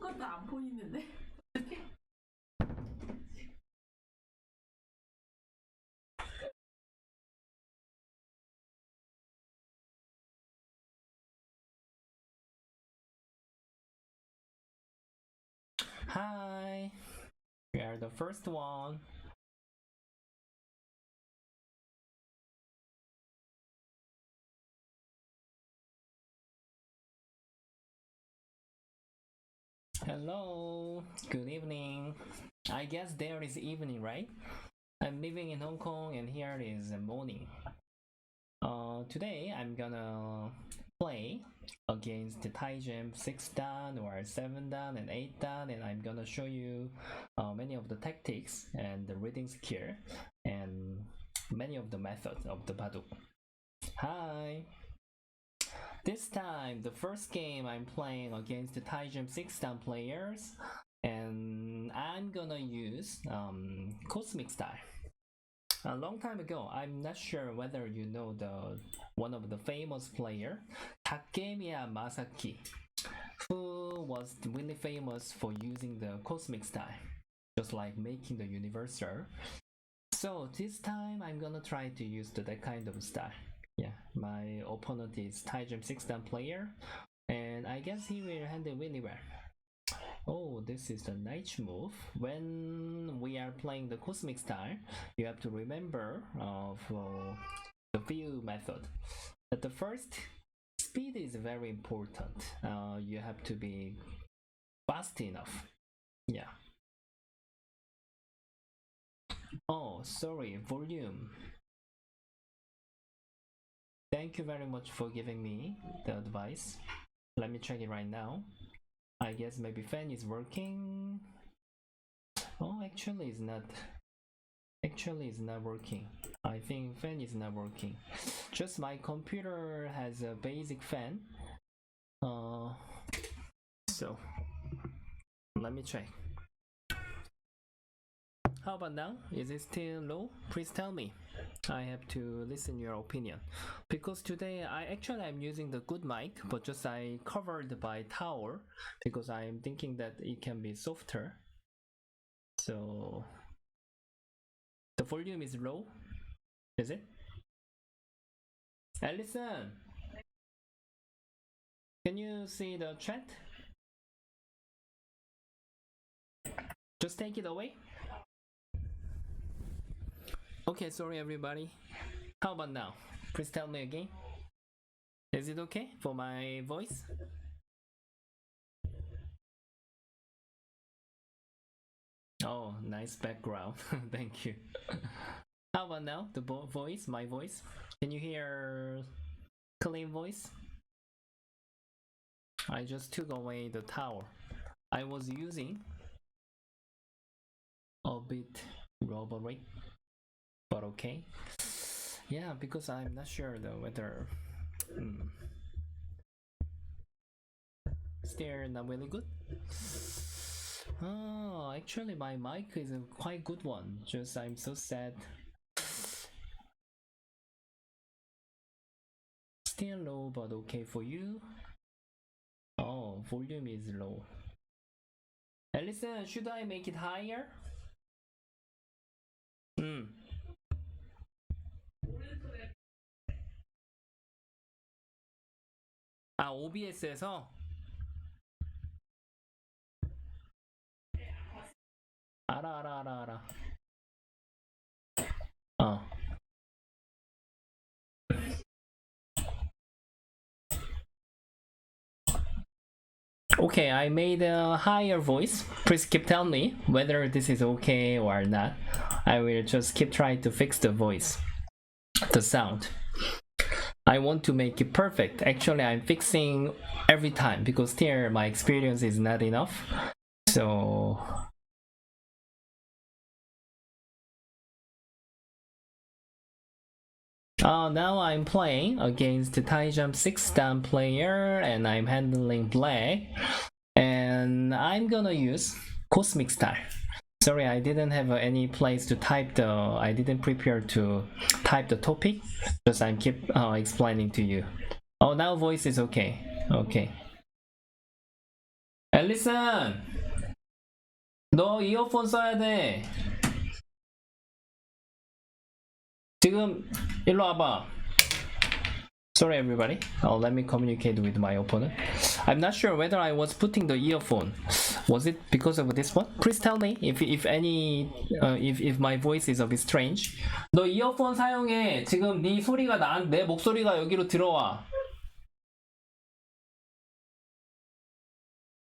아무것도 안 보이는데. Hi, we are the first one. Hello, good evening. I guess there is evening, right? I'm living in Hong Kong and here is morning. Today I'm gonna play against the Taijam 6 dan or 7 dan and 8 dan, and I'm gonna show you many of the tactics and the reading skill and many of the methods of the Baduk. Hi! This time, the first game I'm playing against the Taijam 6 dan players, and I'm gonna use Cosmic Style. A long time ago, I'm not sure whether you know one of the famous player, Takemiya Masaki, who was really famous for using the Cosmic Style, just like making the universal. So this time I'm gonna try to use that kind of style. Yeah, my opponent is Taijam 6 dan player, and I guess he will handle really well. Oh, this is the nice move. When we are playing the Cosmic Style, you have to remember of the few method. But the first, speed is very important. You have to be fast enough. Yeah. Oh, sorry, volume. Thank you very much for giving me the advice. Let me check it right now. I guess maybe fan is working. Oh, actually it's not. Actually it's not working. I think fan is not working. Just my computer has a basic fan. So let me check. How about now? Is it still low? Please tell me. I have to listen your opinion. Because today I'm using the good mic, but just I covered by Tailor because I am thinking that it can be softer. So the volume is low. Is it? Allison, can you see the chat? Just take it away. Okay, sorry everybody. How about now? Please tell me again. Is it okay for my voice? Oh, nice background. Thank you. How about now? The voice, my voice. Can you hear clean voice? I just took away the Tailor. I was using a bit rubbery, but okay. Yeah, because I'm not sure though whether still not really good. Oh, actually my mic is a quite good one. Just I'm so sad. Still low, but okay for you. Oh, volume is low. Listen, should I make it higher? 아, OBS에서? 알아. Okay, I made a higher voice. Please keep telling me whether this is okay or not. I will just keep trying to fix the voice, the sound. I want to make it perfect. Actually, I'm fixing every time because still my experience is not enough. So now I'm playing against the Taijam 6 dan player and I'm handling black, and I'm gonna use Cosmic Style. Sorry, I didn't have any place to type I didn't prepare to type the topic, just I keep explaining to you. Oh, now voice is okay. Okay. 앨리슨, 너 이어폰 써야 돼. 지금 일로 와봐. Sorry everybody, let me communicate with my opponent. I'm not sure whether I was putting the earphone. Was it because of this one? Please tell me if my voice is a bit strange. 너 이어폰 사용해. 지금 네 소리가 내 목소리가 여기로 들어와.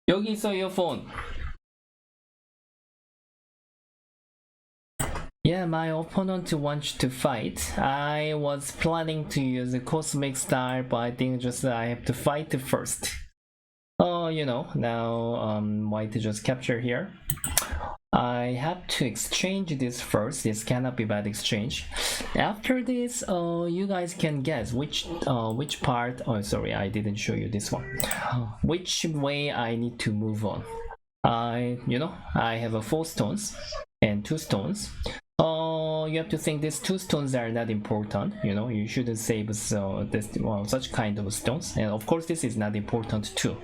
여기 있어 이어폰. Yeah, my opponent wants to fight. I was planning to use a cosmic star, but I think just I have to fight first. You know, now white just capture here. I have to exchange this first. This cannot be bad exchange. After this, you guys can guess which part. Oh, sorry, I didn't show you this one. Which way I need to move on. I have 4 stones and 2 stones. You have to think these 2 stones are not important. You shouldn't save such kind of stones. And of course, this is not important too.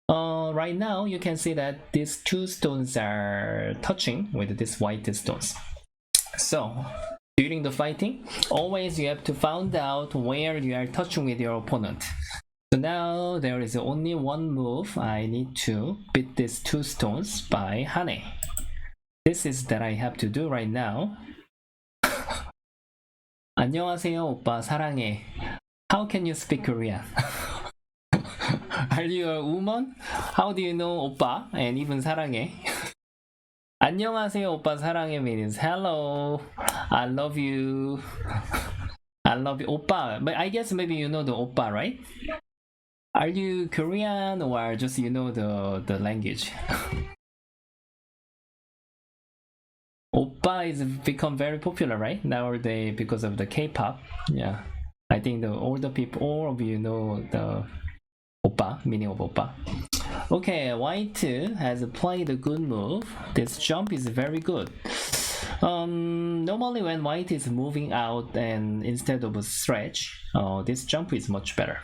Right now, you can see that these 2 stones are touching with these white stones. So, during the fighting, always you have to find out where you are touching with your opponent. So now there is only one move. I need to beat these 2 stones by Hane. This is that I have to do right now. 안녕하세요, 오빠 사랑해. How can you speak Korean? Are you a woman? How do you know 오빠 and even 사랑해? 안녕하세요, 오빠 사랑해 means hello, I love you. I love you, 오빠. But I guess maybe you know the 오빠, right? Are you Korean or just you know the language? Oppa is become very popular right nowadays because of the K-pop. Yeah, I think all of you know the Oppa, meaning of Oppa. Okay, white has played a good move. This jump is very good. Normally when white is moving out and instead of a stretch, this jump is much better.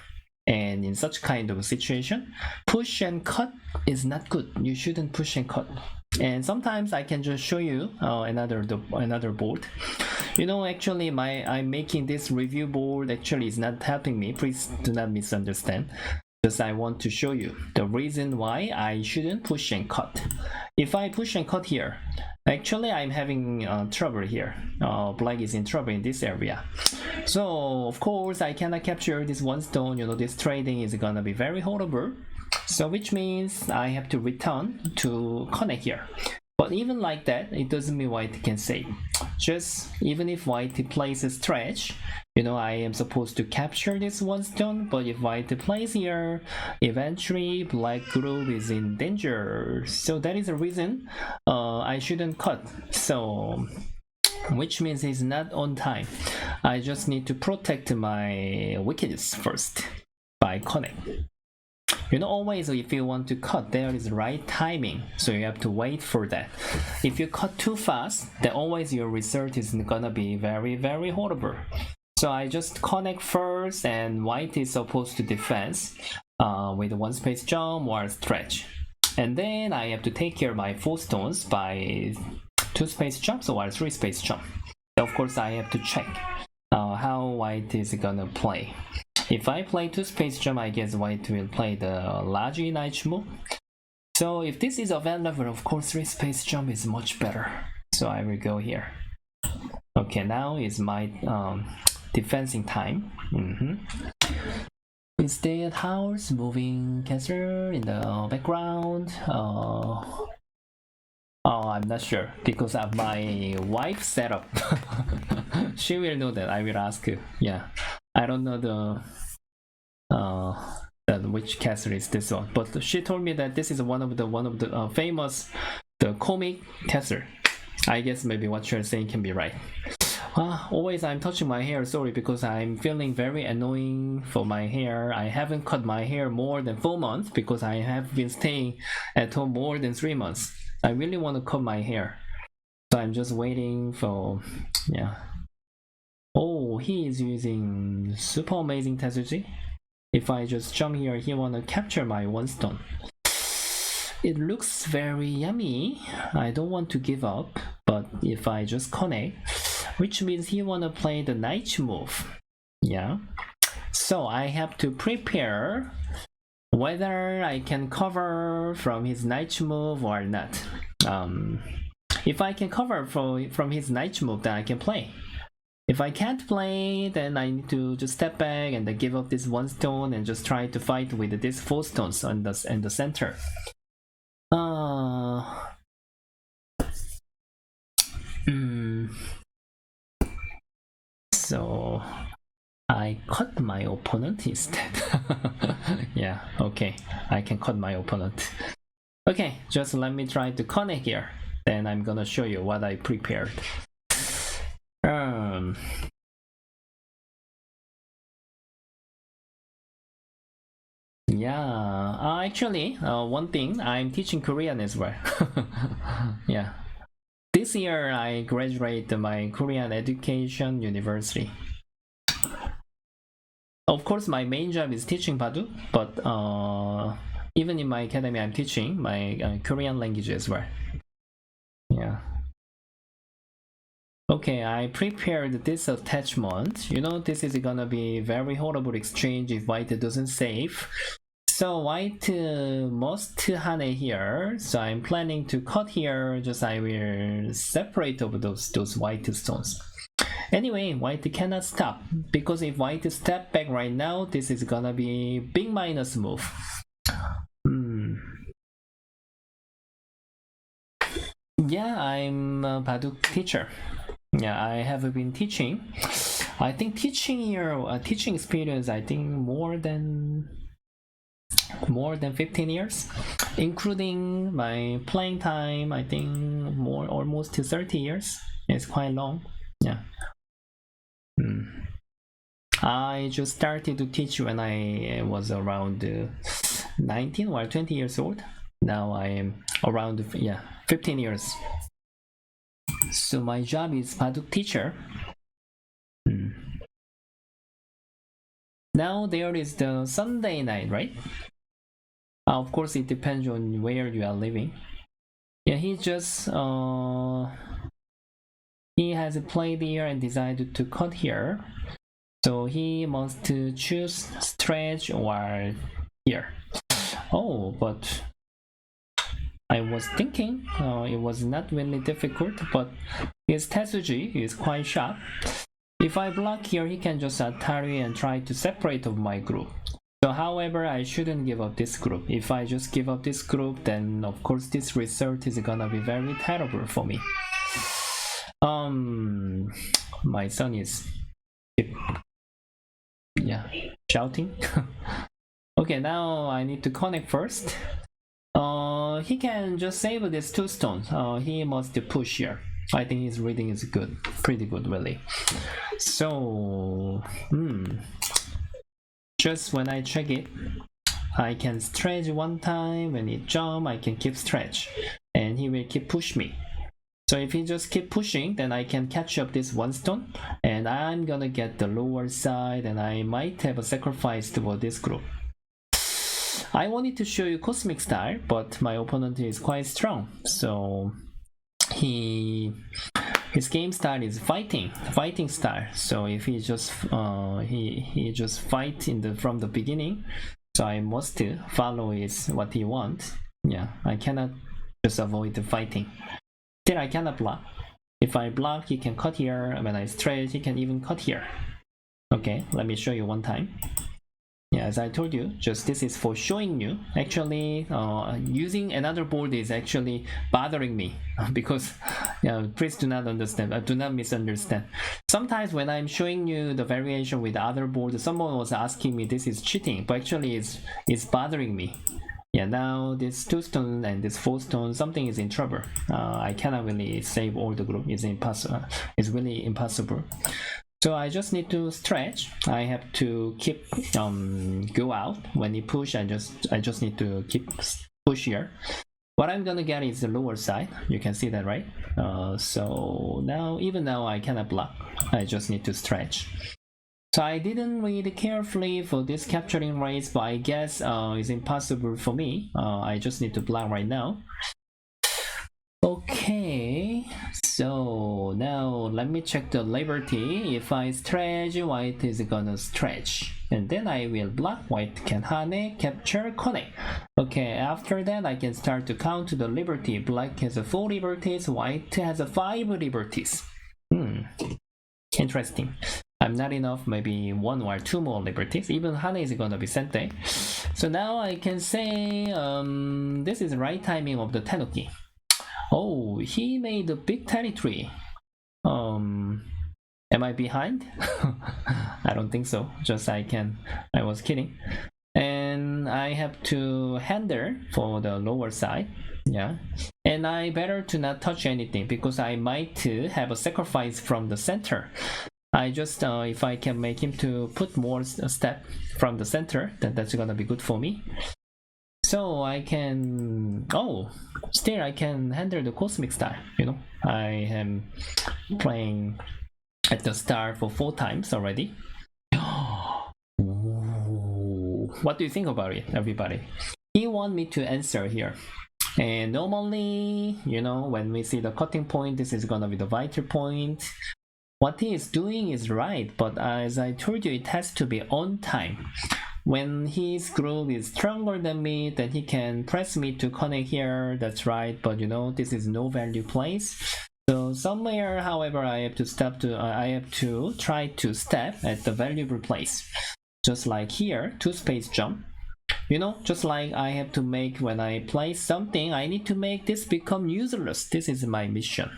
And in such kind of situation, push and cut is not good. You shouldn't push and cut. And sometimes I can just show you another board. Actually I'm making this review board actually is not helping me. Please do not misunderstand. Just I want to show you the reason why I shouldn't push and cut. If I push and cut here, actually I'm having trouble here. Black is in trouble in this area. So of course I cannot capture this 1 stone. This trading is gonna be very horrible. So which means I have to return to connect here. But even like that, it doesn't mean white can save. Just even if white plays a stretch, I am supposed to capture this 1 stone, but if white plays here, eventually black group is in danger. So that is the reason I shouldn't cut. So which means it's not on time. I just need to protect my weakness first by connect. Always if you want to cut, there is right timing, so you have to wait for that. If you cut too fast, then always your result is gonna be very, very horrible. So I just connect first, and white is supposed to defense with 1 space jump or stretch. And then I have to take care of my 4 stones by 2 space jumps or 3 space jump. Of course, I have to check how white is gonna play. If I play 2 space jump, I guess white will play the large knight move. So if this is available, of course 3 space jump is much better. So I will go here. Okay, now is my defensing time. We stay at house, moving castle in the background. I'm not sure because of my wife setup. She will know that. I will ask her. Yeah, I don't know which castle is this one, but she told me that this is one of the famous comic castle. I guess maybe what you're saying can be right. Always I'm touching my hair, sorry, because I'm feeling very annoying for my hair. I haven't cut my hair more than 4 months because I have been staying at home more than 3 months. I really want to cut my hair, so I'm just waiting for, yeah. Oh, he is using super amazing Tetsuji. If I just jump here, he wanna capture my 1 stone. It looks very yummy. I don't want to give up, but if I just connect, which means he wanna play the knight move. Yeah. So I have to prepare whether I can cover from his knight move or not. If I can cover from his knight move, then I can play. If I can't play, then I need to just step back and then give up this one stone and just try to fight with these 4 stones in the center. So I cut my opponent instead. Yeah, okay, I can cut my opponent. Okay, just let me try to connect here. Then I'm gonna show you what I prepared. Yeah, actually, one thing, I'm teaching Korean as well. Yeah. This year I graduate my Korean education university. Of course, my main job is teaching Baduk, but even in my academy, I'm teaching my Korean language as well. Yeah. Okay, I prepared this attachment. You know, this is gonna be very horrible exchange if white doesn't save. So white must hane here. So I'm planning to cut here. Just I will separate of those white stones. Anyway, white cannot stop because if white step back right now, this is gonna be big minus move. Yeah, I'm a Baduk teacher. Yeah, I have been teaching. I think teaching here, teaching experience, I think more than 15 years, including my playing time. I think almost 30 years. It's quite long. Yeah. I just started to teach when I was around 19 or 20 years old. Now I am around 15 years. So my job is Baduk teacher. Now there is the Sunday night, right? Of course, it depends on where you are living. Yeah, he just he has played here and decided to cut here. So he must choose stretch or here. Oh, but I was thinking it was not really difficult, but his Tetsuji is quite sharp. If I block here, he can just Atari and try to separate of my group. So however, I shouldn't give up this group. If I just give up this group, then of course this result is gonna be very terrible for me. My son is shouting. Okay, now I need to connect first. He can just save these 2 stones. He must push here. I think his reading is good, pretty good really. So just when I check it, I can stretch one time. When it jump, I can keep stretch, and he will keep push me. So if he just keep pushing, then I can catch up this 1 stone, and I'm gonna get the lower side, and I might have a sacrifice toward this group. I wanted to show you cosmic style, but my opponent is quite strong, so his game style is fighting style. So if he just he just fight from the beginning, so I must follow what he wants. Yeah, I cannot just avoid the fighting. Still, I cannot block. If I block, he can cut here. When I stretch, he can even cut here. Okay, let me show you one time. Yeah, as I told you, just this is for showing you. Actually, using another board is actually bothering me because, please do not understand. Do not misunderstand. Sometimes when I'm showing you the variation with other boards, someone was asking me this is cheating, but actually it's bothering me. Yeah, now this 2 stone and this 4 stone, something is in trouble. I cannot really save all the group. It's impossible. It's really impossible. So I just need to stretch. I have to keep go out. When you push, I just need to keep push here. What I'm gonna get is the lower side. You can see that, right? So even now I cannot block. I just need to stretch. So I didn't read carefully for this capturing rates, but I guess it's impossible for me. I just need to block right now. Okay, so now let me check the liberty. If I stretch, white is gonna stretch. And then I will block, white can hane, capture, connect. Okay, after that I can start to count the liberty. Black has 4 liberties, white has 5 liberties. Interesting. I'm not enough, maybe 1 or 2 more liberties. Even hane is gonna be sente. So now I can say this is the right timing of the tenuki. Oh, he made a big territory. Am I behind? I don't think so. Just I was kidding. And I have to handle for the lower side. Yeah. And I better to not touch anything because I might have a sacrifice from the center. I just, if I can make him to put more step from the center, then that's gonna be good for me. So I can, still I can handle the cosmic style, you know. I am playing at the start for 4 times already. What do you think about it, everybody? He want me to answer here. And normally, you know, when we see the cutting point, this is gonna be the vital point. What he is doing is right, but as I told you, it has to be on time. When his group is stronger than me, then he can press me to connect here, that's right, but you know, this is no value place. So somewhere, however, I have to try to step at the valuable place. Just like here, 2 space jump. You know, just like I have to make when I play something, I need to make this become useless. This is my mission.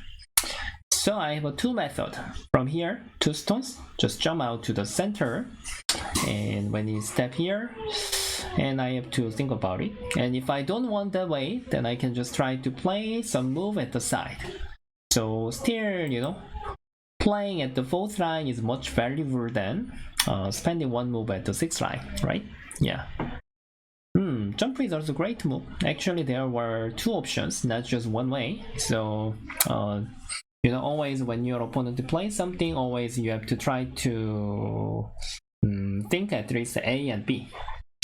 So I have 2 methods. From here, 2 stones, just jump out to the center. And when you step here, and I have to think about it. And if I don't want that way, then I can just try to play some move at the side. So still, you know, playing at the 4th line is much valuable than spending 1 move at the 6th line, right? Yeah. Jump is also a great move. Actually, there were 2 options, not just 1 way. So, you know, always when your opponent plays something, always you have to try to think at least A and B.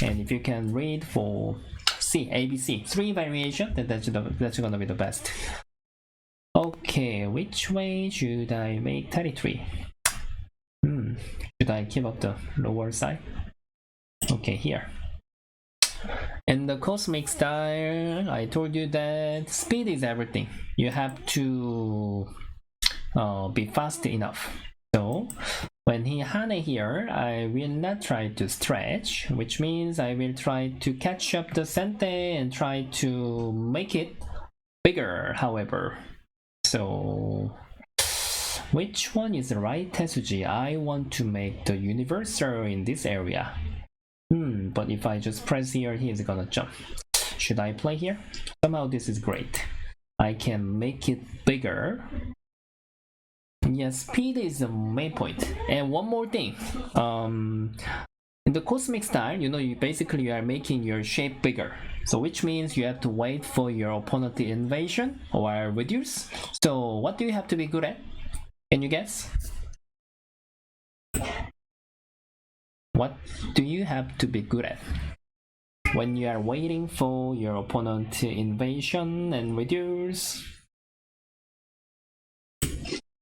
And if you can read for C, A, B, C, 3 variations, then that's gonna be the best. Okay, which way should I make territory? Should I keep up the lower side? Okay, here. And the cosmic style, I told you that speed is everything. You have to be fast enough. So when he hane here, I will not try to stretch, which means I will try to catch up the sente and try to make it bigger, however. So which one is the right Tetsuji? I want to make the universal in this area. But if I just press here, he is gonna jump. Should I play here? Somehow this is great. I can make it bigger. Yes, speed is the main point. And one more thing. In the cosmic style, you know, you are making your shape bigger. So which means you have to wait for your opponent's invasion or reduce. So what do you have to be good at? Can you guess? What do you have to be good at when you are waiting for your opponent's invasion and reduce?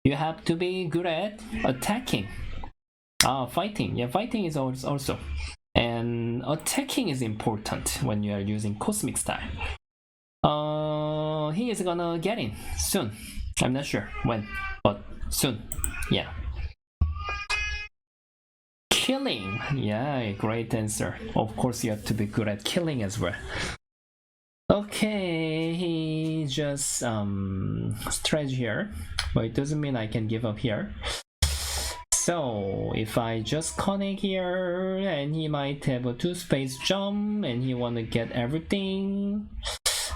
You have to be good at attacking. Fighting. Yeah, fighting is also. And attacking is important when you are using cosmic style. He is gonna get in soon. I'm not sure when, but soon. Yeah. Killing. Yeah, great answer. Of course, you have to be good at killing as well. Okay, he just stretch here, but it doesn't mean I can give up here. So if I just connect here, and he might have a 2 space jump, and he wanna get everything,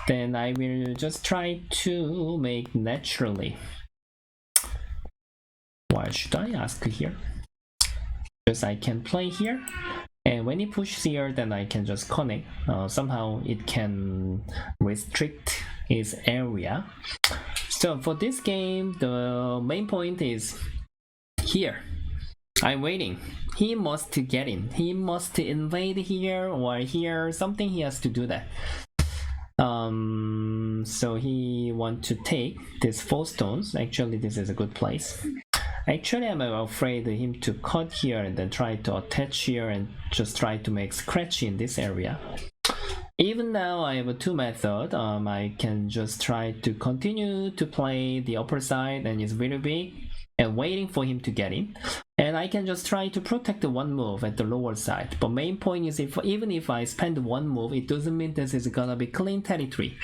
then I will just try to make naturally. Why should I ask here? Because I can play here, and when he pushes here, then I can just connect. Somehow it can restrict his area. So for this game, the main point is here. I'm waiting. He must get in. He must invade here or here. Something he has to do that. So he want to take these 4 stones. Actually, this is a good place. Actually, I'm afraid him to cut here and then try to attach here and just try to make scratch in this area. Even now, I have 2 methods. I can just try to continue to play the upper side and it's very big and waiting for him to get in. And I can just try to protect the 1 move at the lower side. But main point is even if I spend 1 move, it doesn't mean this is gonna be clean territory.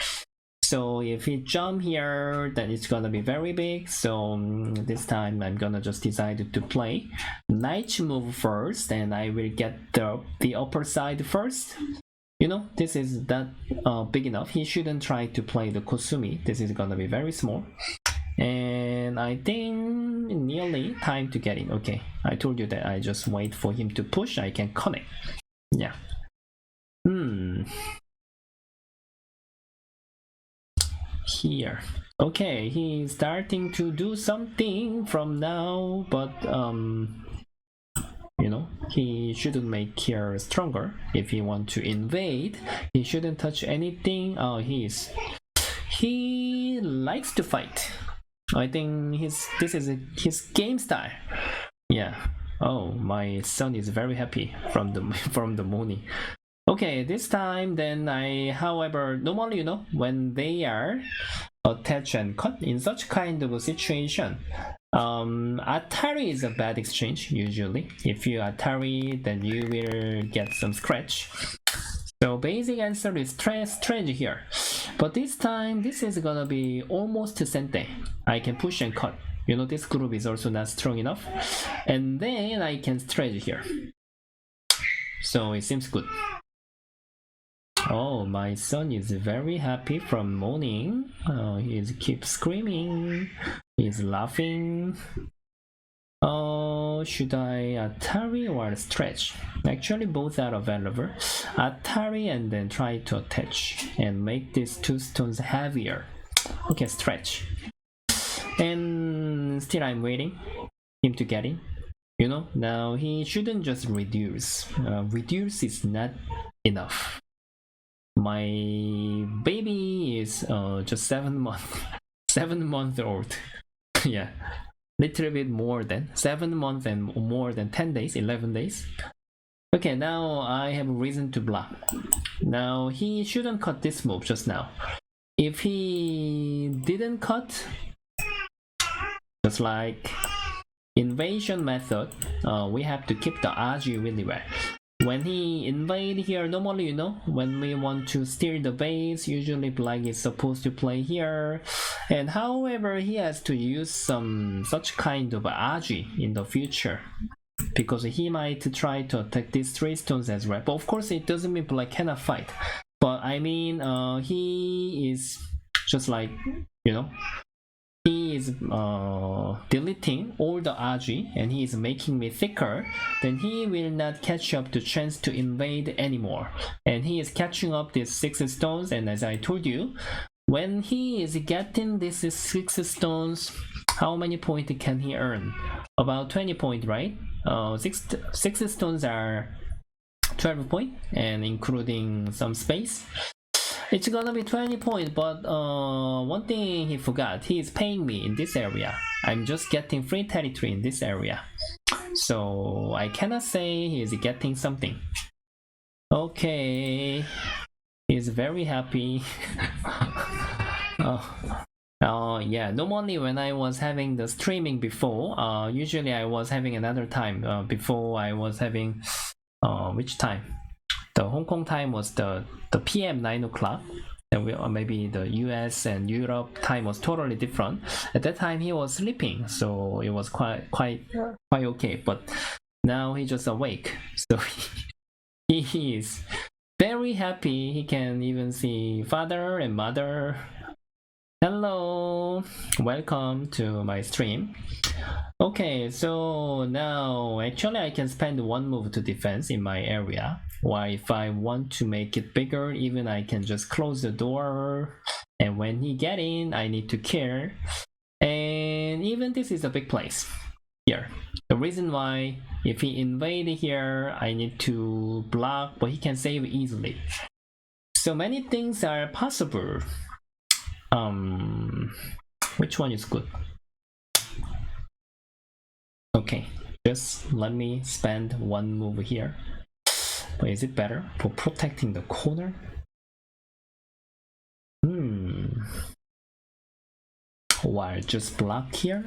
So if he jump here, then it's gonna be very big. So this time I'm gonna just decide to play knight move first, and I will get the upper side first. You know, this is that big enough. He shouldn't try to play the Kosumi. This is gonna be very small. And I think nearly time to get in. Okay, I told you that I just wait for him to push. I can connect. Yeah. Here. Okay, he's starting to do something from now, but you know, he shouldn't make here stronger. If he want to invade, he shouldn't touch anything. Oh, he likes to fight. I think this is his game style. Yeah. Oh, my son is very happy from the morning. Okay, this time then however, normally, you know, when they are attached and cut in such kind of a situation, Atari is a bad exchange usually. If you Atari, then you will get some scratch. So basic answer is strange here. But this time, this is gonna be almost sente. I can push and cut. You know, this group is also not strong enough. And then I can stretch here. So it seems good. Oh, my son is very happy from morning. He keeps screaming. He's laughing. Oh, should I Atari or stretch? Actually, both are available. Atari and then try to attach and make these 2 stones heavier. Okay, stretch. And still I'm waiting him to get in. You know, now he shouldn't just reduce. Reduce is not enough. My baby is just 7 months, 7 months old. Yeah, little bit more than 7 months and more than 10 days, 11 days. Okay, now I have a reason to block. Now he shouldn't cut this move just now. If he didn't cut, just like invasion method, we have to keep the RG really well. When he invade here, normally, you know, when we want to steal the base, usually black is supposed to play here. And however, he has to use such kind of RG in the future, because he might try to attack these 3 stones as well. But of course, it doesn't mean black cannot fight. But I mean, he is just like, you know, he is deleting all the RG and he is making me thicker, then he will not catch up the chance to invade anymore. And he is catching up these 6 stones, and as I told you, when he is getting these 6 stones, how many points can he earn? About 20 points, right? 6 stones are 12 points, and including some space. It's gonna be 20 points, but one thing he forgot, he is paying me in this area. I'm just getting free territory in this area. So I cannot say he is getting something. Okay, he's very happy. Yeah, normally when I was having the streaming before, usually I was having another time. Before I was having, which time? The Hong Kong time was the PM 9 o'clock, and maybe the US and Europe time was totally different. At that time he was sleeping, so it was quite okay. But now he just awake, so he is very happy. He can even see father and mother. Hello, welcome to my stream. Okay, so now actually I can spend 1 move to defense in my area, or if I want to make it bigger, even I can just close the door, and when he get in I need to kill. And even this is a big place here. The reason why, if he invade here, I need to block, but he can save easily. So many things are possible. Which one is good? Okay, just let me spend one move here. But is it better for protecting the corner? While just block here?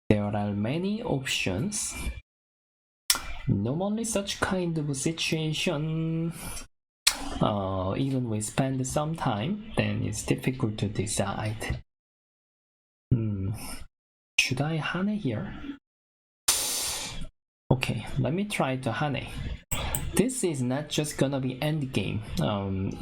There are many options. Normally such kind of situation, even we spend some time, then it's difficult to decide. Should I Hane here? Okay, let me try to Hane. This is not just gonna be endgame.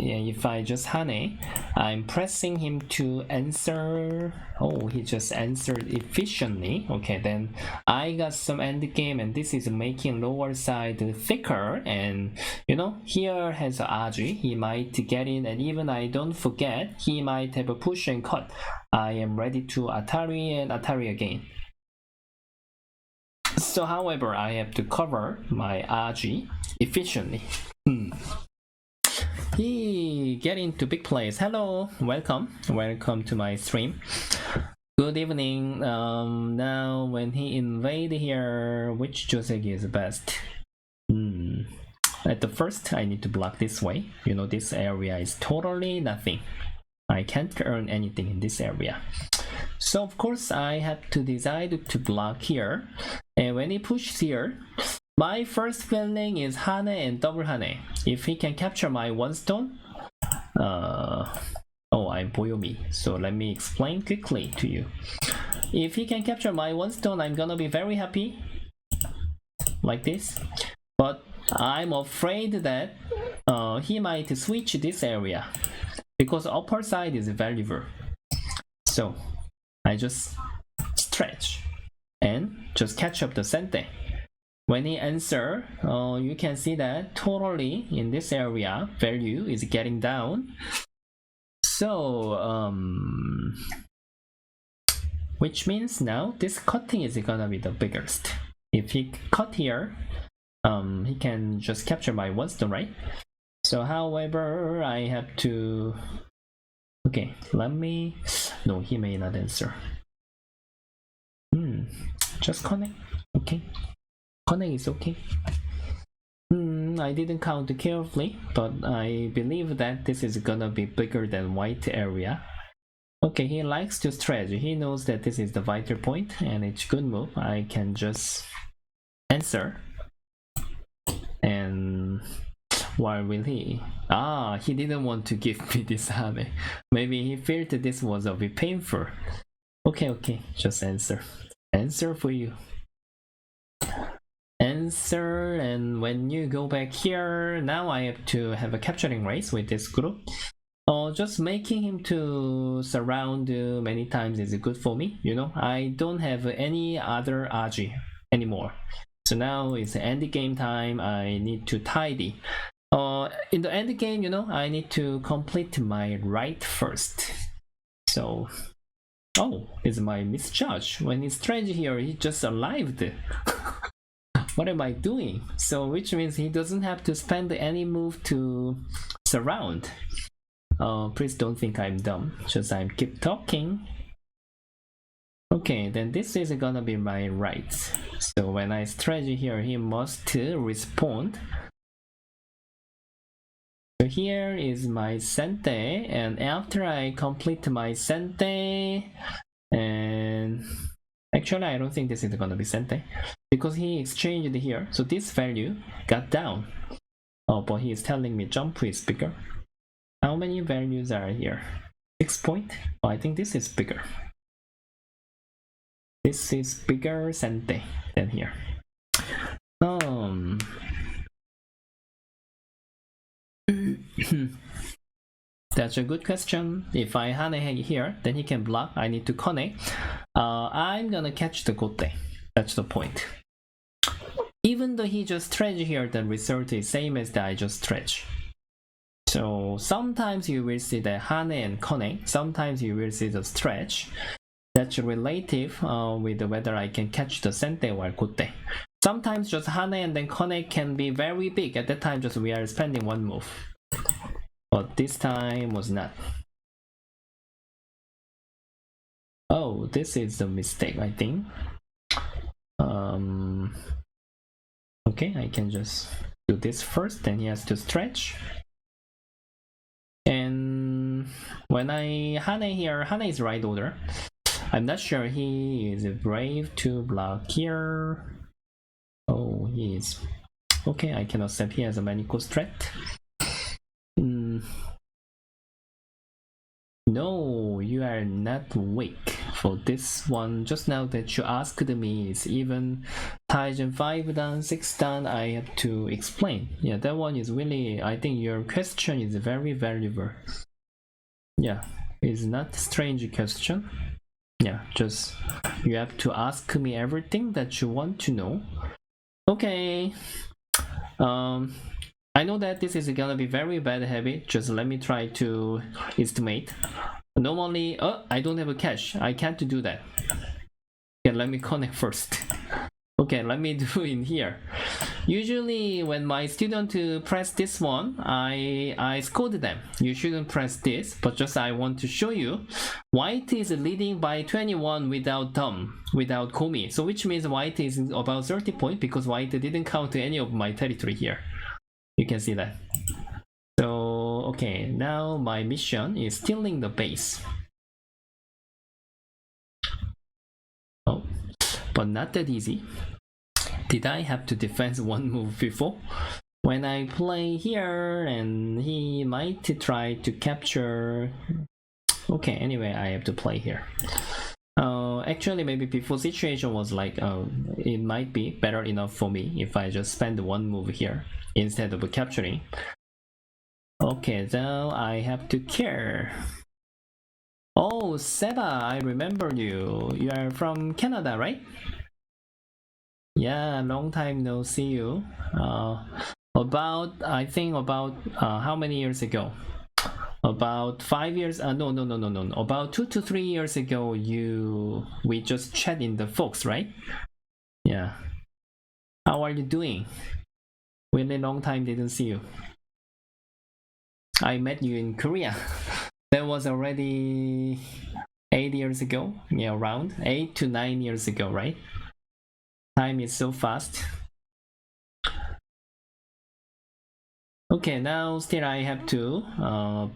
If I just Hane, I'm pressing him to answer. Oh, he just answered efficiently. Okay, then I got some endgame, and this is making lower side thicker. And you know, here has Aji. He might get in, and even I don't forget, he might have a push and cut. I am ready to Atari and Atari again. So however, I have to cover my Aji efficiently. He get into big plays. Hello, welcome to my stream. Good evening. Now when he invade here, which Joseki is best? At the first, I need to block this way. You know, this area is totally nothing. I can't earn anything in this area. So of course I have to decide to block here. And when he pushes here, my first feeling is Hane and double Hane. If he can capture my one stone, I'm Boyomi. So let me explain quickly to you. If he can capture my one stone, I'm gonna be very happy. Like this. But I'm afraid that he might switch this area. Because upper side is valuable. So I just stretch and just catch up the sente. When he answer, you can see that totally in this area value is getting down. So which means now this cutting is gonna be the biggest. If he cut here, he can just capture my one stone, right? So however, I have to... Okay, let me... No, he may not answer. Just connect. Okay. Connect is okay. I didn't count carefully, but I believe that this is gonna be bigger than white area. Okay, he likes to stretch. He knows that this is the vital point and it's good move. I can just answer. And... why will he? He didn't want to give me this Hane. Maybe he felt this was a bit painful. Okay, just answer. Answer for you. Answer, and when you go back here, now I have to have a capturing race with this group. Just making him to surround many times is good for me. You know, I don't have any other Aji anymore. So now it's end game time. I need to tidy. In the end game, you know, I need to complete my right first. So, it's my misjudge. When he stretched here, he just arrived. What am I doing? So, which means he doesn't have to spend any move to surround. Please don't think I'm dumb. Just I'm keep talking. Okay, then this is gonna be my right. So when I stretch here, he must respond. So here is my sente, and after I complete my sente, and actually I don't think this is gonna be sente because he exchanged here, so this value got down. But he is telling me jump is bigger. How many values are here? 6 point? I think this is bigger. This is bigger sente than here. That's a good question. If I Hane here, then he can block. I need to connect. I'm gonna catch the gote. That's the point. Even though he just stretch here, the result is same as that I just stretch. So sometimes you will see the Hane and connect. Sometimes you will see the stretch. that's relative with whether I can catch the sente or kote. Sometimes just hane and then kone can be very big. At that time, just we are spending one move. But this time was not. Oh, this is a mistake, I think. Okay, I can just do this first, then he has to stretch. And when I hane here, hane is right order. I'm not sure he is brave to block here. Oh, he is. Okay, I can accept he has a manico threat. No, you are not weak for this one. Just now that you asked me is even Taijin 5 dan, 6 dan, I have to explain. Yeah, that one is really, I think your question is very valuable. Yeah, it's not a strange question. Yeah, just you have to ask me everything that you want to know. Okay. I know that this is gonna be very bad habit. Just let me try to estimate. Normally, I don't have a cache. I can't do that. Okay, let me connect first. Okay, let me do in here. Usually, when my student press this one, I scold them. You shouldn't press this, but just I want to show you. White is leading by 21 without without komi. So which means white is about 30 points because white didn't count any of my territory here. You can see that. So, okay, now my mission is stealing the base. Oh, but not that easy. Did I have to defend one move before? When I play here and he might try to capture... Okay, anyway, I have to play here. Actually, maybe before situation was like, it might be better enough for me if I just spend one move here instead of capturing. Okay, now I have to care. Oh, Seba, I remember you. You are from Canada, right? Yeah, long time no see you. I think about how many years ago? About 5 years, no, about 2 to 3 years ago, we just chat in the Fox, right? Yeah. How are you doing? Really long time didn't see you. I met you in Korea. That was already 8 years ago. Yeah, around 8 to 9 years ago, right? Time is so fast. Okay, now still I have to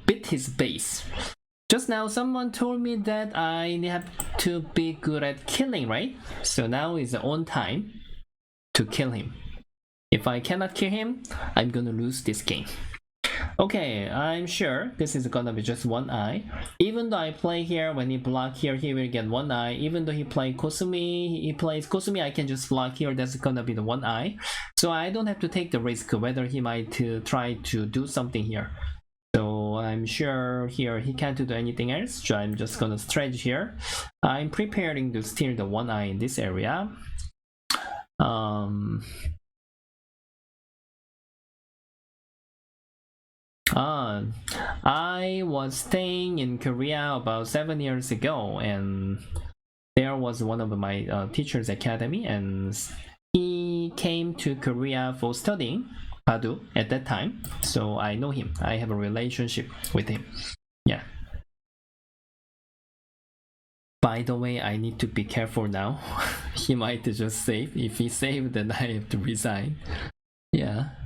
beat his base. Just now someone told me that I have to be good at killing, right? So now is on time to kill him. If I cannot kill him, I'm gonna lose this game. Okay, I'm sure this is gonna be just one eye. Even though I play here, when he block here, he will get one eye. Even though he plays Kosumi, I can just block here, that's gonna be the one eye. So I don't have to take the risk whether he might try to do something here. So I'm sure here he can't do anything else, so I'm just gonna stretch here. I'm preparing to steal the one eye in this area. I was staying in Korea about 7 years ago, and there was one of my teachers academy, and he came to Korea for studying Baduk at that time, so I know him. I have a relationship with him. Yeah. By the way, I need to be careful now. He might just save. If he saved, then I have to resign. Yeah.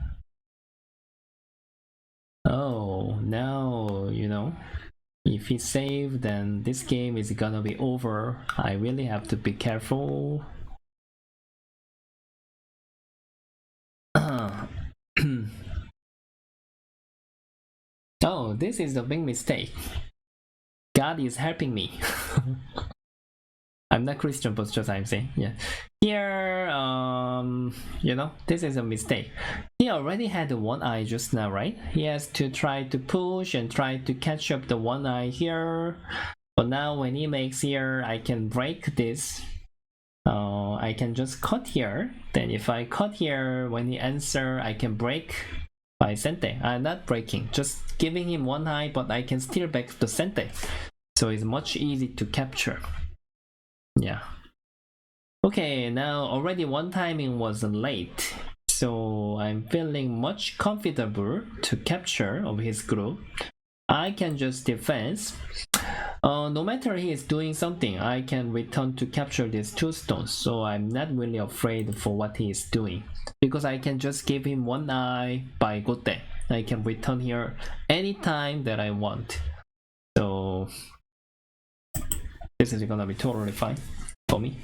Oh, now, if he saved, then this game is gonna be over. I really have to be careful. Oh, this is a big mistake. God is helping me. I'm not Christian, but just I'm saying, yeah. Here, this is a mistake. He already had the one eye just now, right? He has to try to push and try to catch up the one eye here. But now when he makes here, I can break this. I can just cut here. Then if I cut here, when he answer, I can break by sente. I'm not breaking, just giving him one eye, but I can steal back the sente. So it's much easy to capture. Yeah. Okay, now already one timing was late, so I'm feeling much comfortable to capture of his group. I can just defense. No matter he is doing something, I can return to capture these 2 stones, so I'm not really afraid for what he is doing. Because I can just give him 1 eye by Gote. I can return here anytime that I want. So this is gonna be totally fine for me.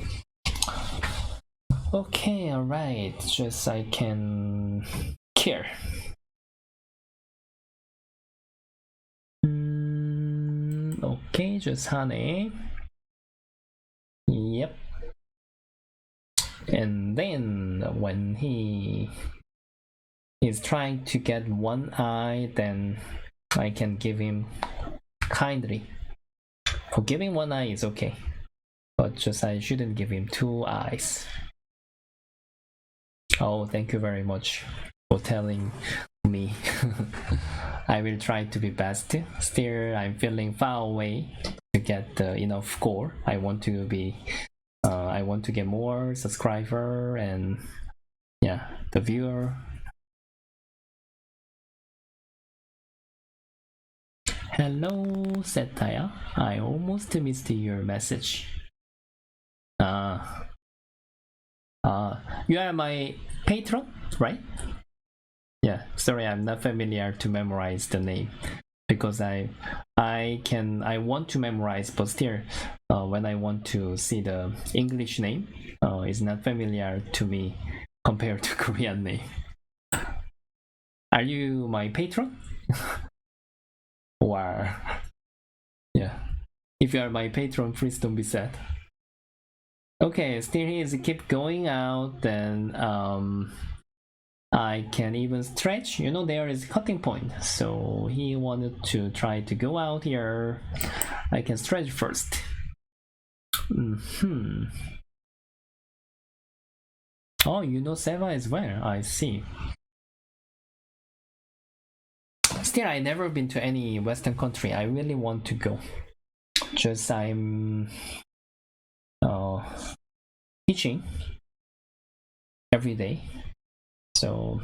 Okay, alright, just I can care. Okay, just honey. Yep. And then when he is trying to get 1 eye, then I can give him kindly. For giving 1 eye is okay, but just I shouldn't give him 2 eyes. Oh, thank you very much for telling me. I will try to be best. Still, I'm feeling far away to get enough score. I want to get more subscriber and yeah, the viewer. Hello, Setaya. I almost missed your message. You are my patron, right? Yeah, sorry, I'm not familiar to memorize the name because I want to memorize, but still, when I want to see the English name, it's not familiar to me compared to Korean name. Are you my patron? Or yeah, if you are my patron, please don't be sad. Okay, still he is keep going out, then I can even stretch. You know, there is cutting point, so he wanted to try to go out here. I can stretch first. Oh, you know Seva as well. I see. Still, I never been to any Western country. I really want to go. Just I'm teaching every day, so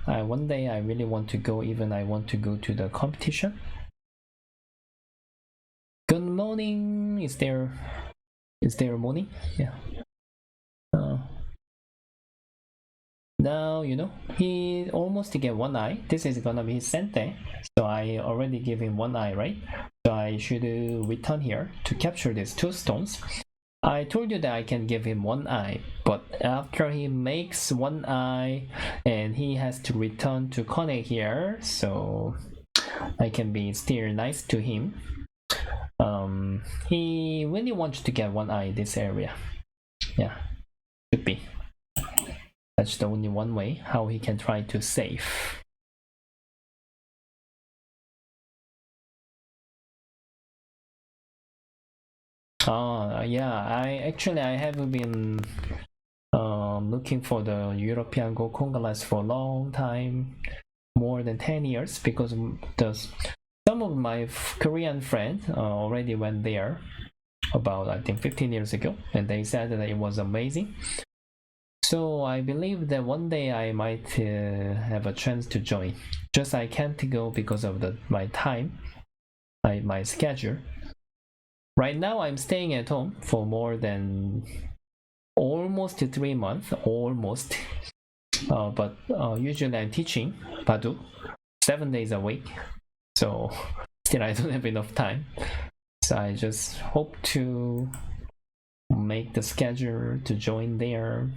one day I really want to go. Even I want to go to the competition. Good morning. Is there morning? Yeah. Now, you know, he almost get 1 eye. This is gonna be his sente, so I already give him 1 eye, right? So I should return here to capture these 2 stones. I told you that I can give him 1 eye, but after he makes 1 eye and he has to return to connect here, so I can be still nice to him. He really wants to get 1 eye this area. Yeah, should be. That's the only one way how he can try to save. Yeah, I have been looking for the European Go Congress for a long time, more than 10 years, because some of my Korean friends already went there about I think 15 years ago, and they said that it was amazing. So I believe that one day I might have a chance to join. Just I can't go because of my time, my schedule. Right now I'm staying at home for more than almost 3 months, almost. But usually I'm teaching Baduk 7 days a week. So still I don't have enough time. So I just hope to make the schedule to join there.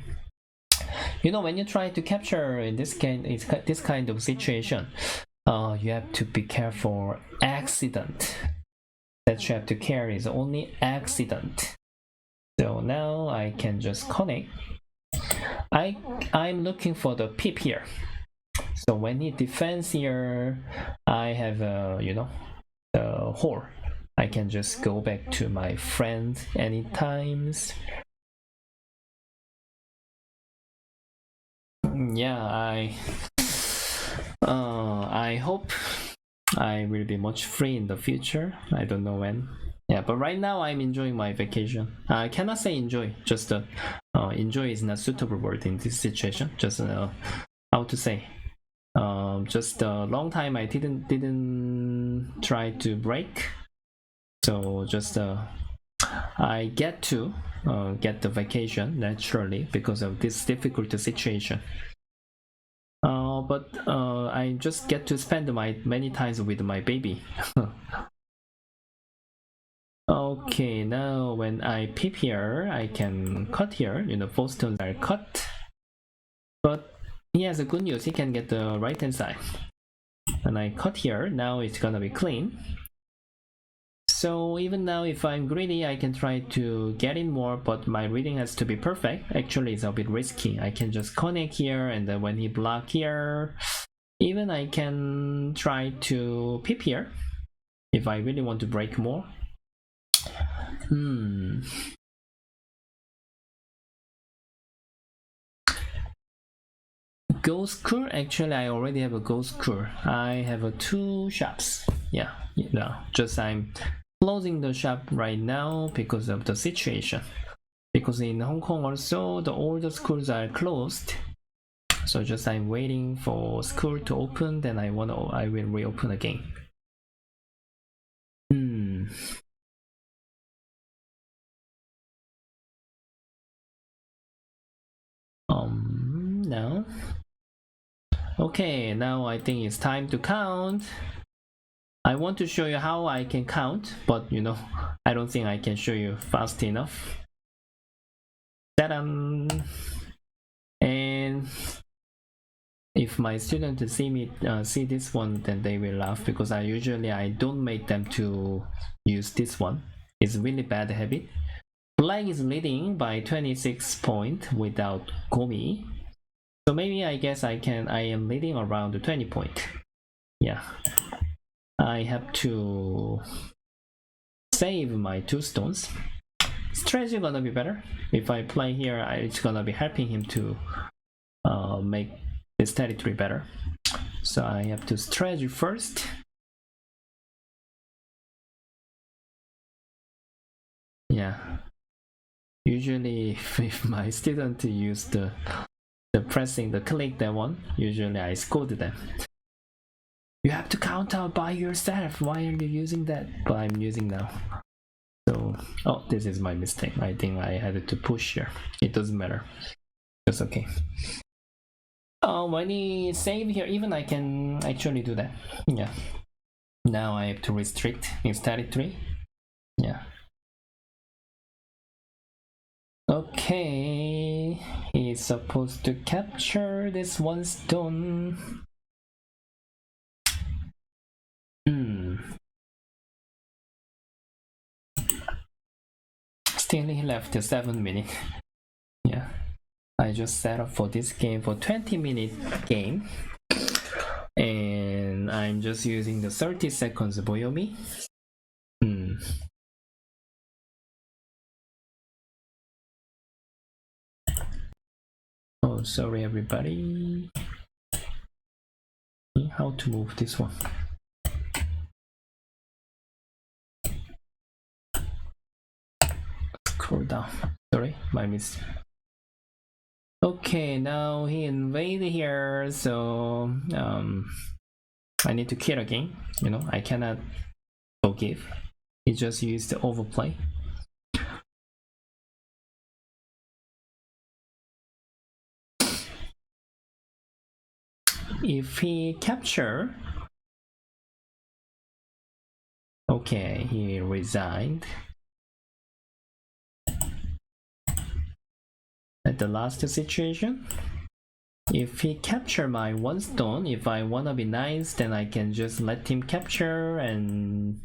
You know, when you try to capture in this kind of situation, you have to be careful. Accident that you have to carry is only accident. So now I can just connect. I'm looking for the pip here. So when he defends here, I have the hole. I can just go back to my friend anytime. Yeah, I hope I will be much free in the future. I don't know when. Yeah, but right now I'm enjoying my vacation. I cannot say enjoy, just enjoy is not suitable word in this situation. Just how to say, just a long time I didn't try to break, so just I get to get the vacation naturally because of this difficult situation. But I just get to spend many times with my baby. Okay, now when I peep here, I can cut here. Both stones are cut. But he has a good news. He can get the right hand side. And I cut here. Now it's gonna be clean. So even now, if I'm greedy, I can try to get in more, but my reading has to be perfect. Actually, it's a bit risky. I can just connect here, and then when he block here, even I can try to peep here if I really want to break more. Ghost Cure, actually I already have a Ghost Cure. I have 2 shops. Yeah, just I'm closing the shop right now because of the situation. Because in Hong Kong also, all the schools are closed. So just I'm waiting for school to open, then I will reopen again. No. Okay, now I think it's time to count. I want to show you how I can count, but I don't think I can show you fast enough. Ta-da! And if my students see this one, then they will laugh because I don't make them to use this one. It's really bad habit. Black is leading by 26 points without Gomi. So maybe I guess I am leading around 20 points. Yeah. I have to save my 2 stones. Strategy gonna be better. If I play here, it's gonna be helping him to make this territory better. So I have to strategy first. Yeah. Usually if my student use the pressing the click that one, usually I scold them. You have to count out by yourself. Why are you using that? But I'm using now. So, oh, this is my mistake. I think I had to push here. It doesn't matter. It's okay. Oh, when he save here, even I can actually do that. Yeah. Now I have to restrict his territory. Yeah. Okay. He's supposed to capture this 1 stone. Still he left 7 minutes. Yeah. I just set up for this game for 20-minute game. And I'm just using the 30 seconds Boyomi. Oh, sorry everybody. How to move this one? Scroll down. Sorry, my mistake. Okay, now he invaded here, so I need to kill again. I cannot forgive. He just used the overplay. If he capture, okay, he resigned. At the last situation, if he capture my 1 stone, if I wanna be nice, then I can just let him capture and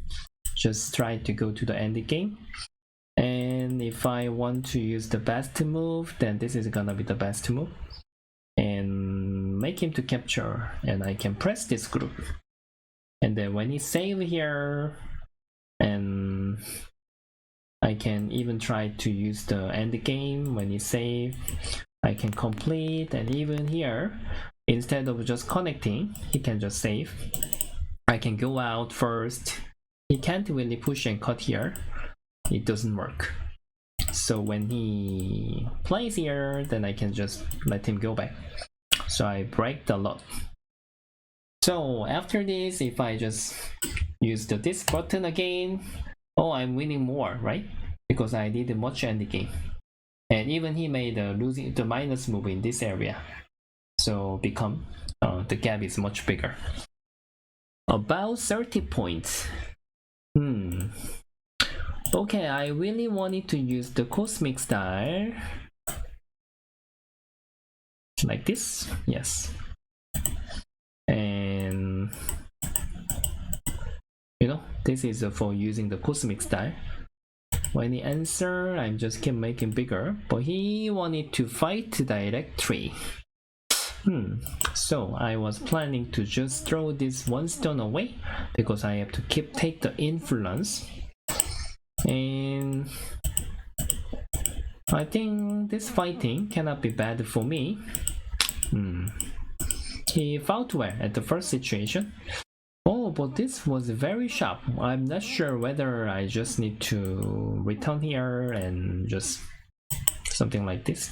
just try to go to the end game. And if I want to use the best move, then this is gonna be the best move. And make him to capture, and I can press this group. And then when he save here, and I can even try to use the end game. When he save, I can complete, and even here, instead of just connecting, he can just save. I can go out first. He can't really push and cut here. it doesn't work. So when he plays here, then I can just let him go back. So I break the lot. So after this, if I just use this button again, oh, I'm winning more, right? Because I did a much end game. And even he made the minus move in this area. So become the gap is much bigger. About 30 points. Okay, I really wanted to use the cosmic style. Like this, yes. And you know, this is for using the cosmic style. When he answer, I'm just keep making bigger, but he wanted to fight direct 3. So I was planning to just throw this one stone away because I have to take the influence. And I think this fighting cannot be bad for me. He fought well at the first situation. Oh, but this was very sharp. I'm not sure whether I just need to return here and just something like this.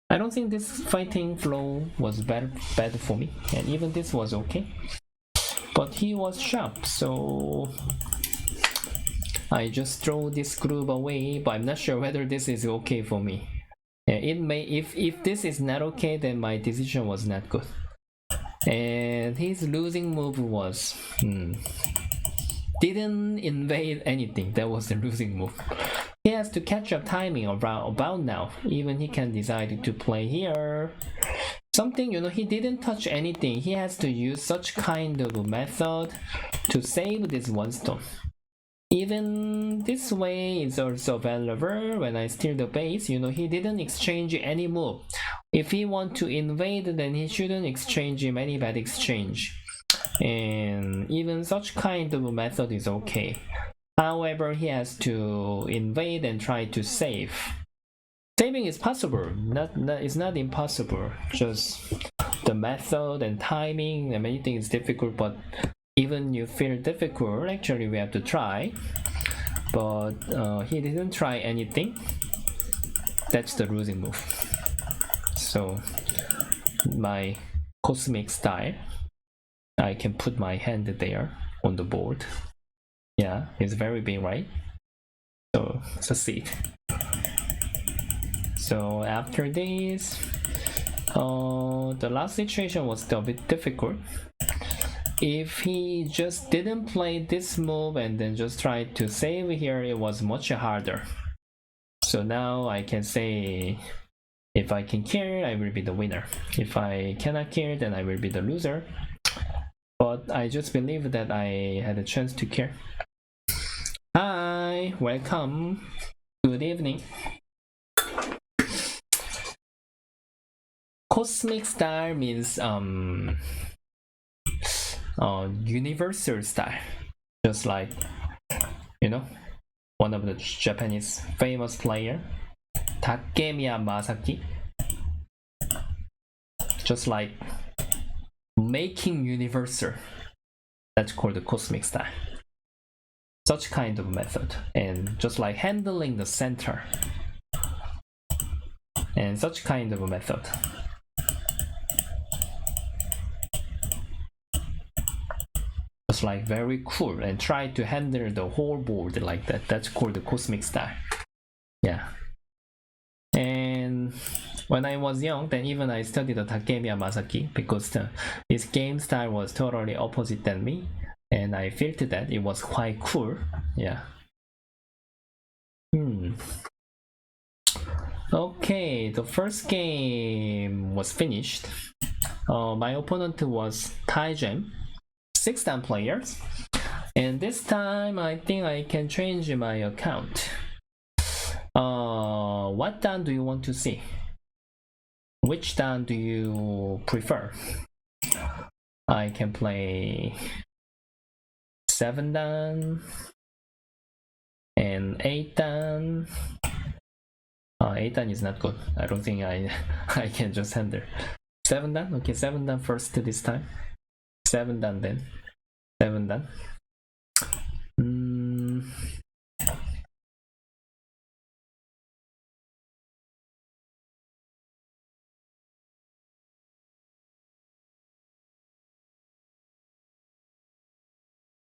I don't think this fighting flow was bad for me, and even this was okay. But he was sharp, so I just throw this group away, but I'm not sure whether this is okay for me. It may, if this is not okay, then my decision was not good. And his losing move was didn't invade anything. That was the losing move. He has to catch up timing about now. Even he can decide to play here. Something, you know, he didn't touch anything. He has to use such kind of a method to save this one stone. Even this way is also available when I steal the base. You know, he didn't exchange any move. If he want to invade, then he shouldn't exchange any bad exchange. And even such kind of a method is okay. However, he has to invade and try to save. Saving is possible, it's not impossible. Just the method and timing and everything is difficult, but even you feel difficult, actually we have to try. But he didn't try anything. That's the losing move. So my cosmic style, I can put my hand there on the board. Yeah, it's very big, right? So succeed. So after this, the last situation was still a bit difficult. If he just didn't play this move and then just tried to save here, it was much harder. So now I can say, if I can kill, I will be the winner. If I cannot kill, then I will be the loser. But I just believe that I had a chance to kill. Hi, welcome. Good evening. Cosmic style means universal style. Just like, you know, one of the Japanese famous player, Takemiya Masaki. Just like making universal. That's called the cosmic style. Such kind of method. And just like handling the center. And such kind of a method. Just like very cool and try to handle the whole board like that. That's called the cosmic style. Yeah. And when I was young, then even I studied the Takemiya Masaki because his game style was totally opposite than me. And I felt that it was quite cool. Yeah. Okay, the first game was finished. My opponent was Taijin, 6 down players. And this time I think I can change my account. What down do you want to see? Which down do you prefer? I can play 7 down and 8 down. 8 down is not good. I don't think I can just handle 7 down. Okay, 7 down first this time. 7 down then. 7 down.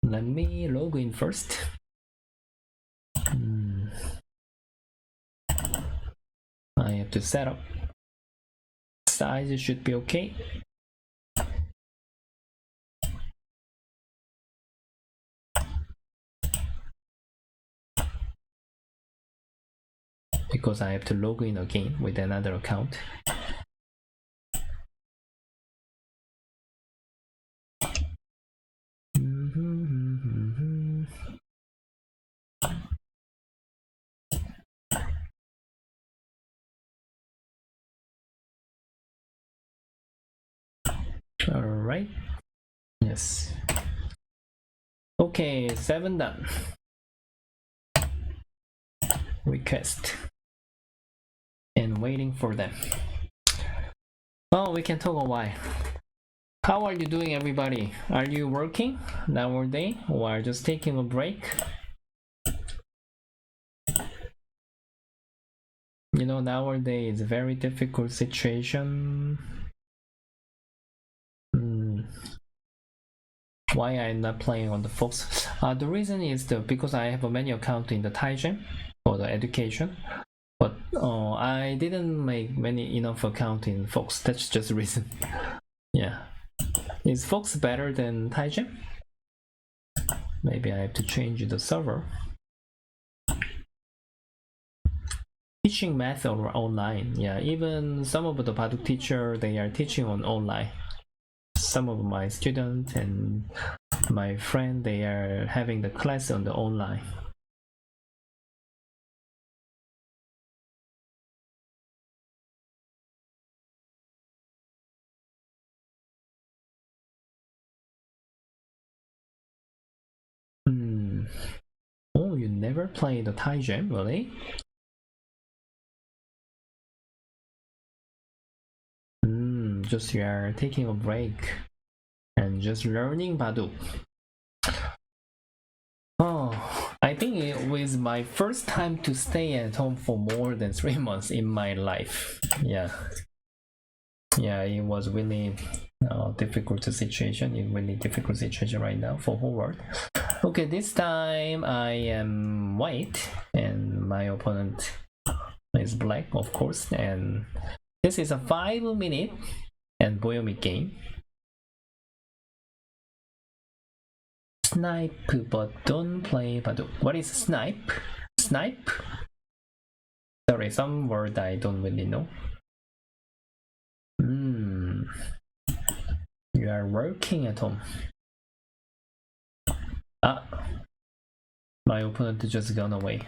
Let me log in first. I have to set up. Size should be okay. Because I have to log in again with another account. All right. Yes. Okay, 7 done. Request. And waiting for them. Oh, we can talk a while. How are you doing, everybody? Are you working nowadays or just taking a break? You know, nowadays it's a very difficult situation. Why I'm not playing on the Fox? The reason is because I have a many account in the Taijin for the education, but I didn't make many enough account in Fox. That's just the reason. Yeah, is Fox better than Taijin? Maybe I have to change the server. Teaching method online. Yeah, even some of the Baduk teacher, they are teaching on online. Some of my students and my friend, they are having the class on the online. Oh, you never played the Taijin, really? Just you are taking a break and just learning Baduk. Oh, I think it was my first time to stay at home for more than 3 months in my life. Yeah, it was really difficult situation. It's really difficult situation right now for whole world. Okay, this time I am white and my opponent is black, of course, and this is a 5-minute and Boyomi game. Snipe, but don't play Baduk. What is snipe? Snipe? Sorry, some word I don't really know. You are working at home. My opponent just gone away.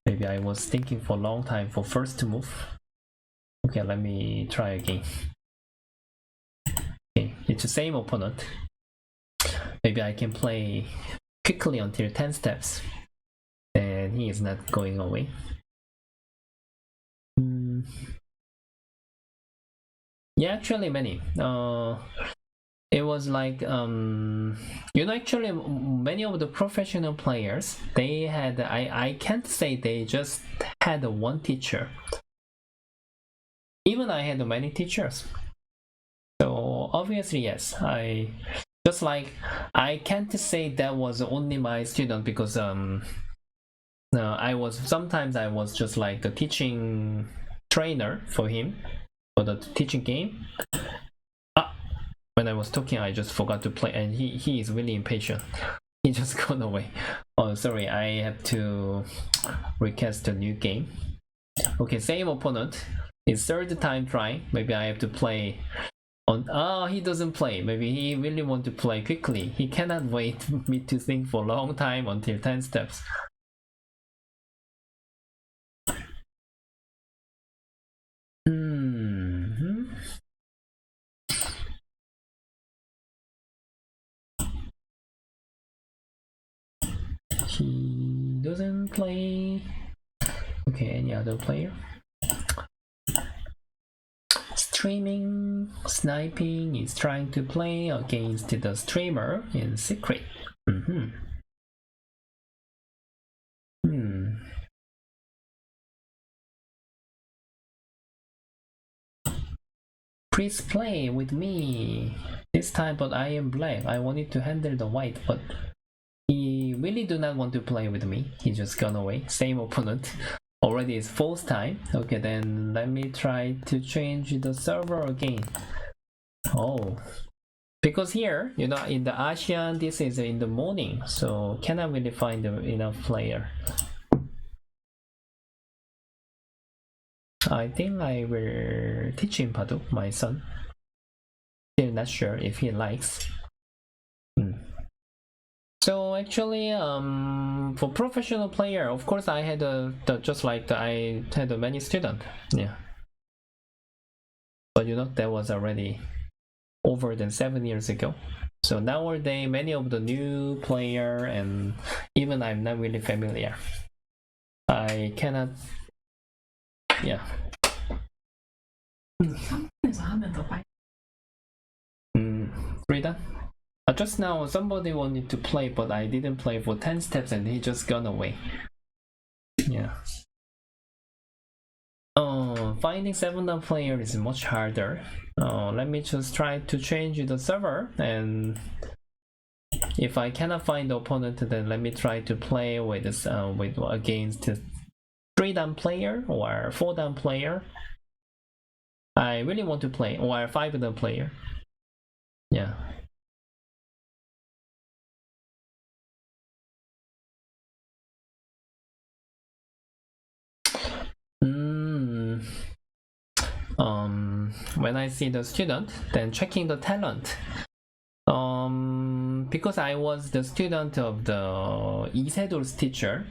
Maybe I was thinking for a long time for first move. Okay, let me try again. Okay, it's the same opponent. Maybe I can play quickly until 10 steps. And he is not going away. Yeah, actually many. It was like actually many of the professional players, they had I can't say they just had one teacher. Even I had many teachers. So obviously yes, I can't say that was only my student because I was just like a teaching trainer for him for the teaching game. When I was talking, I just forgot to play, and he is really impatient. He just gone away. Oh, sorry, I have to request a new game. Okay, same opponent. It's third time trying. Maybe I have to play on. He doesn't play. Maybe he really want to play quickly. He cannot wait me to think for a long time until 10 steps. He doesn't play. Okay, any other player? Streaming, sniping is trying to play against the streamer in secret. Please play with me this time, but I am black. I wanted to handle the white, but really do not want to play with me. He just gone away. Same opponent. Already is fourth time. Okay, then let me try to change the server again. Oh, because here, you know, in the ASEAN, this is in the morning, so cannot really find enough player. I think I will teach him Baduk, my son. Still not sure if he likes. So actually, for professional player, of course, I had I had many students, yeah. But you know, that was already over than 7 years ago. So nowadays, many of the new player and even I'm not really familiar. I cannot, yeah. Frida? Just now somebody wanted to play, but I didn't play for 10 steps and he just gone away. Yeah. Finding 7-down player is much harder. Let me just try to change the server, and if I cannot find the opponent, then let me try to play with this against 3-down player or 4-down player. I really want to play, or 5-down player. Yeah. When I see the student, then checking the talent. Because I was the student of the Isedor's teacher.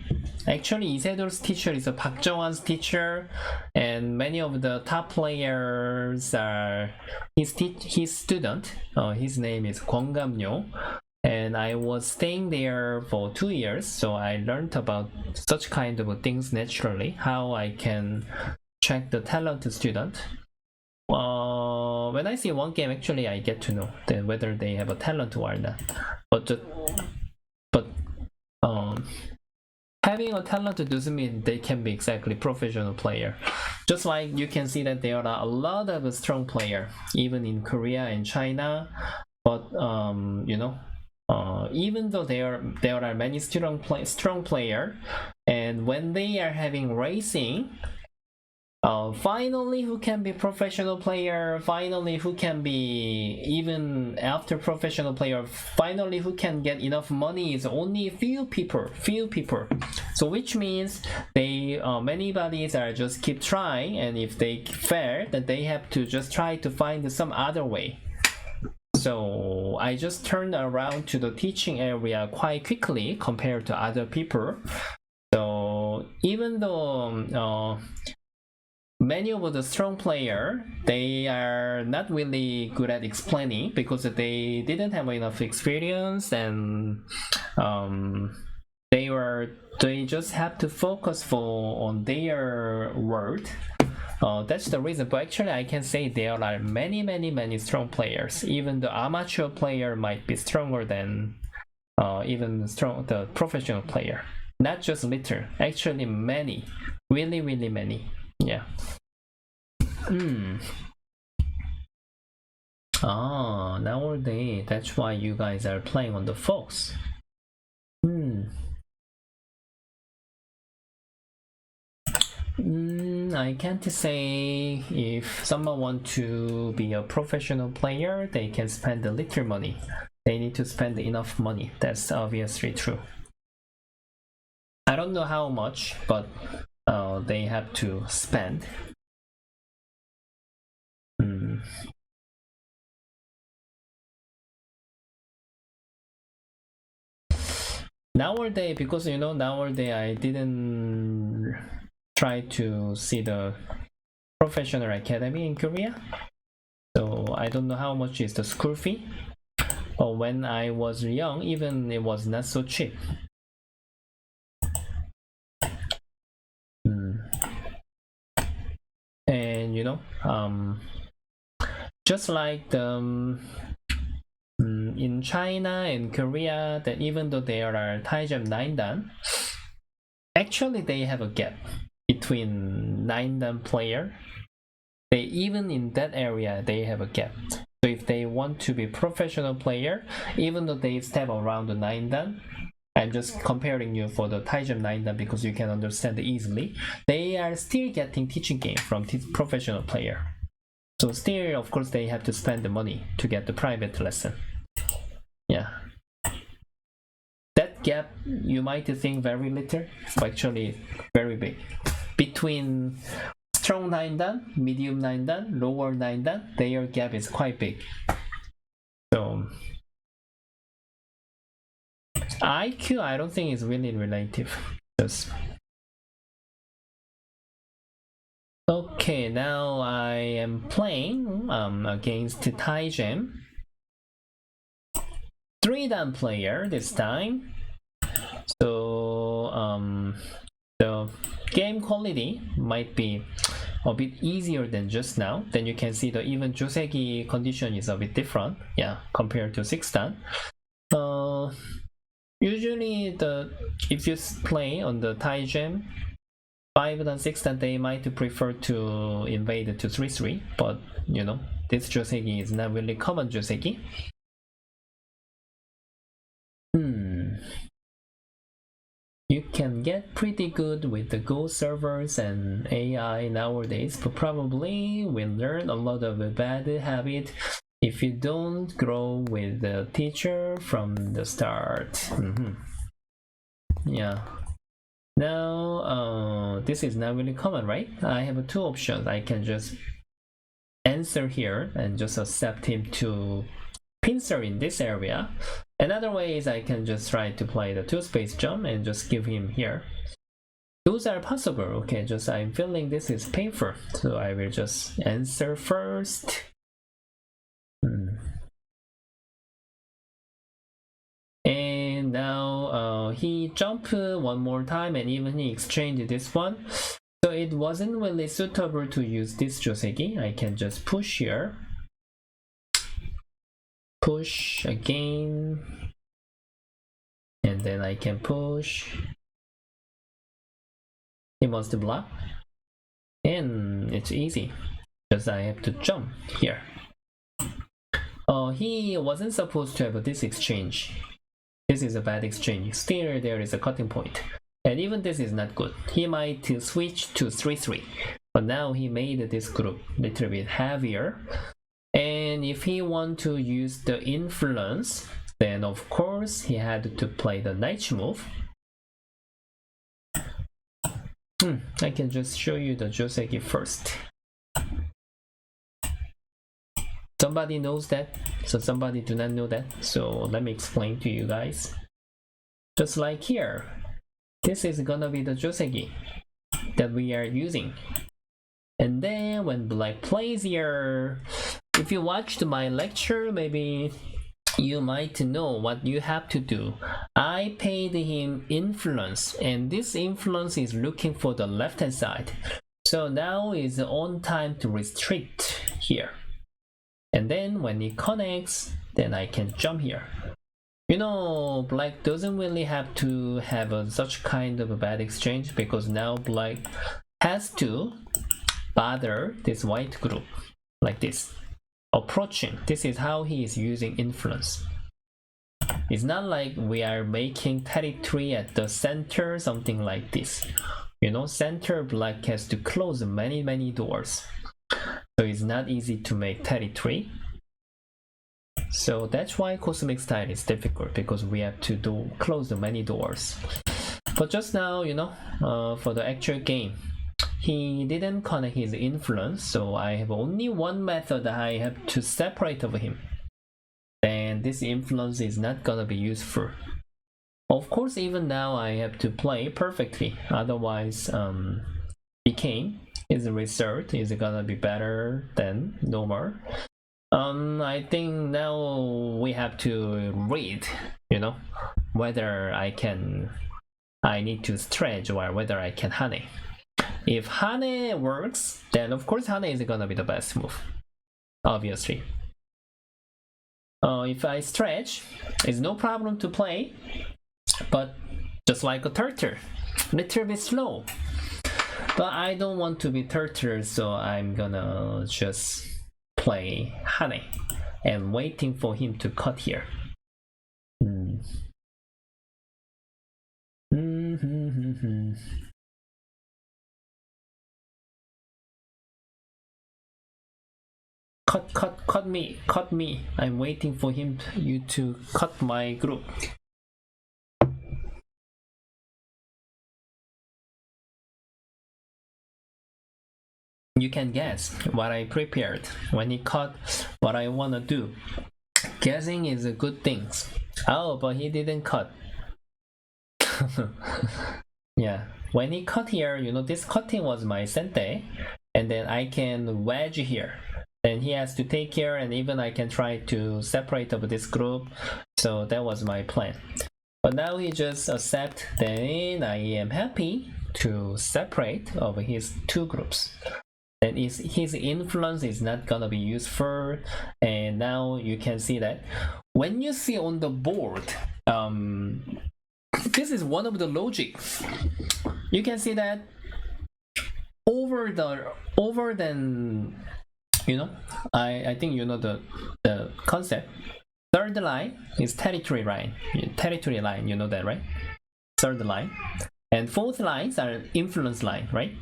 Actually, Isedor's teacher is a Park Jong-wan's teacher, and many of the top players are his student. His name is Kwon Gam-yo, and I was staying there for 2 years, so I learned about such kind of things naturally, how I can check the talented student. When I see one game, actually I get to know that whether they have a talent or not. But having a talent doesn't mean they can be exactly professional player. Just like you can see that there are a lot of strong player, even in Korea and China. But you know, even though there are many strong player, and when they are having racing, finally who can be professional player, finally who can be even after professional player, finally who can get enough money is only few people. So which means they many bodies are just keep trying, and if they fail, then they have to just try to find some other way. So I just turned around to the teaching area quite quickly compared to other people. So even though many of the strong player, they are not really good at explaining because they didn't have enough experience, and they just have to focus on their word. That's the reason. But actually, I can say there are many strong players. Even the amateur player might be stronger than even the professional player. Not just little, actually many, really many. Yeah. Nowadays, that's why you guys are playing on the Fox. I can't say if someone want to be a professional player, they can spend a little money. They need to spend enough money. That's obviously true. I don't know how much, but they have to spend. Nowadays, because you know, nowadays I didn't try to see the professional academy in Korea, so I don't know how much is the school fee. But when I was young, even it was not so cheap. And you know, just like the in China and Korea, that even though there are Taijam 9-dan, actually they have a gap between 9-dan player. They even in that area they have a gap. So if they want to be professional player, even though they step around the 9-dan, I'm just comparing you for the Taijam 9 dan because you can understand easily. They are still getting teaching game from professional player. So still, of course, they have to spend the money to get the private lesson. Yeah. That gap, you might think very little, but actually very big. Between strong 9 dan, medium 9 dan, lower 9 dan, their gap is quite big. So IQ, I don't think is really relative. Just okay, now I am playing against Taijam 3 dan player this time. So the game quality might be a bit easier than just now. Then you can see the even Joseki condition is a bit different, yeah, compared to 6 dan. Usually if you play on the Taijam 5 dan 6 dan, they might prefer to invade to 3-3, but you know, this Joseki is not really common Joseki. You can get pretty good with the Go servers and AI nowadays, but probably will learn a lot of a bad habit if you don't grow with the teacher from the start. Yeah. Now, this is not really common, right? I have 2 options. I can just answer here and just accept him to pincer in this area. Another way is I can just try to play the 2-space jump and just give him here. Those are possible. Okay, just I'm feeling this is painful, so I will just answer first. And now he jumped one more time, and even he exchanged this one. So it wasn't really suitable to use this Joseki. I can just push here. Push again. And then I can push. He wants to block. And it's easy. Just I have to jump here. He wasn't supposed to have this exchange. This is a bad exchange. Still, there is a cutting point. And even this is not good. He might switch to 3-3. But now he made this group a little bit heavier. And if he want to use the influence, then of course he had to play the knight move. I can just show you the Joseki first. Somebody knows that, so somebody do not know that. So let me explain to you guys. Just like here, this is gonna be the Joseki that we are using. And then when black plays here, if you watched my lecture, maybe you might know what you have to do. I paid him influence, and this influence is looking for the left hand side. So now is on time to restrict here. And then when it connects, then I can jump here. You know, black doesn't really have to have such kind of a bad exchange, because now black has to bother this white group like this. Approaching. This is how he is using influence. It's not like we are making territory at the center, something like this. You know, center black has to close many doors. So it's not easy to make territory. So that's why cosmic style is difficult, because we have to close many doors. But just now, you know, for the actual game, he didn't connect his influence, so I have only one method that I have to separate of him. Then this influence is not gonna be useful. Of course, even now I have to play perfectly, otherwise his result is gonna be better than normal. I think now we have to read, you know, whether I need to stretch or whether I can hane. If hane works, then of course hane is gonna be the best move, obviously. If I stretch, it's no problem to play, but just like a turtle, little bit slow. But I don't want to be turtle, so I'm gonna just play hane and waiting for him to cut here. Cut me. I'm waiting for you to cut my group. You can guess what I prepared when he cut what I wanna do. Guessing is a good thing. Oh, but he didn't cut. Yeah, when he cut here, this cutting was my sente, and then I can wedge here. Then he has to take care, and even I can try to separate of this group. So that was my plan. But now he just accept, then I am happy to separate of his two groups. And his influence is not gonna be useful. And now you can see that when you see on the board, this is one of the logic. You can see that over than I think you know the concept. Third line is territory line. You know that, right? Third line. And fourth lines are influence line, right?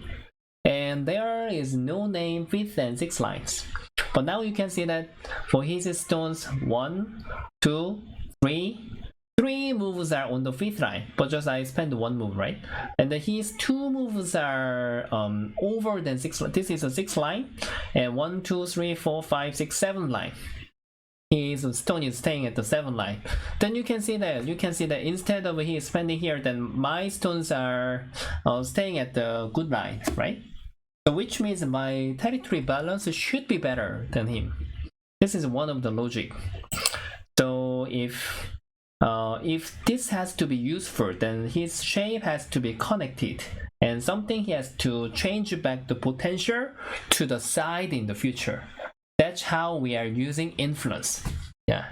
And there is no name, fifth and sixth lines. But now you can see that for his stones, 1, 2, 3. 3 moves are on the fifth line, but just I spend 1 move, right? And then his 2 moves are over than 6. This is a 6th line, and 1, 2, 3, 4, 5, 6, 7 line. His stone is staying at the 7th line. Then you can see that instead of he spending here, then my stones are staying at the good line, right? So which means my territory balance should be better than him. This is one of the logic. So if this has to be useful, then his shape has to be connected, and something he has to change back the potential to the side in the future. That's how we are using influence. Yeah.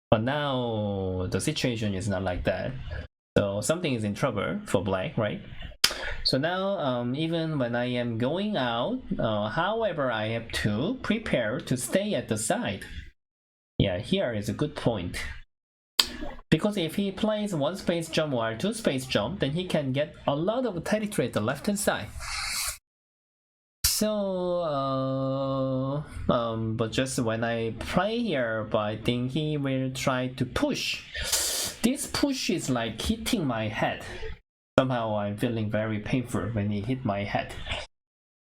But now the situation is not like that. So something is in trouble for black, right? So now even when I am going out, however, I have to prepare to stay at the side. Yeah, here is a good point. Because if he plays 1 space jump or 2 space jump, then he can get a lot of territory at the left hand side. So, but just when I play here, but I think he will try to push. This push is like hitting my head. Somehow I'm feeling very painful when he hit my head.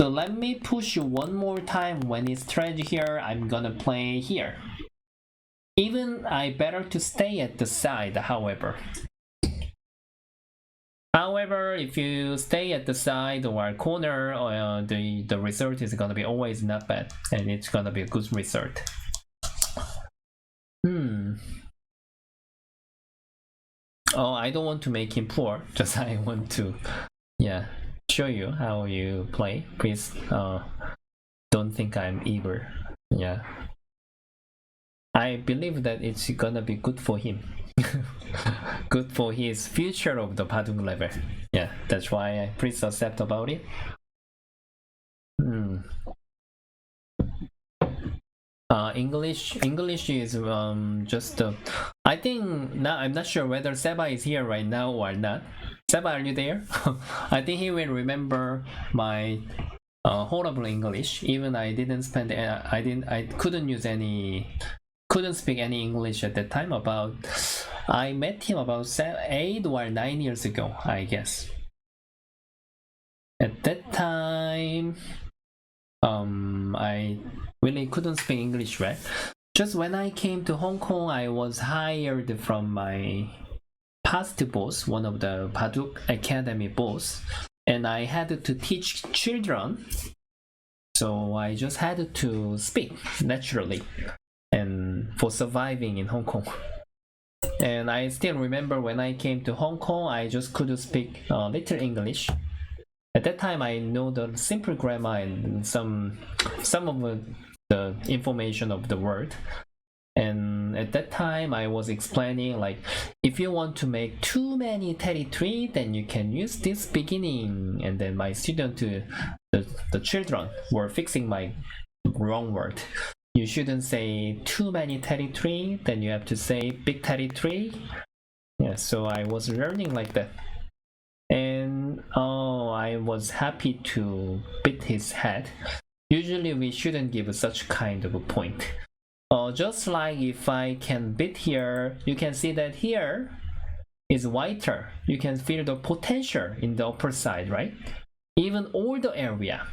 So let me push 1 more time. When it's stretched here, I'm gonna play here. Even I better to stay at the side, however. However, if you stay at the side or corner, the result is gonna be always not bad, and it's gonna be a good result. Oh, I don't want to make him poor. Just I want to, show you how you play. Please, don't think I'm evil. Yeah. I believe that it's gonna be good for him. Good for his future of the Baduk level. Yeah, that's why I please accept about it. English is just I think now I'm not sure whether Seba is here right now or not. Seba, are you there? I think he will remember my horrible English. Even I didn't spend I couldn't speak any English at that time. I met him about 8 or 9 years ago, I guess. At that time, I really couldn't speak English well. Just when I came to Hong Kong, I was hired from my past boss, one of the Baduk Academy boss, and I had to teach children. So I just had to speak naturally, and for surviving in Hong Kong. And I still remember when I came to Hong Kong, I just couldn't speak little English. At that time, I know the simple grammar and some of the information of the word. And at that time, I was explaining like, if you want to make too many territory, then you can use this beginning. And then my student, the children, were fixing my wrong word. You shouldn't say too many territory, then you have to say big territory. Yeah, so I was learning like that. And oh, I was happy to beat his head. Usually we shouldn't give such kind of a point. Just like if I can beat here, you can see that here is whiter. You can feel the potential in the upper side, right? Even older area.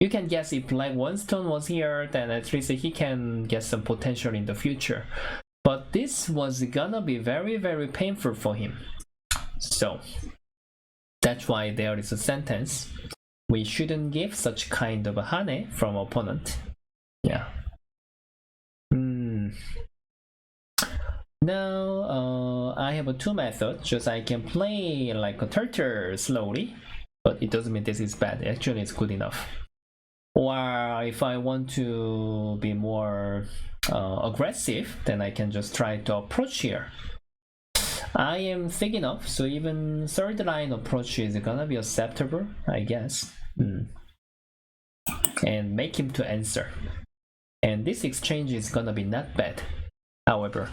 You can guess if like one stone was here, then at least he can get some potential in the future. But this was gonna be very, very painful for him. So that's why there is a sentence. We shouldn't give such kind of a hane from opponent. Yeah. Now I have two methods. Just I can play like a turtle slowly, but it doesn't mean this is bad. Actually, it's good enough. Or if I want to be more aggressive, then I can just try to approach here. I am thick enough, so even third line approach is gonna be acceptable, I guess. And make him to answer. And this exchange is gonna be not bad. However,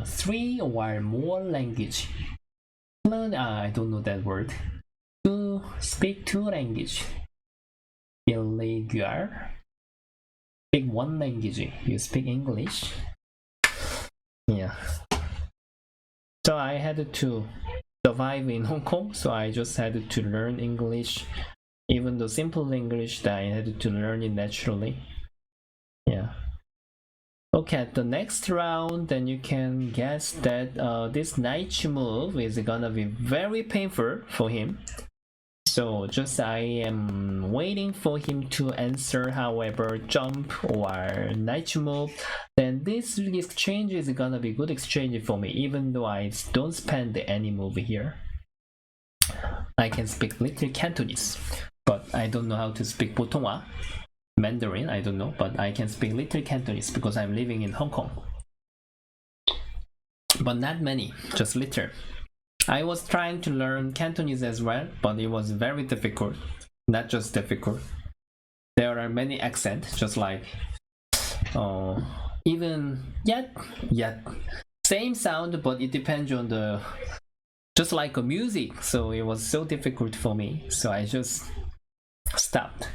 three or more language. I don't know that word. To speak two language. Illegal. Speak one language. You speak English. Yeah. So I had to survive in Hong Kong, so I just had to learn English. Even the simple English that I had to learn it naturally. Yeah. Okay, at the next round, then you can guess that this knight move is gonna be very painful for him. So just I am waiting for him to answer, however, jump or knight move. Then this exchange is gonna be good exchange for me, even though I don't spend any move here. I can speak little Cantonese, but I don't know how to speak Putonghua. Mandarin, I don't know, but I can speak little Cantonese because I'm living in Hong Kong. But not many, just little. I was trying to learn Cantonese as well, but it was very difficult. Not just difficult. There are many accents, just like even yet. Same sound, but it depends on the just like a music. So it was so difficult for me. So I just stopped.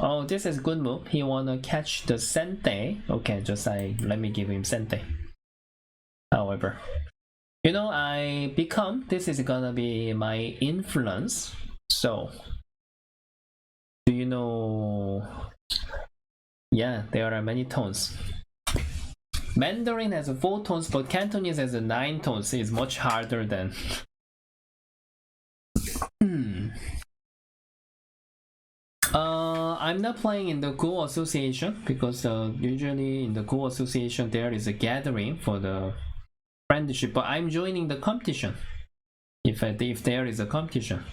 Oh, this is good move. He wanna catch the sente. Okay, just let me give him sente. However, you know, this is gonna be my influence. So, do you know? Yeah, there are many tones. Mandarin has 4 tones, but Cantonese has 9 tones. It's much harder than. I'm not playing in the Go Association because usually in the Go Association there is a gathering for the friendship, but I'm joining the competition if there is a competition.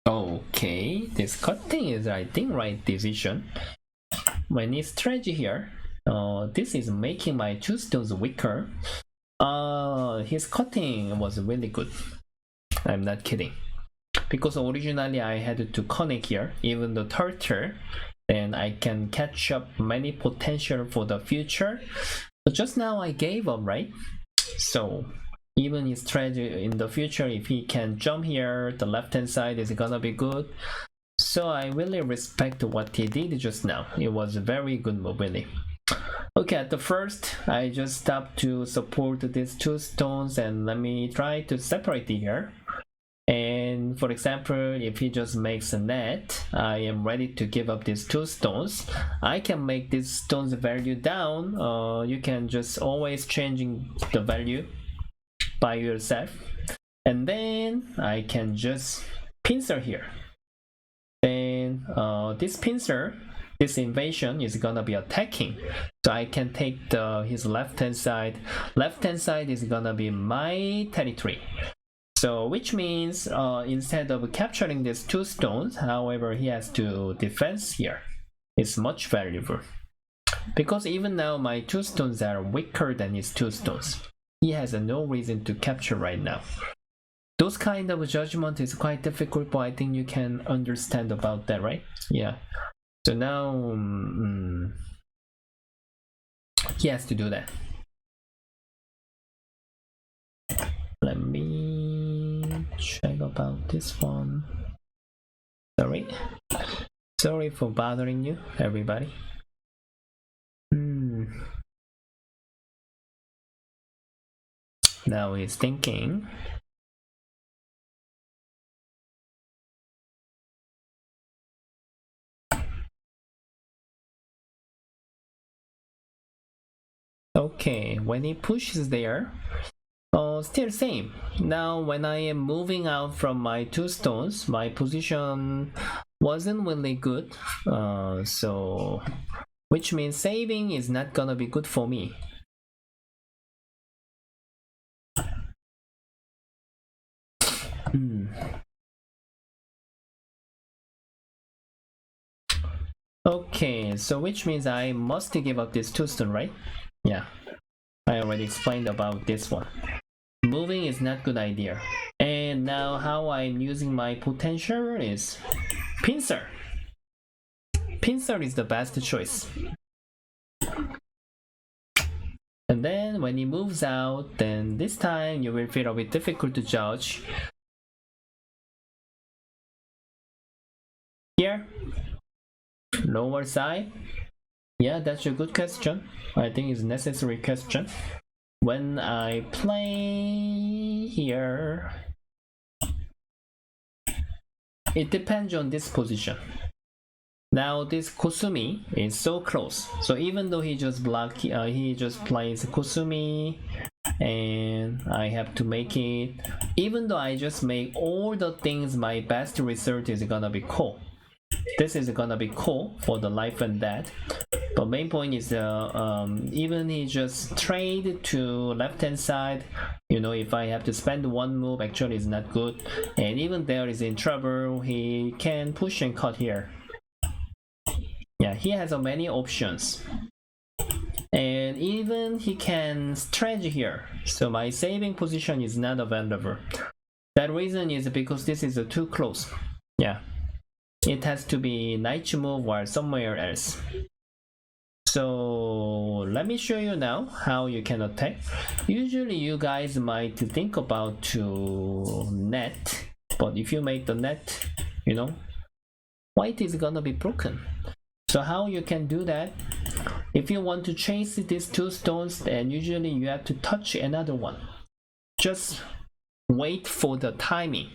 Okay, this cutting is I think right decision. When it's strategy here, this is making my 2 stones weaker. His cutting was really good. I'm not kidding. Because originally I had to connect here, even the turtle, then I can catch up many potential for the future. But just now I gave up, right? So even his strategy in the future, if he can jump here, the left hand side is gonna be good. So I really respect what he did just now. It was a very good move, really. Okay, at the first, I just stopped to support these 2 stones and let me try to separate it here. And for example, if he just makes a net, I am ready to give up these 2 stones. I can make these stones value down. You can just always changing the value by yourself. And then I can just pincer here. Then this pincer, this invasion is gonna be attacking. So I can take his left hand side. Left hand side is gonna be my territory. So which means instead of capturing these 2 stones, however, he has to defense here. is much valuable. Because even now my 2 stones are weaker than his 2 stones. He has no reason to capture right now. Those kind of judgment is quite difficult, but I think you can understand about that, right? Yeah. So now he has to do that. Let me check about this one. Sorry for bothering you, everybody. Now he's thinking. Okay, when he pushes there, still same. Now when I am moving out from my 2 stones, my position wasn't really good. So which means saving is not gonna be good for me. Okay, so which means I must give up this 2 stone, right? Yeah, I already explained about this one. Moving is not good idea. And now how I'm using my potential is pincer. Pincer is the best choice. And then when he moves out, then this time you will feel a bit difficult to judge. Here, lower side. Yeah, that's a good question. I think it's a necessary question. When I play here, it depends on this position. Now this Kusumi is so close. So even though he just plays Kusumi, and I have to make it. Even though I just make all the things, my best result is gonna be Ko. This is gonna be Ko for the life and death. But main point is even he just trade to left hand side, you know, if I have to spend one move, actually is not good. And even there is in trouble, he can push and cut here. Yeah, he has many options. And even he can stretch here. So my saving position is not available. That reason is because this is too close. Yeah. It has to be knight move or somewhere else. So let me show you now how you can attack. Usually you guys might think about to net, but if you make the net, you know, white is gonna be broken. So how you can do that? If you want to chase these 2 stones, then usually you have to touch another one. Just wait for the timing.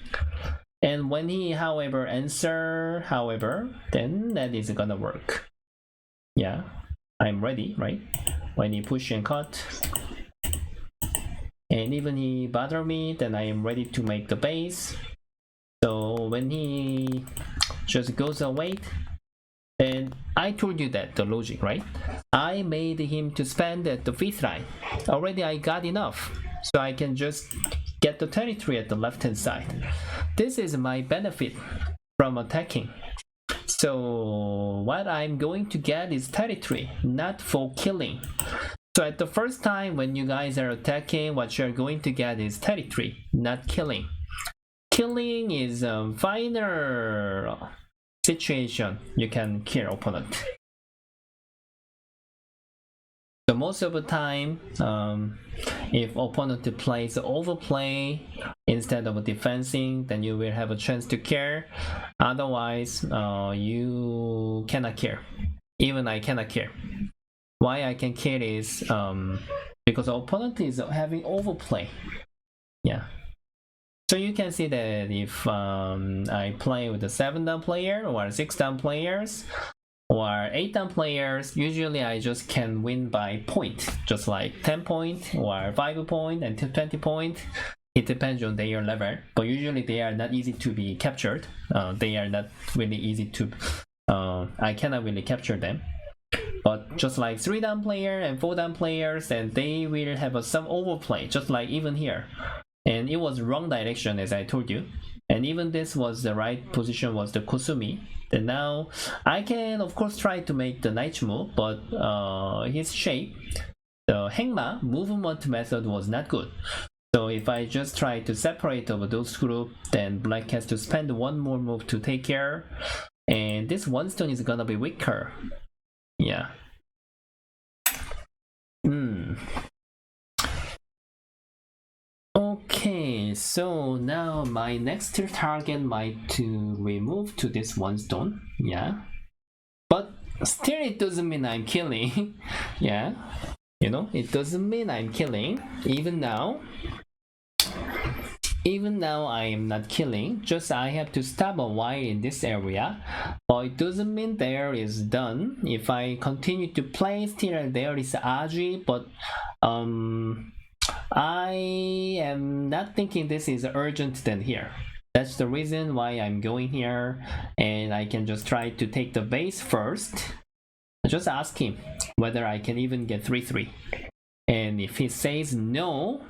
And when he, however, answer, then that is gonna work. Yeah, I'm ready, right? When he push and cut, and even he bother me, then I am ready to make the base. So when he just goes away, and I told you that the logic, right? I made him to spend at the 5th line. Already I got enough, so I can just get the territory at the left hand side. This is my benefit from attacking. So what I'm going to get is territory, not for killing. So at the first time when you guys are attacking, what you're going to get is territory, not killing. Killing is a final situation you can kill opponent. So most of the time, if opponent plays overplay instead of defending, then you will have a chance to kill. Otherwise, you cannot kill. Even I cannot kill. Why I can kill is because opponent is having overplay. Yeah. So you can see that if I play with a 7-down player or 6-down players or 8-down players, usually I just can win by point, just like 10 point or 5 point until 20 point. It depends on their level, but usually they are not easy to be captured. They are not really easy to, I cannot really capture them. But just like 3-down player and 4-down players, and they will have some overplay, just like even here. And it was wrong direction as I told you. And even this was the right position, was the Kusumi. Then now I can of course try to make the knight move, but his shape, the Hengma movement method was not good. So if I just try to separate over those group, then black has to spend one more move to take care, and this one stone is gonna be weaker. Yeah. Okay, so now my next target might to remove to this one stone. Yeah, but still it doesn't mean I'm killing. Yeah, you know, it doesn't mean I'm killing. Even now I am not killing, just I have to stop a while in this area, but it doesn't mean there is done. If I continue to play, still there is Aji, but I am not thinking this is urgent than here. That's the reason why I'm going here, and I can just try to take the base first. Just ask him whether I can even get 3-3. And if he says no,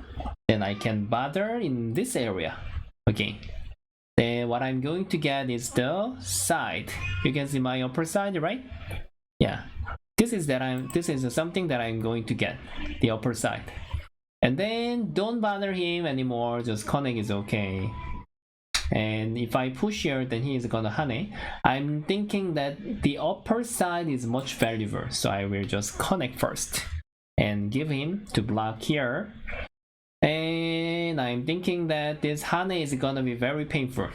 then I can bother in this area. Okay. Then what I'm going to get is the side. You can see my upper side, right? Yeah. This is something that I'm going to get, the upper side. And then don't bother him anymore, just connect is okay. And if I push here, then he is gonna hane. I'm thinking that the upper side is much valuable, so I will just connect first and give him to block here. And I'm thinking that this hane is gonna be very painful.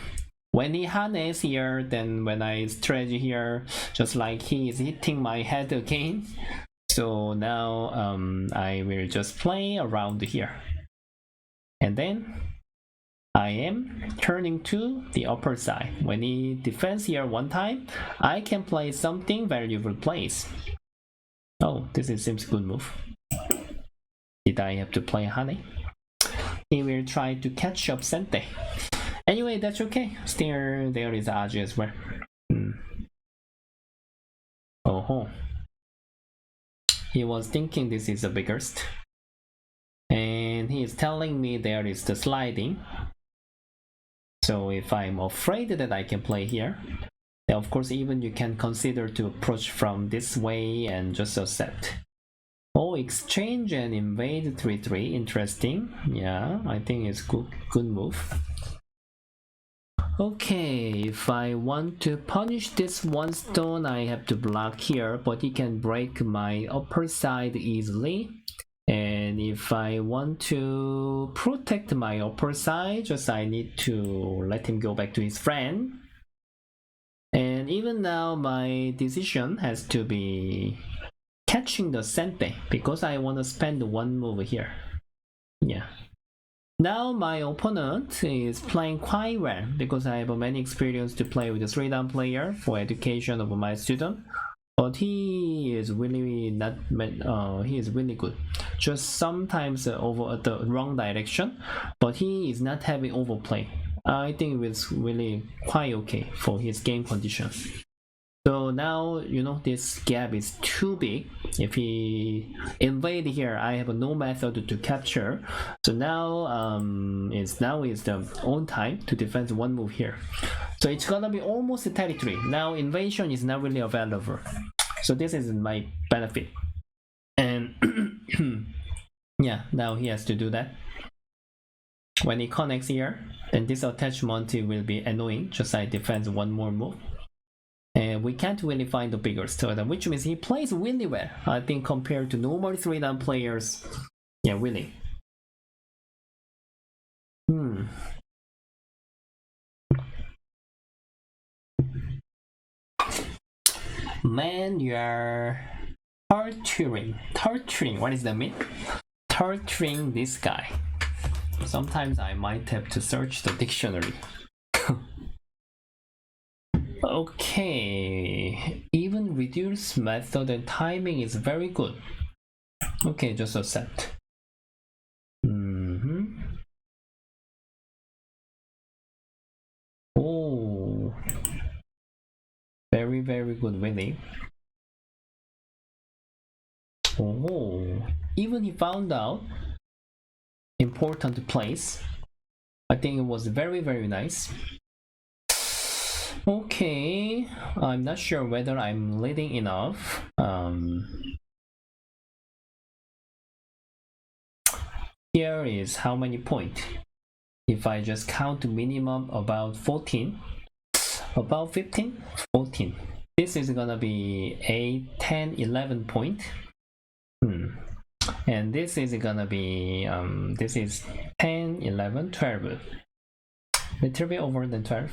When he hanes here, then when I stretch here, just like he is hitting my head again. So now I will just play around here. And then I am turning to the upper side. When he defends here one time, I can play something valuable place. Oh, seems good move. Did I have to play Hane? He will try to catch up Sente. Anyway, that's okay. Still, there is Aji as well. Oh. He was thinking this is the biggest. And he is telling me there is the sliding. So if I'm afraid that I can play here, then of course even you can consider to approach from this way and just accept. Oh, exchange and invade 3-3, interesting. Yeah, I think it's good move. Okay, if I want to punish this one stone, I have to block here, but he can break my upper side easily. And if I want to protect my upper side, just I need to let him go back to his friend. And even now my decision has to be catching the Sente, because I want to spend one move here. Yeah. Now my opponent is playing quite well, because I have many experience to play with a 3-down player for education of my student. But he is really not. He is really good. Just sometimes over the wrong direction, but he is not having overplay. I think it's really quite okay for his game condition. So now this gap is too big. If he invade here, I have no method to capture. So now is the own time to defend one move here. So it's gonna be almost a territory. Now invasion is not really available. So this is my benefit. And yeah, now he has to do that. When he connects here, then this attachment will be annoying. Just I defend one more move. And we can't really find the bigger stone, which means he plays really well, I think, compared to normal 3-down players. Yeah, really. Man, you are torturing. What does that mean? Torturing this guy. Sometimes I might have to search the dictionary. Okay, even reduce method and timing is very good. Okay, just accept. Oh, very good winning. Oh, even he found out important place. I think it was very nice. Okay, I'm not sure whether I'm leading enough. Here is how many points. If I just count minimum about 14, about 15, 14. This is gonna be 8, 10, 11 point. And this is gonna be, this is 10, 11, 12. Little bit over than 12.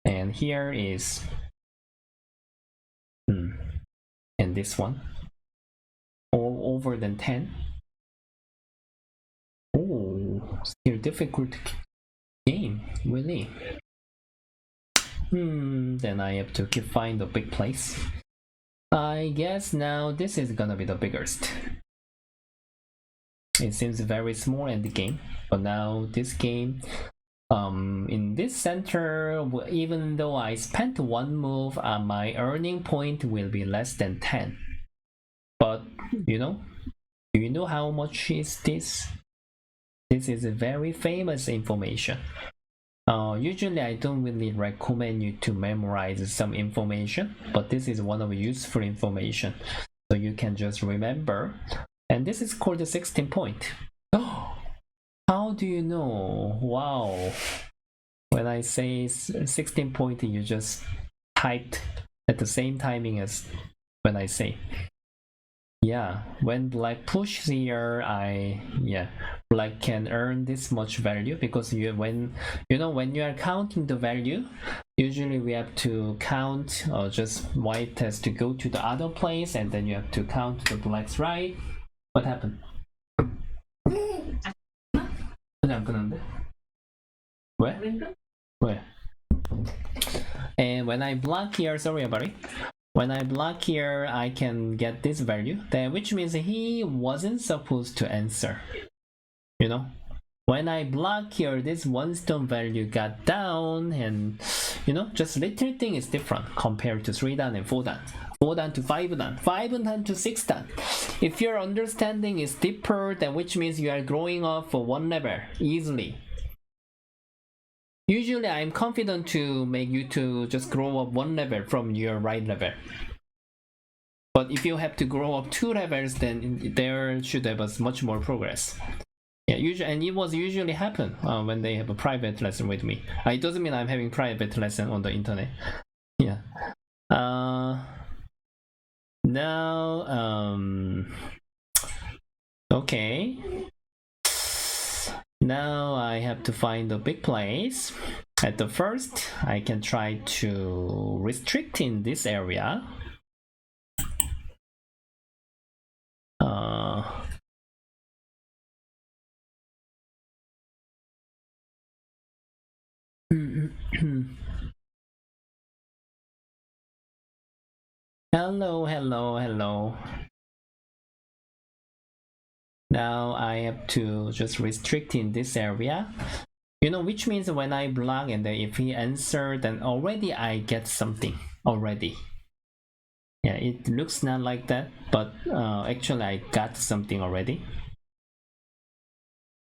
And here is, and this one, all over than 10. Oh, still difficult game, really. Then I have to keep find the big place. I guess now this is gonna be the biggest. It seems very small in the game, but now this game, in this center, even though I spent one move, my earning point will be less than 10. But you know, do you know how much is this? This is a very famous information. Usually I don't really recommend you to memorize some information, but this is one of useful information, so you can just remember. And this is called the 16 point. Oh, how do you know? Wow. When I say 16 point, you just typed at the same timing as when I say. Yeah, when black pushes here, black can earn this much value, because when you are counting the value, usually we have to count, just white has to go to the other place, and then you have to count the black's right. What happened? 안 끊었는데? 왜? And when I block here, sorry about it. When I block here, I can get this value, then which means he wasn't supposed to answer. You know, when I block here, this one stone value got down, and you know, just little thing is different compared to 3 dan and 4 dan. 4 dan to 5 dan, 5 dan to 6 dan. If your understanding is deeper, then which means you are growing up for one level easily. Usually I'm confident to make you to just grow up one level from your right level. But if you have to grow up 2 levels, then there should have a much more progress. Yeah, usually, and it was usually happen when they have a private lesson with me. It doesn't mean I'm having private lesson on the internet. Yeah. Now, okay. Now I have to find a big place. At the first, I can try to restrict in this area. Hello. Now I have to just restrict in this area. You know, which means when I block and then if he answer, then already I get something already. Yeah, it looks not like that, but actually I got something already.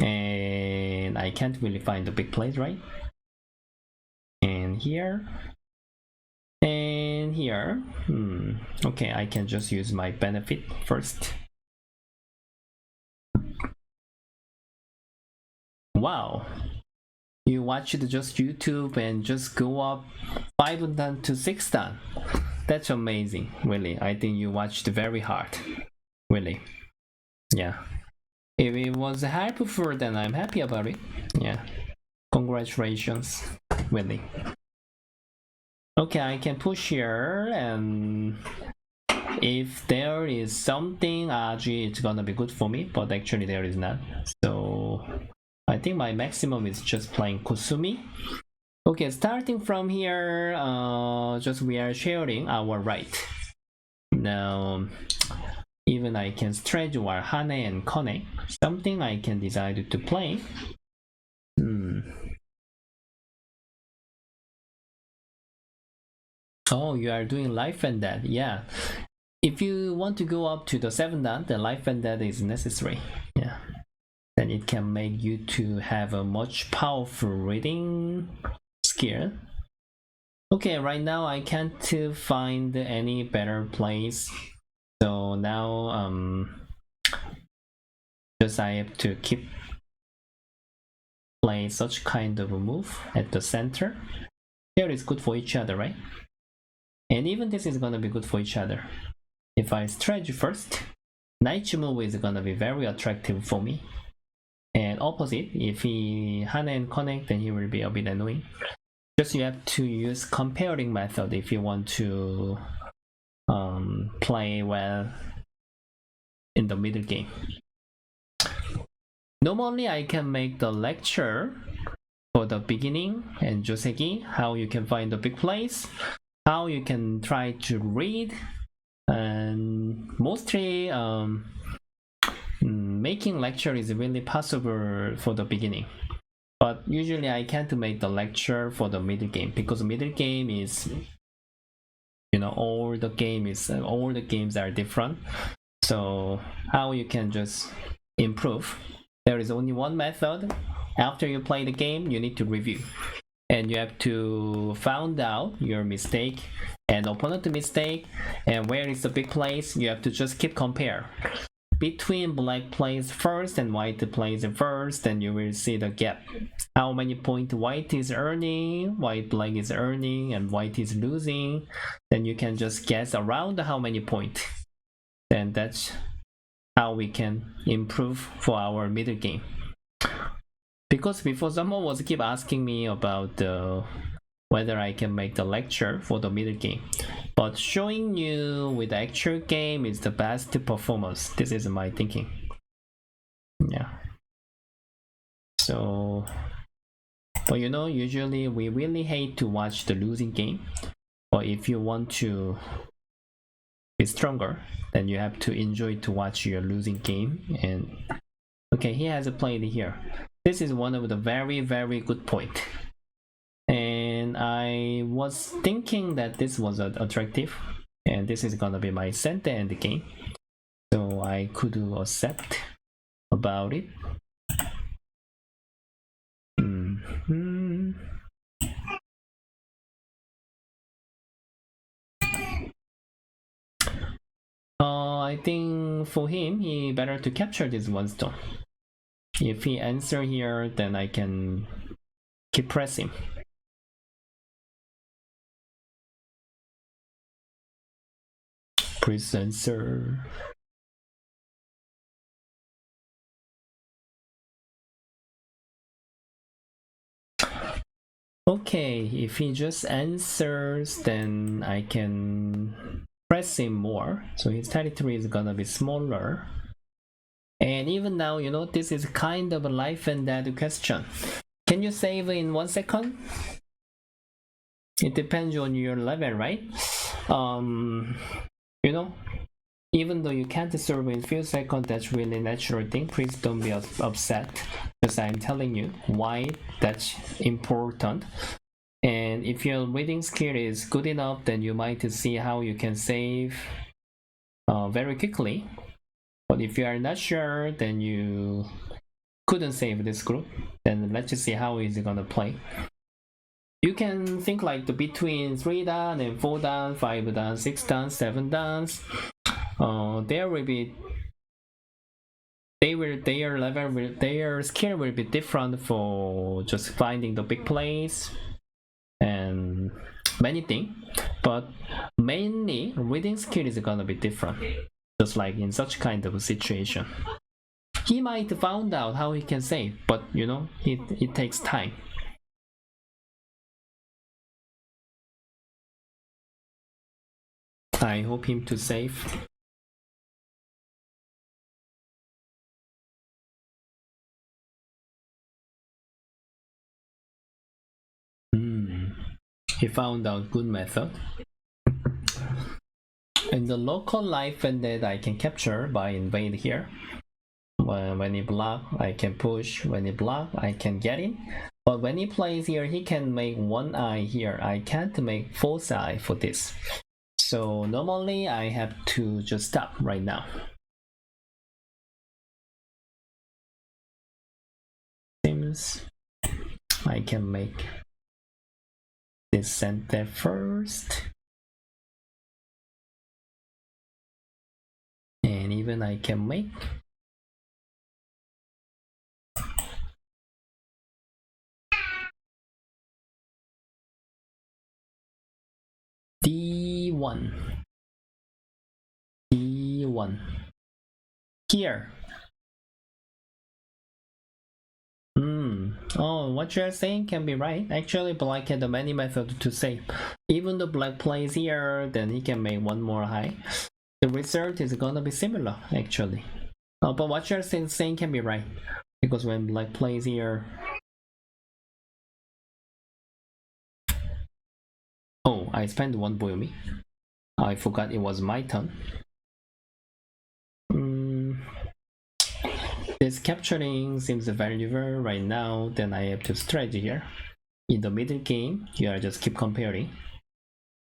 And I can't really find the big place, right? And here. And here. Okay, I can just use my benefit first. Wow. You watched just YouTube and just go up 5 dan to 6 dan. That's amazing, really. I think you watched very hard, really. Yeah. If it was helpful, then I'm happy about it. Yeah. Congratulations, really. Okay, I can push here, and if there is something, gee, it's gonna be good for me, but actually there is not. So I think my maximum is just playing Kusumi. Okay, starting from here, just we are sharing our right. Now, even I can stretch our Hane and Kone, something I can decide to play. Oh, you are doing life and death, yeah. If you want to go up to the 7 dan, the life and death is necessary. Yeah. Then it can make you to have a much powerful reading skill. Okay, right now I can't find any better place. So now just I have to keep play such kind of a move at the center. Here is good for each other, right? And even this is gonna be good for each other. If I stretch first, knight move is gonna be very attractive for me. And opposite, if he Hana and connect, then he will be a bit annoying. Just you have to use comparing method if you want to play well in the middle game. Normally I can make the lecture for the beginning and Joseki, how you can find the big place, how you can try to read, and mostly making lecture is really possible for the beginning. But usually I can't make the lecture for the middle game because middle game is, you know, all the games are different. So how you can just improve? There is only one method. After you play the game, you need to review. And you have to find out your mistake and opponent mistake and where is the big place. You have to just keep compare. Between black plays first and white plays first, then you will see the gap. How many points white is earning, white black is earning, and white is losing. Then you can just guess around how many points. Then that's how we can improve for our middle game. Because before someone was keep asking me about whether I can make the lecture for the middle game. But showing you with the actual game is the best performance. This is my thinking. Yeah. So, but you know, usually we really hate to watch the losing game. But if you want to be stronger, then you have to enjoy to watch your losing game. And okay, he has played here. This is one of the very, very good point. And I was thinking that this was attractive, and this is gonna be my center end game, so I could accept about it. I think for him, he better to capture this one stone. If he answer here, then I can keep pressing. Please answer. Okay, if he just answers, then I can press him more. So his territory is gonna be smaller. And even now, you know, this is kind of a life and death question. Can you save in 1 second? It depends on your level, right? You know, even though you can't serve in few seconds, that's really natural thing. Please don't be upset, because I'm telling you why that's important. And if your reading skill is good enough, then you might see how you can save very quickly. But if you are not sure, then you couldn't save this group. Then let's just see how is it gonna play. You can think like the between 3 dan and 4 dan, 5 dan, 6 dan, 7 dans. There will be their skill will be different for just finding the big place and many things, but mainly reading skill is gonna be different. Just like in such kind of a situation, he might found out how he can save, but you know, it takes time. I hope him to save. He found out good method. And the local life and that I can capture by invade here. When he block, I can push. When he block, I can get in. But when he plays here, he can make 1 eye here. I can't make 4th eye for this. So normally I have to just stop right now. Seems I can make this center first. And even I can make D1 here. Oh, what you're saying can be right. Actually, black had many methods to save. Even though black plays here, then he can make one more high. The result is gonna be similar, actually. But what you're saying can be right, because when black plays here, oh, I spent one boyomi. I forgot it was my turn. This capturing seems valuable right now. Then I have to strategy here. In the middle game, you are just keep comparing.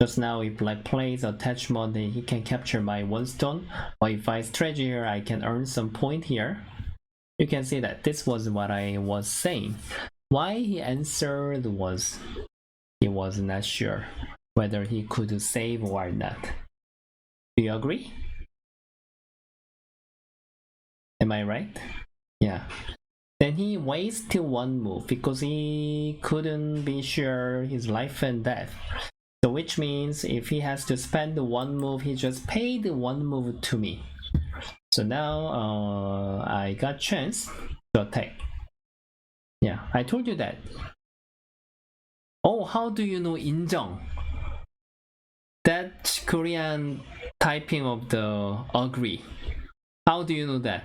Just now, if black plays attach mode, then he can capture my one stone. Or if I strategy here, I can earn some point here. You can see that this was what I was saying. Why he answered was he was not sure whether he could save or not. Do you agree? Am I right? Yeah. Then he wasted one move because he couldn't be sure his life and death. So which means if he has to spend one move, he just paid one move to me. So now I got chance to attack. Yeah, I told you that. Oh, how do you know 인정? That Korean typing of the agree. How do you know that?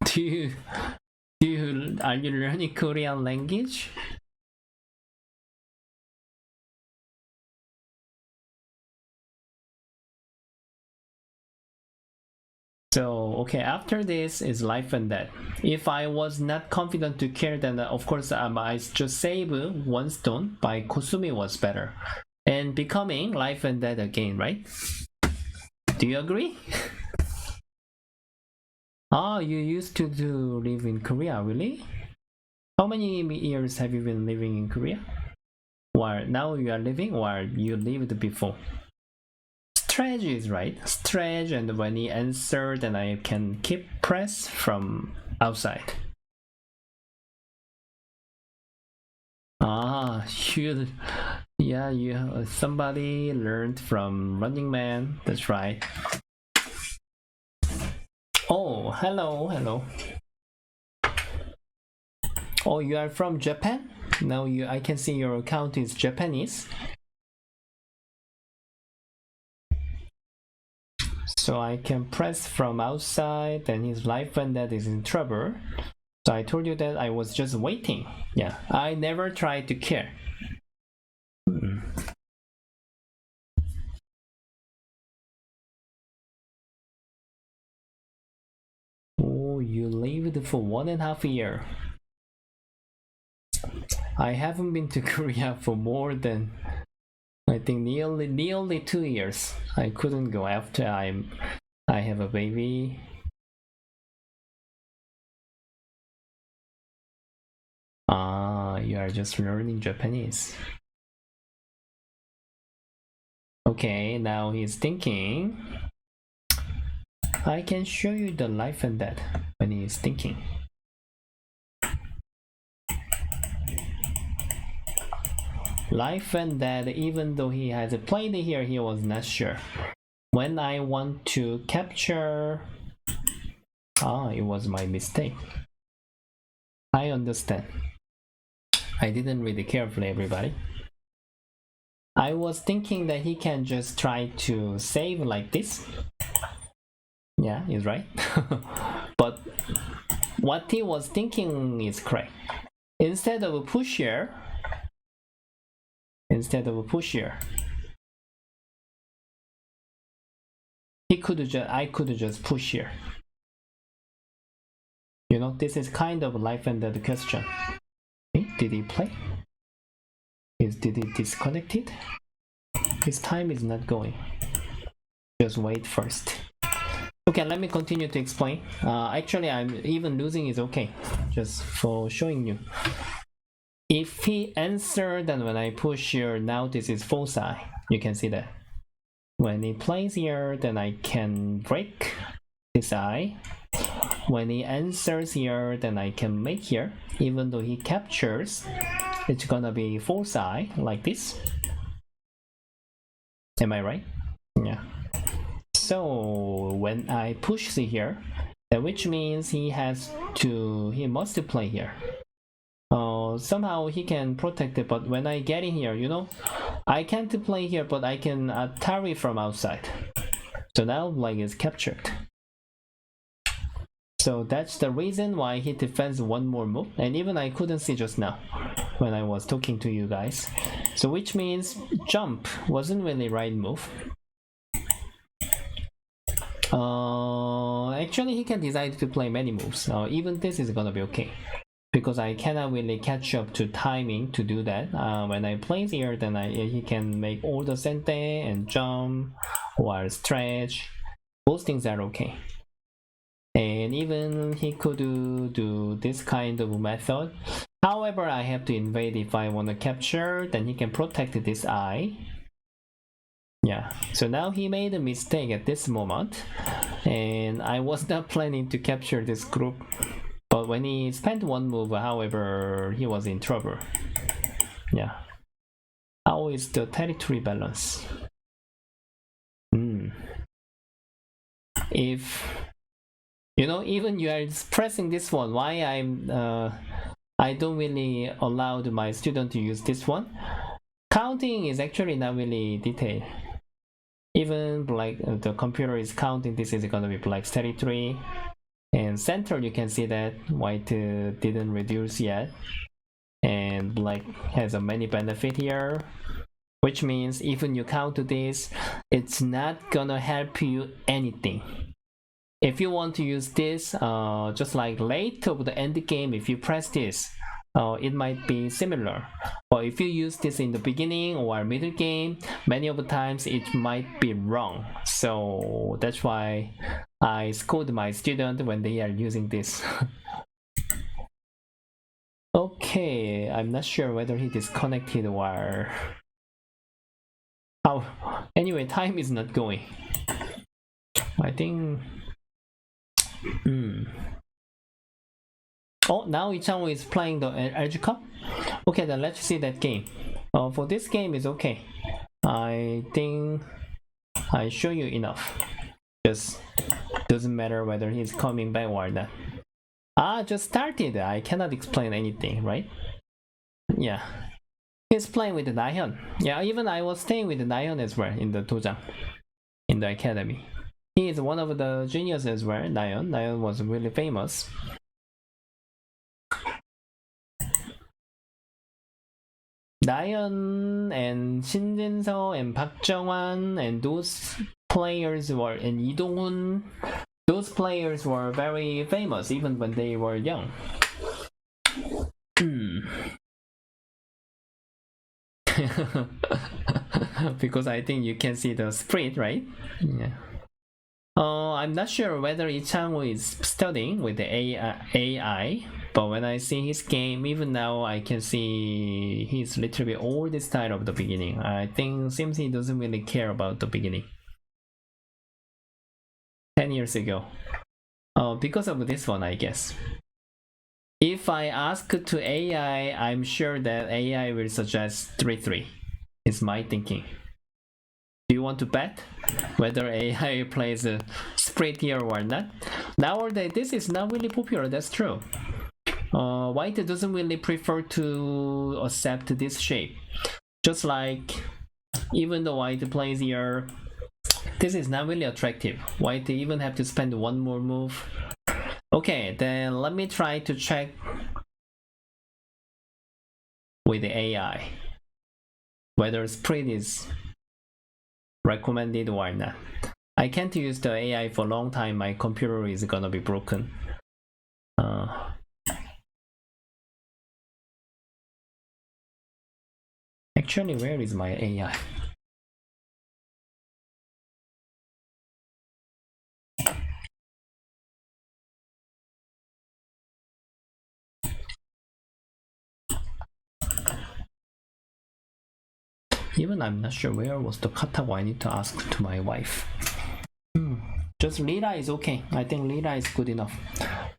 Are you learning Korean language? So okay, after this is life and death. If I was not confident to kill, then of course I just save one stone by Kusumi was better, and becoming life and death again, right? Do you agree? Ah, you used to live in Korea, really? How many years have you been living in Korea? Or now you are living, or you lived before? Strategy is right. Strategy, and when he answered, then I can keep press from outside. Ah, somebody learned from Running Man. That's right. Oh, hello. Oh, you are from Japan? Now I can see your account is Japanese. So I can press from outside, and his life and death is in trouble. So I told you that I was just waiting. Yeah, I never tried to kill. Oh, you lived for 1.5 years. I haven't been to Korea for more than, I think, nearly 2 years. I couldn't go after I have a baby. Ah, you are just learning Japanese. Okay, now he's thinking. I can show you the life and death when he is thinking. Life and death, even though he has played here, he was not sure. When I want to capture... Ah, it was my mistake. I understand. I didn't read it carefully, everybody. I was thinking that he can just try to save like this. Yeah, he's right. But what he was thinking is correct. Instead of a push here, I could just push here. You know, this is kind of life and death question. Okay, did he play? Did he disconnected? His time is not going. Just wait first. Okay, let me continue to explain. Actually, I'm even losing is okay, just for showing you. If he answered, then when I push here, now this is false eye. You can see that. When he plays here, then I can break this eye. When he answers here, then I can make here. Even though he captures, it's gonna be false eye like this. Am I right? Yeah. So when I push here, which means he must play here. Somehow he can protect it, but when I get in here, you know, I can't play here, but I can tarry from outside. So now like it's captured. So that's the reason why he defends one more move, and even I couldn't see just now when I was talking to you guys. So which means jump wasn't really right move. Actually he can decide to play many moves. Even this is gonna be okay, because I cannot really catch up to timing to do that. When I play here, then he can make all the sente and jump or stretch. Those things are okay. And even he could do this kind of method. However, I have to invade if I want to capture, then he can protect this eye. Yeah, so now he made a mistake at this moment, and I was not planning to capture this group. But when he spent one move, however, he was in trouble. Yeah. How is the territory balance? If you know, even you are pressing this one, why I don't really allow my student to use this one. Counting is actually not really detailed. Even black, the computer is counting. This is gonna be black's territory. And center, you can see that white didn't reduce yet, and black has a many benefit here, which means even you count this, it's not gonna help you anything. If you want to use this, just like late of the end game, if you press this, it might be similar. But if you use this in the beginning or middle game, many of the times it might be wrong. So that's why I scold my student when they are using this. Okay, I'm not sure whether he disconnected or how. Anyway, time is not going. I think. Oh, now Ichang is playing the Edge Cup. Okay, then let's see that game. For this game is okay. I think I show you enough. Just doesn't matter whether he's coming back or not. Just started. I cannot explain anything, right? Yeah. He's playing with the Nahyun. Yeah, even I was staying with the Nahyun as well in the Dojang, in the academy. He is one of the genius as well, Nahyun. Nahyun was really famous. Nahyun and Shin Jin-seo and Park Jung-wan and those players were, and Lee Dong-hun, those players were very famous even when they were young. Because I think you can see the spread, right? Yeah. I'm not sure whether Ichang is studying with the AI, but when I see his game, even now I can see he's literally all this style of the beginning. I think seems he doesn't really care about the beginning. 10 years ago. Because of this one, I guess. If I ask to AI, I'm sure that AI will suggest 3-3. It's my thinking. Do you want to bet whether AI plays a spread here or not? Nowadays, this is not really popular, that's true. White doesn't really prefer to accept this shape. Just like, even though white plays here, this is not really attractive. White even have to spend one more move. Okay, then let me try to check with the AI whether spread is recommended or not. I can't use the AI for a long time, my computer is gonna be broken. Actually, where is my AI? Even I'm not sure where was the katago. I need to ask to my wife. Just lira is okay. I think lira is good enough.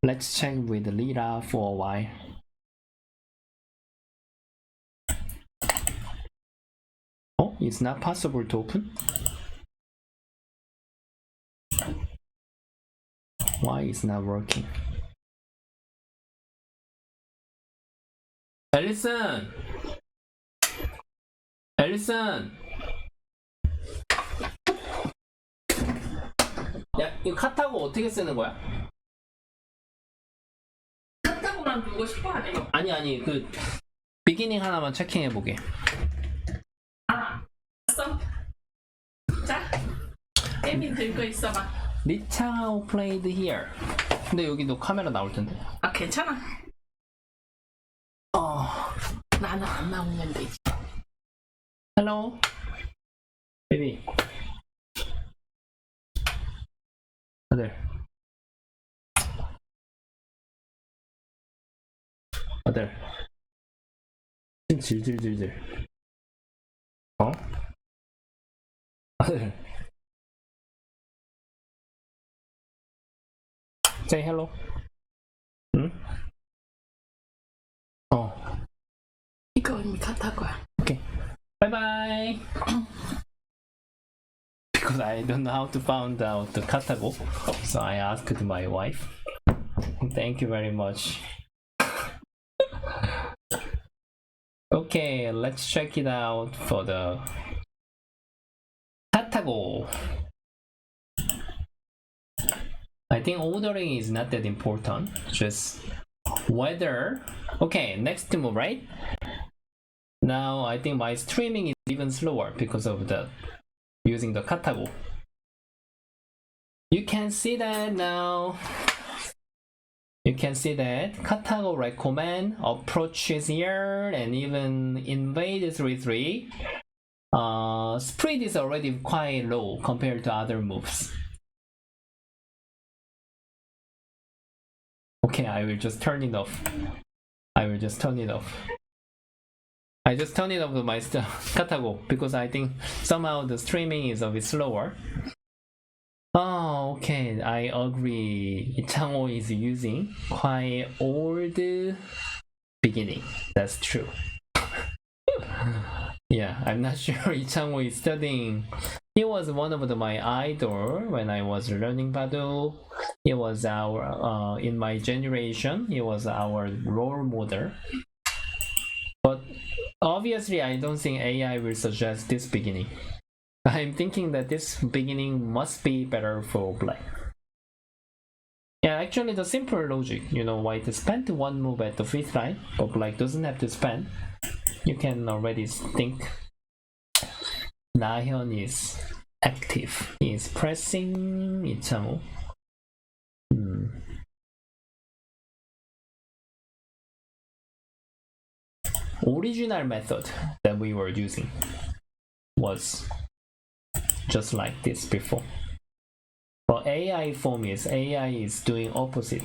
Let's check with lira for a while. Oh, it's not possible to open? Why it's not working? Ellison! 앨리슨! 야, 이 카타고 어떻게 쓰는 거야? 카타고만 보고 싶어 하네. 아니 그 비기닝 하나만 체킹해보게. 알았어. 자, 에빈 들고 있어봐. 리창하오 played here. 근데 여기도 카메라 나올 텐데. 아, 괜찮아. 나는 안 나오면 되지. Hello, baby. 아들. 질질질질. 어? 아들. Say hello. 응? 이거 이미 카타고야. Okay. Bye bye. Because I don't know how to find out the katago, so I asked my wife. Thank you very much. Okay, let's check it out for the katago. I think ordering is not that important, just whether. Okay, next move, right? Now I think my streaming is even slower because of the using the katago. You can see that now. You can see that katago recommend approaches here and even invade 3-3. Spread is already quite low compared to other moves. Okay, I will just turn it off. I just turn it off to my katago because I think somehow the streaming is a bit slower. Oh, okay, I agree. Ichangho is using quite old beginning. That's true. Yeah, I'm not sure Ichangho is studying. He was one of my idol when I was learning Baduk. He was our, in my generation, he was our role model. But obviously, I don't think AI will suggest this beginning. I'm thinking that this beginning must be better for black. Yeah, actually the simple logic, white spent one move at the 5th line, but black doesn't have to spend. You can already think Nahyun is active. He is pressing Ichangho. Original method that we were using was just like this before. But AI is doing opposite.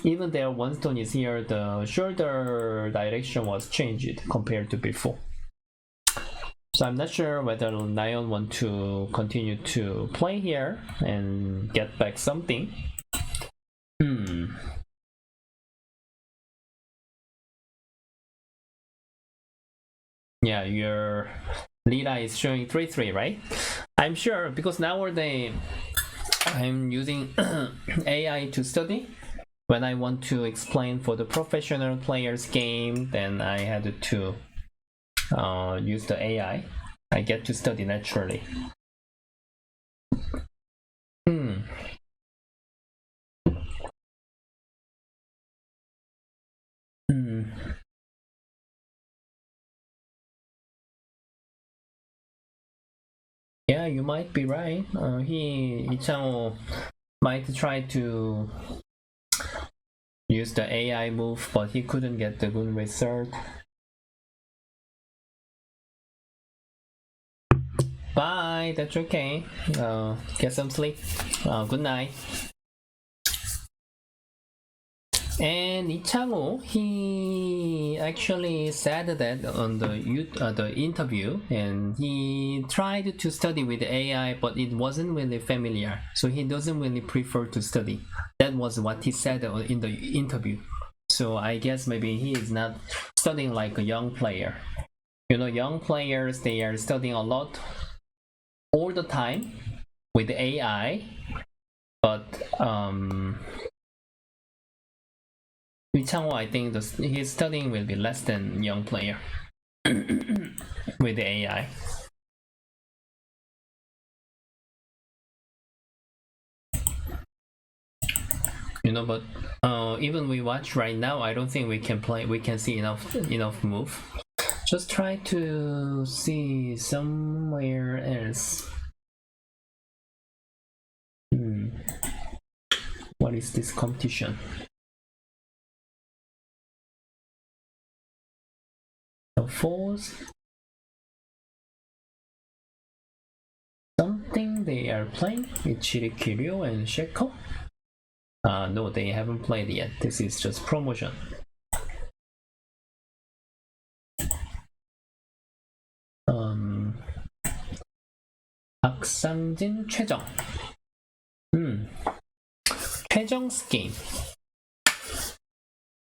Even there one stone is here, the shoulder direction was changed compared to before. So I'm not sure whether Nayeon want to continue to play here and get back something. Yeah, your Lira is showing 3-3, right? I'm sure because nowadays I'm using AI to study. When I want to explain for the professional players game, then I had to use the AI. I get to study naturally. Yeah, you might be right. Ichao might try to use the AI move, but he couldn't get the good result. Bye, that's okay. Get some sleep. Good night. And Ichang-woo, he actually said that on the interview, and he tried to study with AI, but it wasn't really familiar, so he doesn't really prefer to study. That was what he said in the interview. So I guess maybe he is not studying like a young player. You know, young players, they are studying a lot all the time with AI, but Chang-woo, I think his studying will be less than young player with the AI. You know, but even we watch right now, I don't think we can see enough move. Just try to see somewhere else. What is this competition? The fours. Something they are playing Ichiri Kiryu and Sheko. No, they haven't played yet. This is just promotion. 박상진, 최정. 최정's game.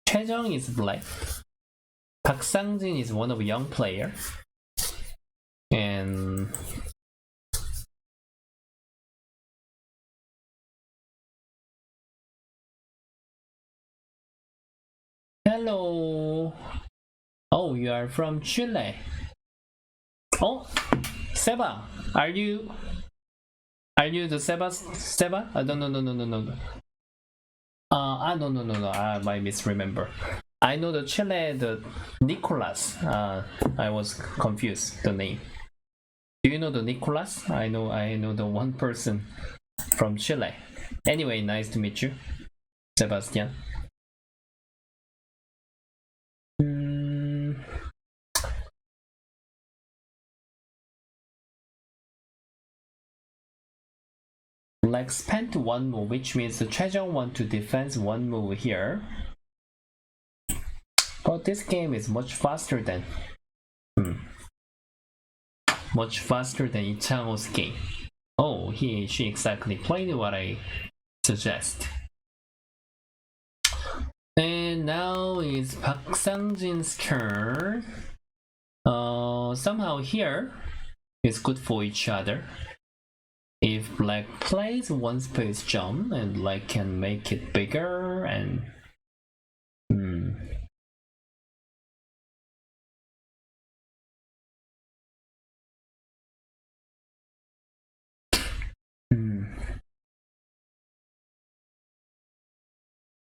최정 is black. 박상진 is one of young player. And hello. Oh, you are from Chile. Oh, Seba, are you the Seba? No. No. I might misremember. I know the Chile, the Nicolas. I was confused the name. Do you know the Nicolas? I know the one person from Chile. Anyway, nice to meet you, Sebastian. Black spent one move, which means the Chejong want to defend one move here. But this game is much faster than Ichang-woo's game. Oh, she exactly played what I suggest. And now it's Park Sang-jin's turn. Somehow here is good for each other. If black plays one space jump, and black can make it bigger and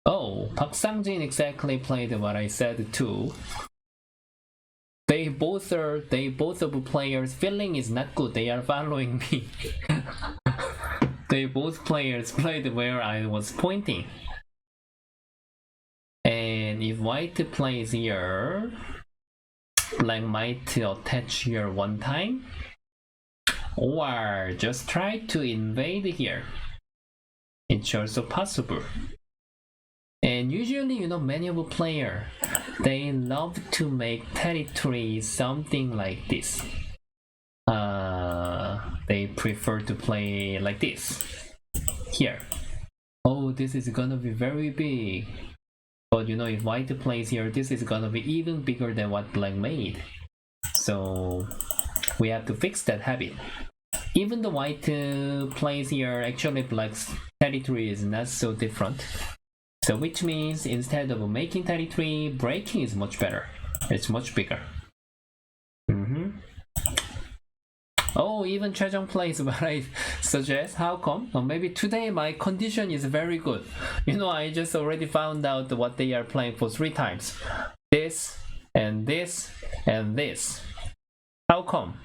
Oh, Park Sang-jin exactly played what I said too. They both of the players' feeling is not good. They are following me. They both players played where I was pointing. And if white plays here, black might attach here one time, or just try to invade here. It's also possible. And usually, you know, many of a player, they love to make territory something like this. They prefer to play like this. Here. Oh, this is gonna be very big. But you know, if white plays here, this is gonna be even bigger than what black made. So we have to fix that habit. Even the white plays here, actually black's territory is not so different. So which means instead of making territory, breaking is much better. It's much bigger. Oh, even Chejong plays what I suggest. How come? Or maybe today my condition is very good. You know, I just already found out what they are playing for 3 times. This, and this, and this. How come?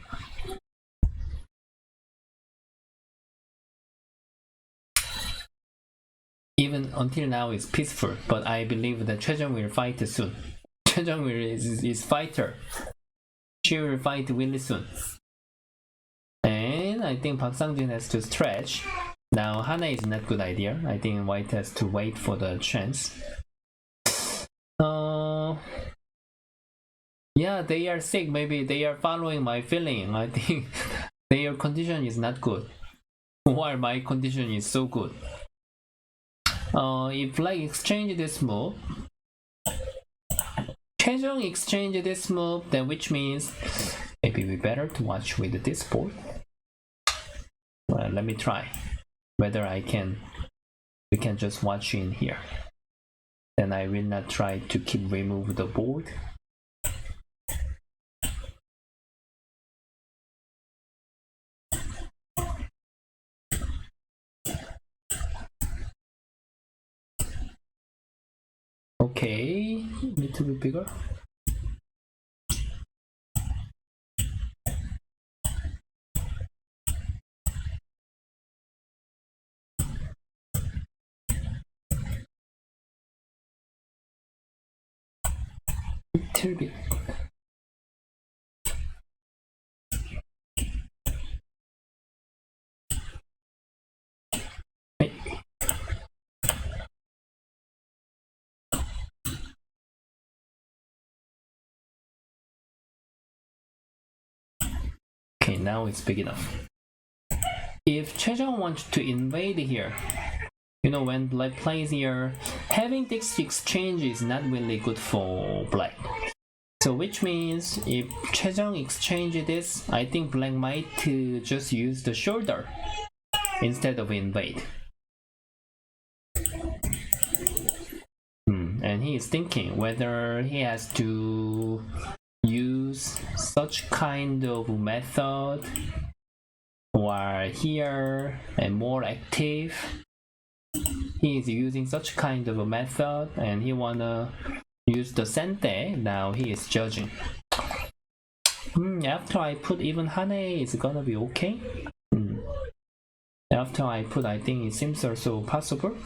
Even until now it's peaceful, but I believe that Chejong will fight soon. Chejong is fighter. She will fight really soon. And I think Park Sang-jin has to stretch. Now Hana is not good idea. I think white has to wait for the chance. Yeah, they are sick. Maybe they are following my feeling. I think their condition is not good, while my condition is so good. If black exchange this move, 최종 exchange this move, then which means maybe we better to watch with this board. Well, let me try whether we can just watch in here. Then I will not try to keep remove the board. Okay, little bit bigger. Little bit. Okay, now it's big enough. If 최정 wants to invade here, you know, when black plays here, having this exchange is not really good for black. So which means if 최정 exchange this, I think black might just use the shoulder instead of invade. And he is thinking whether he has to use such kind of method or here and more active. He is using such kind of a method and he wanna use the sente. Now he is judging. After I put even Hane, it's gonna be okay. After I put, I think it seems also possible.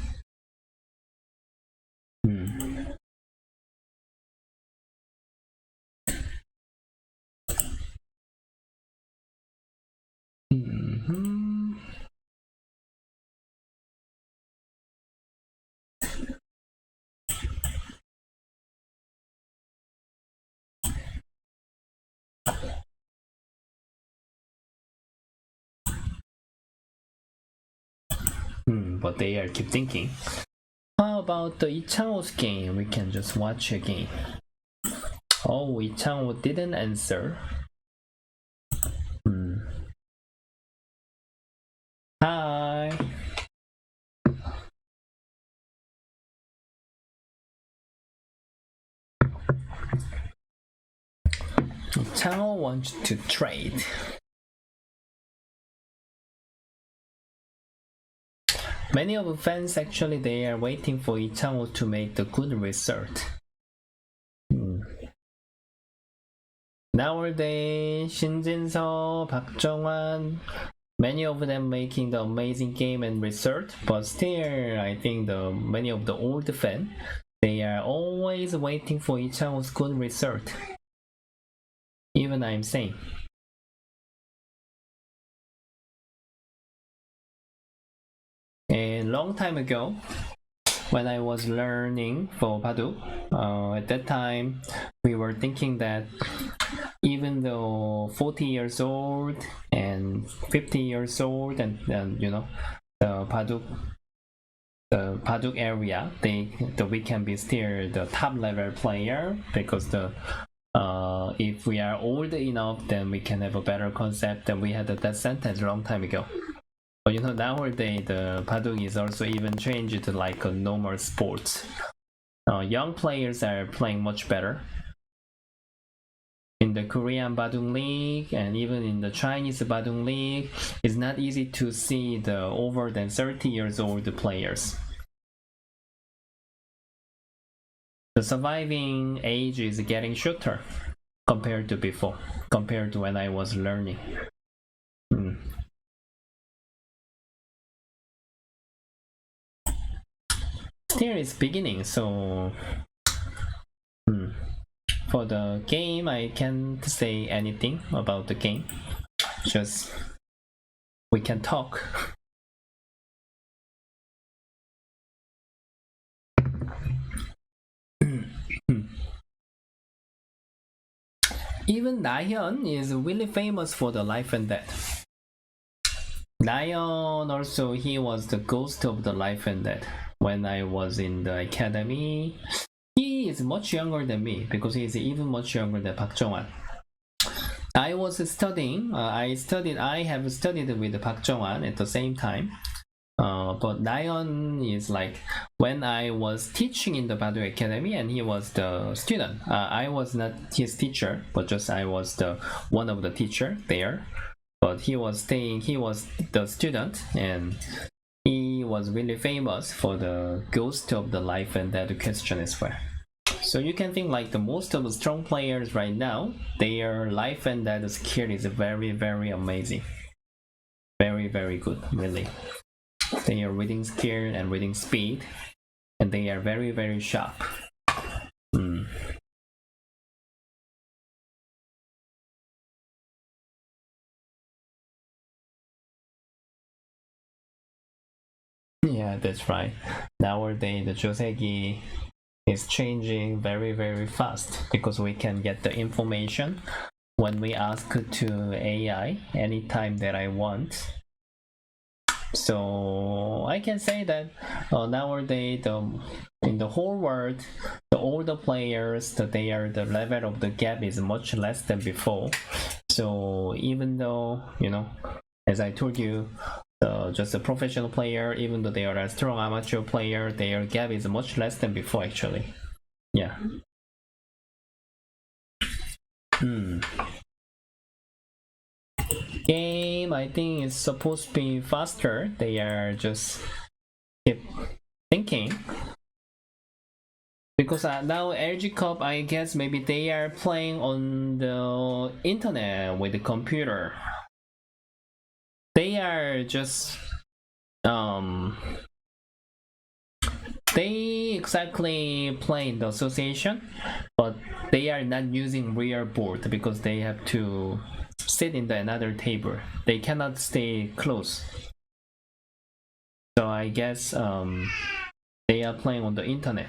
But they are keep thinking. How about the Ichangho's game? We can just watch again. Oh, Ichangho didn't answer. Hi. Ichangho wants to trade. Many of the fans actually they are waiting for Ichangho to make the good result. Nowadays, Shinjin-seo, Park Jong-hwan, many of them making the amazing game and result, but still, I think many of the old fans, they are always waiting for Ichangho's good result. Even I'm saying. A long time ago, when I was learning for Baduk, at that time we were thinking that even though 40 years old and 50 years old and you know the Baduk area, we can be still the top level player because if we are old enough, then we can have a better concept. And we had that sentence a long time ago. But you know, nowadays the Baduk is also even changed to like a normal sport. Young players are playing much better. In the Korean Baduk League and even in the Chinese Baduk League, it's not easy to see the over than 30 years old players. The surviving age is getting shorter compared to before, compared to when I was learning. Still it's beginning, so for the game I can't say anything about the game. Just we can talk. even Nayeon is really famous for the life and death. Nayeon also, he was the ghost of the life and death when I was in the academy. He is much younger than me because he is even much younger than Park Jong-wan. I was studying, I have studied with Park Jong-wan at the same time. But Nayeon is like when I was teaching in the Baduk Academy and he was the student. I was not his teacher, but just I was the one of the teacher there. But he was the student, and he was really famous for the ghost of the life and death question as well. So you can think like the most of the strong players right now, their life and death skill is very, very amazing. Very, very good, really. Their reading skill and reading speed, and they are very, very sharp. Yeah, that's right. Nowadays, the Joseki is changing very, very fast because we can get the information when we ask to AI anytime that I want. So I can say that nowadays, in the whole world, the older players, the level of the gap is much less than before. So even though, as I told you, just a professional player, even though they are a strong amateur player, their gap is much less than before actually. Yeah. Game, I think it's supposed to be faster. They are just keep thinking. Because now LG Cup, I guess maybe they are playing on the internet with the computer. They are just they exactly play in the association, but they are not using real board because they have to sit in another table. They cannot stay close. So I guess they are playing on the internet.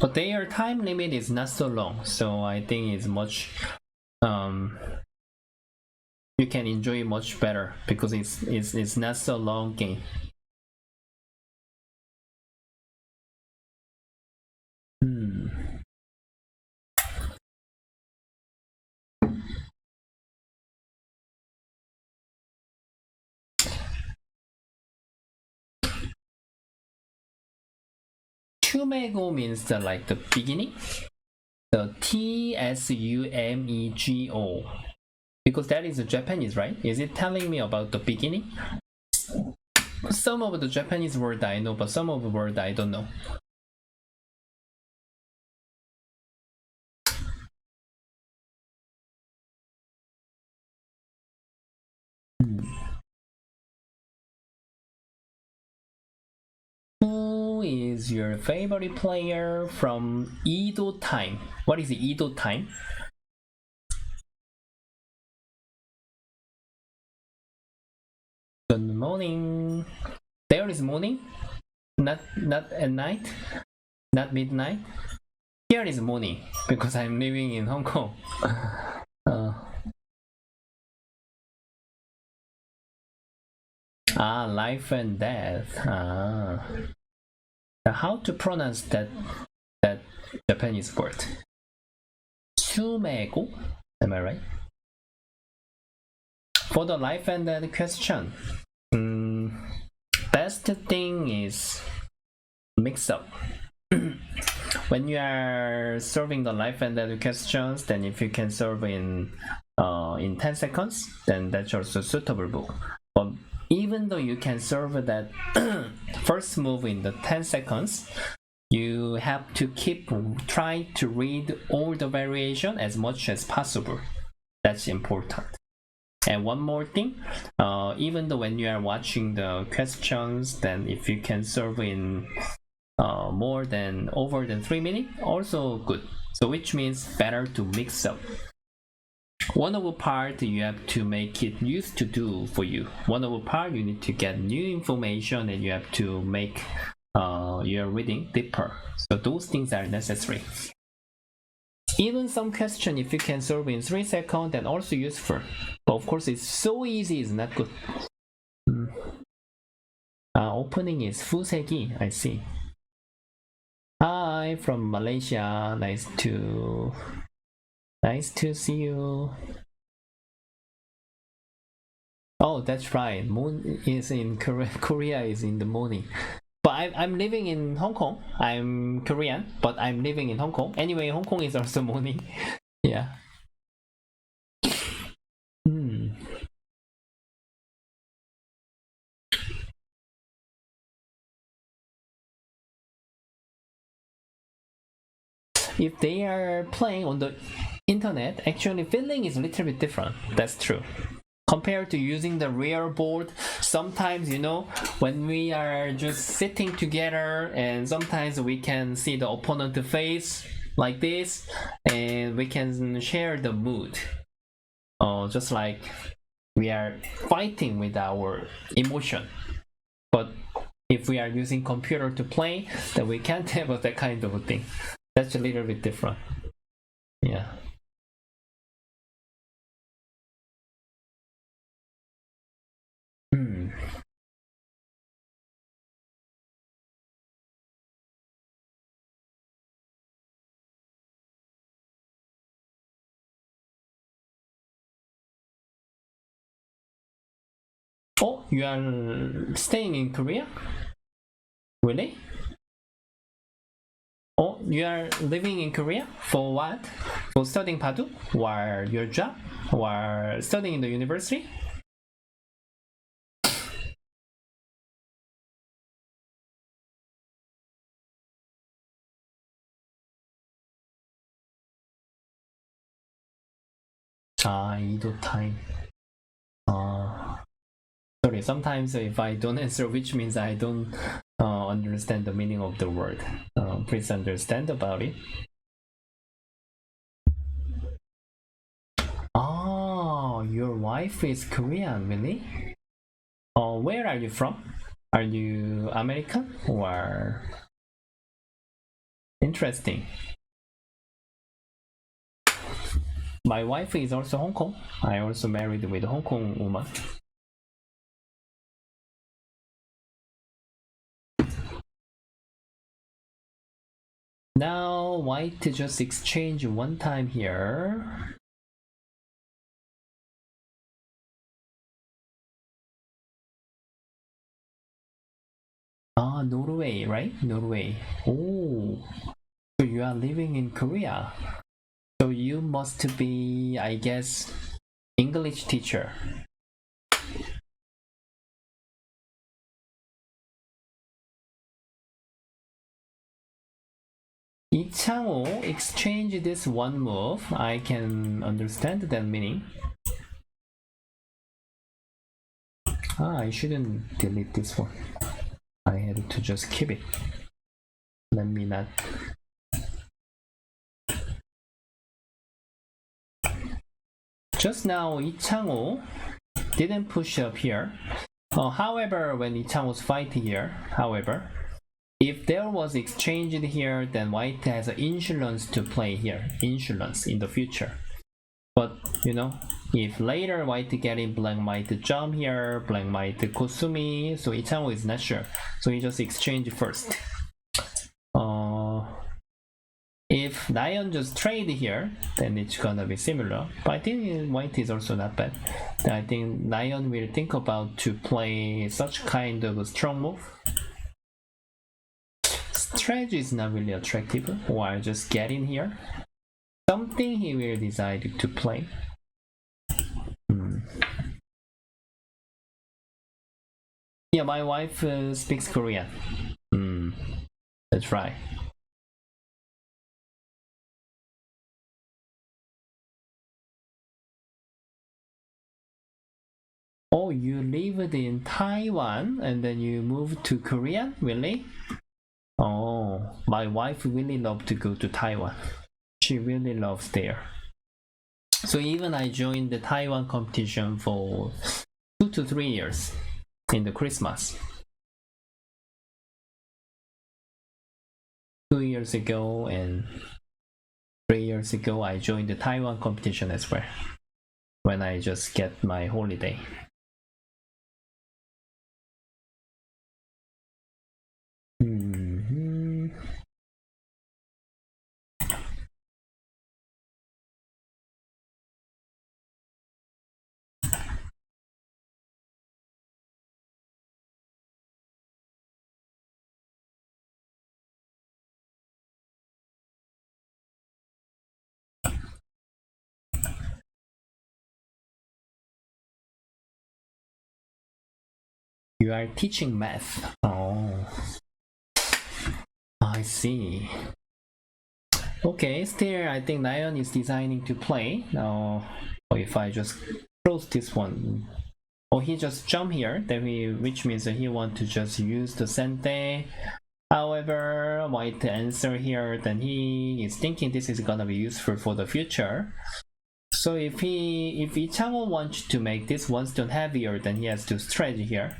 But their time limit is not so long, so I think it's much you can enjoy it much better because it's not so long game. Tumego means like the beginning. The Tsumego. Because that is Japanese, right? Is it telling me about the beginning? Some of the Japanese word I know, but some of the word I don't know. Who is your favorite player from Edo time? What is Edo time? Good morning. There is morning, not at night, not midnight. Here is morning because I'm living in Hong Kong. Life and death. How to pronounce that Japanese word? Sumego. Am I right? For the life and death question, best thing is mix up. When you are solving the life and death questions, then if you can solve in 10 seconds, then that's also suitable. But even though you can solve that first move in the 10 seconds, you have to keep trying to read all the variation as much as possible. That's important. And one more thing, even though when you are watching the questions, then if you can solve in over than 3 minutes, also good. So which means better to mix up. One of the part you have to make it used to do for you. One of the part you need to get new information and you have to make your reading deeper. So those things are necessary. even some question if you can solve in 3 seconds, then also useful. But of course, it's so easy, it's not good. Opening is Fusegi, I see. Hi from Malaysia, nice to see you. Oh, that's right. Moon is in Korea is in the morning. But I'm living in Hong Kong. I'm Korean, but I'm living in Hong Kong. Anyway, Hong Kong is also morning. Yeah. If they are playing on the internet, actually feeling is a little bit different. That's true. Compared to using the real board, sometimes, you know, when we are just sitting together and sometimes we can see the opponent face like this and we can share the mood. Just like we are fighting with our emotion. But if we are using computer to play, then we can't have that kind of a thing. That's a little bit different. Yeah. Oh, you are staying in Korea? Really? Oh, you are living in Korea? For what? For studying Baduk? Or your job? Or studying in the university? Ido time. Sorry, sometimes if I don't answer, which means I don't understand the meaning of the word. Please understand about it. Oh, your wife is Korean, really? Where are you from? Are you American or? Interesting. My wife is also Hong Kong. I also married with a Hong Kong woman. Now white just exchange one time here. Norway, right? Norway. Oh, so you are living in Korea. So you must be, I guess, English teacher. 이창호 exchange this one move. I can understand that meaning. I shouldn't delete this one. I had to just keep it. Let me not. Just now, 이창호 didn't push up here. However, when 이창호's fight here, however, if there was exchange here, then white has an insurance to play here, insurance in the future. But, you know, if later white getting black might jump here, black might Kosumi, so 이창호 is not sure. So he just exchange first. If lion just trade here, then it's gonna be similar. But I think white is also not bad. I think lion will think about to play such kind of a strong move. Strategy is not really attractive, or just get in here. Something he will decide to play. Yeah, my wife speaks Korean. That's right. Oh, you lived in Taiwan and then you moved to Korea? Really? Oh, my wife really loved to go to Taiwan. She really loves there. So even I joined the Taiwan competition for 2 to 3 years in the Christmas. 2 years ago and 3 years ago, I joined the Taiwan competition as well, when I just get my holiday. You are teaching math. Oh, I see. Okay, still I think Lion is designing to play. Now, if I just close this one, he just jump here, then which means that he want to just use the sente. However, White answer here, then he is thinking this is gonna be useful for the future. So if Ichamo wants to make this one stone heavier, then he has to stretch here.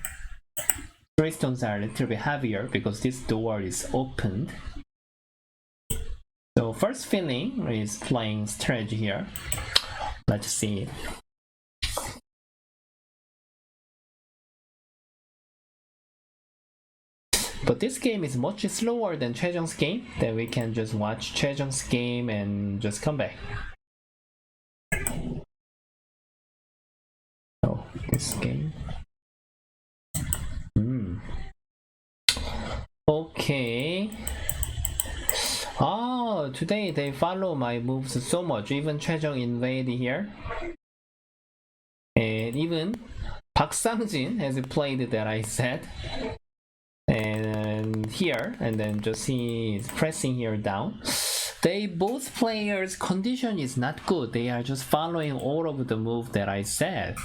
3 stones are a little bit heavier because this door is opened. So first feeling is playing stretch here. Let's see. But this game is much slower than Chejong's game. Then we can just watch Chejong's game and just come back. Oh, this game. Okay. Oh, today they follow my moves so much. Even Chejong invade here. And even Park Sang-jin has played that I said. And here, and then just he is pressing here down. They both players' condition is not good. They are just following all of the move that I said.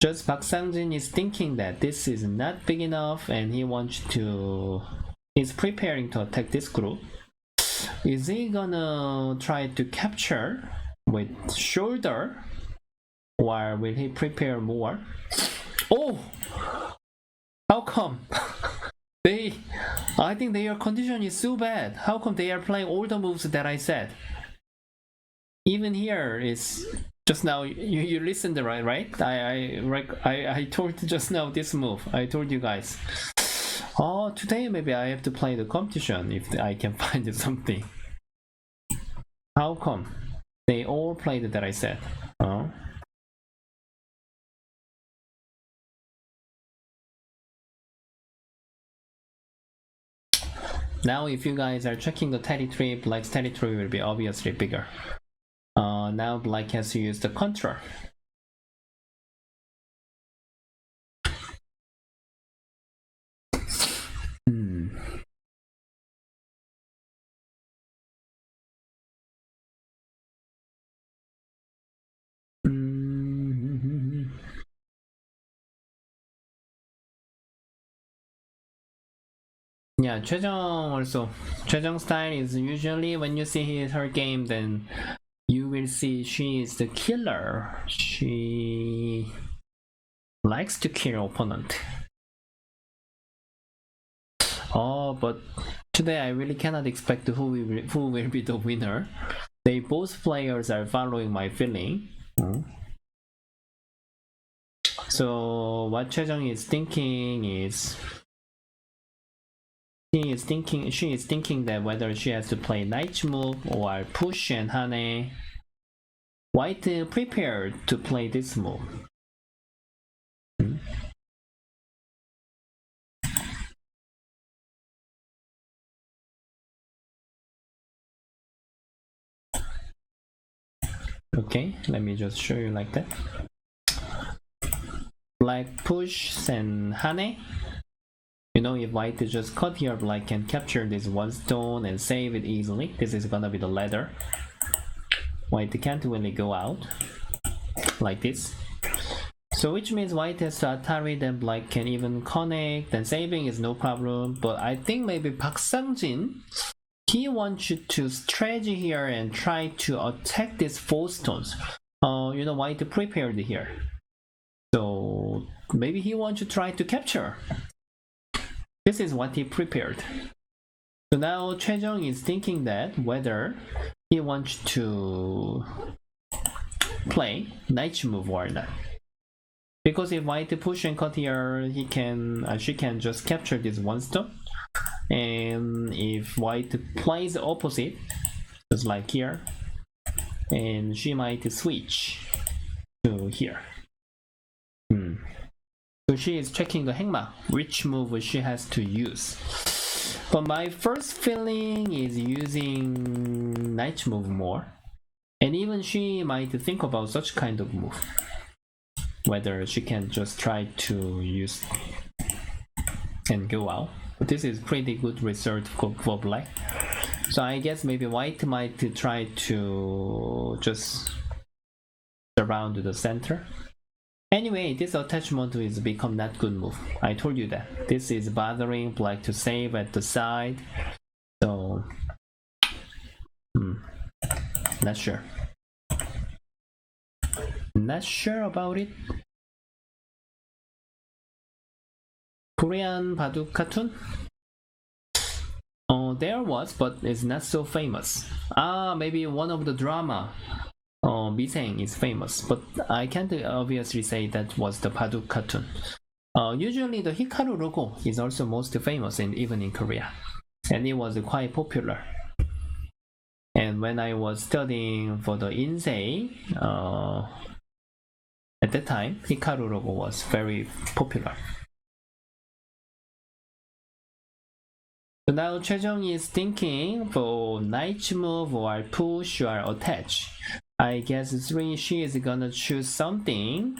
Just Park Sang-jin is thinking that this is not big enough and he's preparing to attack this group. Is he gonna try to capture with shoulder? Or will he prepare more? Oh! How come? I think their condition is so bad. How come they are playing all the moves that I said? Even here is just now you listened right? I told just now this move. I told you guys. Oh, today maybe I have to play the competition if I can find something. How come? They all played that I said. Oh. Now if you guys are checking the territory, Black's territory will be obviously bigger. Now Black has to use the control. Yeah, Chejong also. Chejong style is usually when you see her game, then you will see she is the killer. She likes to kill opponent. Oh, but today I really cannot expect who will be the winner. They both players are following my feeling. So what Chejong is thinking is she is thinking that whether she has to play knight move or push and Hane. White prepared to play this move. Okay, let me just show you like that. Black push and Hane. You know, if White just cut here, Black can capture this one stone and save it easily. This is gonna be the ladder. White can't really go out like this. So which means White has to Atari, then Black can even connect, then saving is no problem. But I think maybe Park Sang-jin, he wants you to stretch here and try to attack these 4 stones. You know, White prepared here. So maybe he wants to try to capture. This is what he prepared. So now Choi-jung is thinking that whether he wants to play knight move or not. Because if white push and cut here, she can just capture this one stone. And if white plays the opposite, just like here, and she might switch to here. So she is checking the hengma, which move she has to use. But my first feeling is using knight move more. And even she might think about such kind of move. Whether she can just try to use and go out. But this is pretty good result for black. So I guess maybe white might try to just surround the center. Anyway, this attachment is become not good move. I told you that. This is bothering black to save at the side. So not sure. Not sure about it. Korean Baduk cartoon? Oh, there was, but it's not so famous. Maybe one of the drama. Biseng is famous, but I can't obviously say that was the Baduk cartoon. Usually the Hikaru logo is also most famous, even in Korea, and it was quite popular. And when I was studying for the Insei, at that time, Hikaru logo was very popular. So now Choi-jung is thinking for knight move or push or attach. I guess she is gonna choose something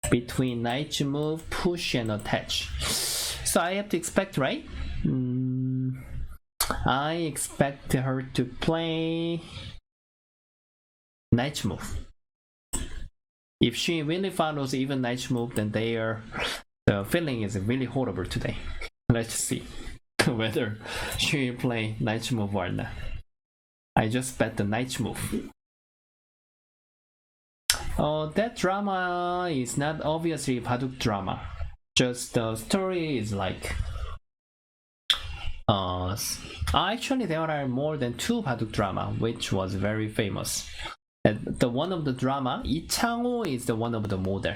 between knight move, push, and attach. So I have to expect, right? I expect her to play knight move. If she really follows even knight move, then the feeling is really horrible today. Let's see whether she will play knight move or not. I just bet the knight move. That drama is not obviously Baduk drama. Just the story is like actually there are more than 2 Baduk drama which was very famous. And the one of the drama, Lee Chang-ho is the one of the model.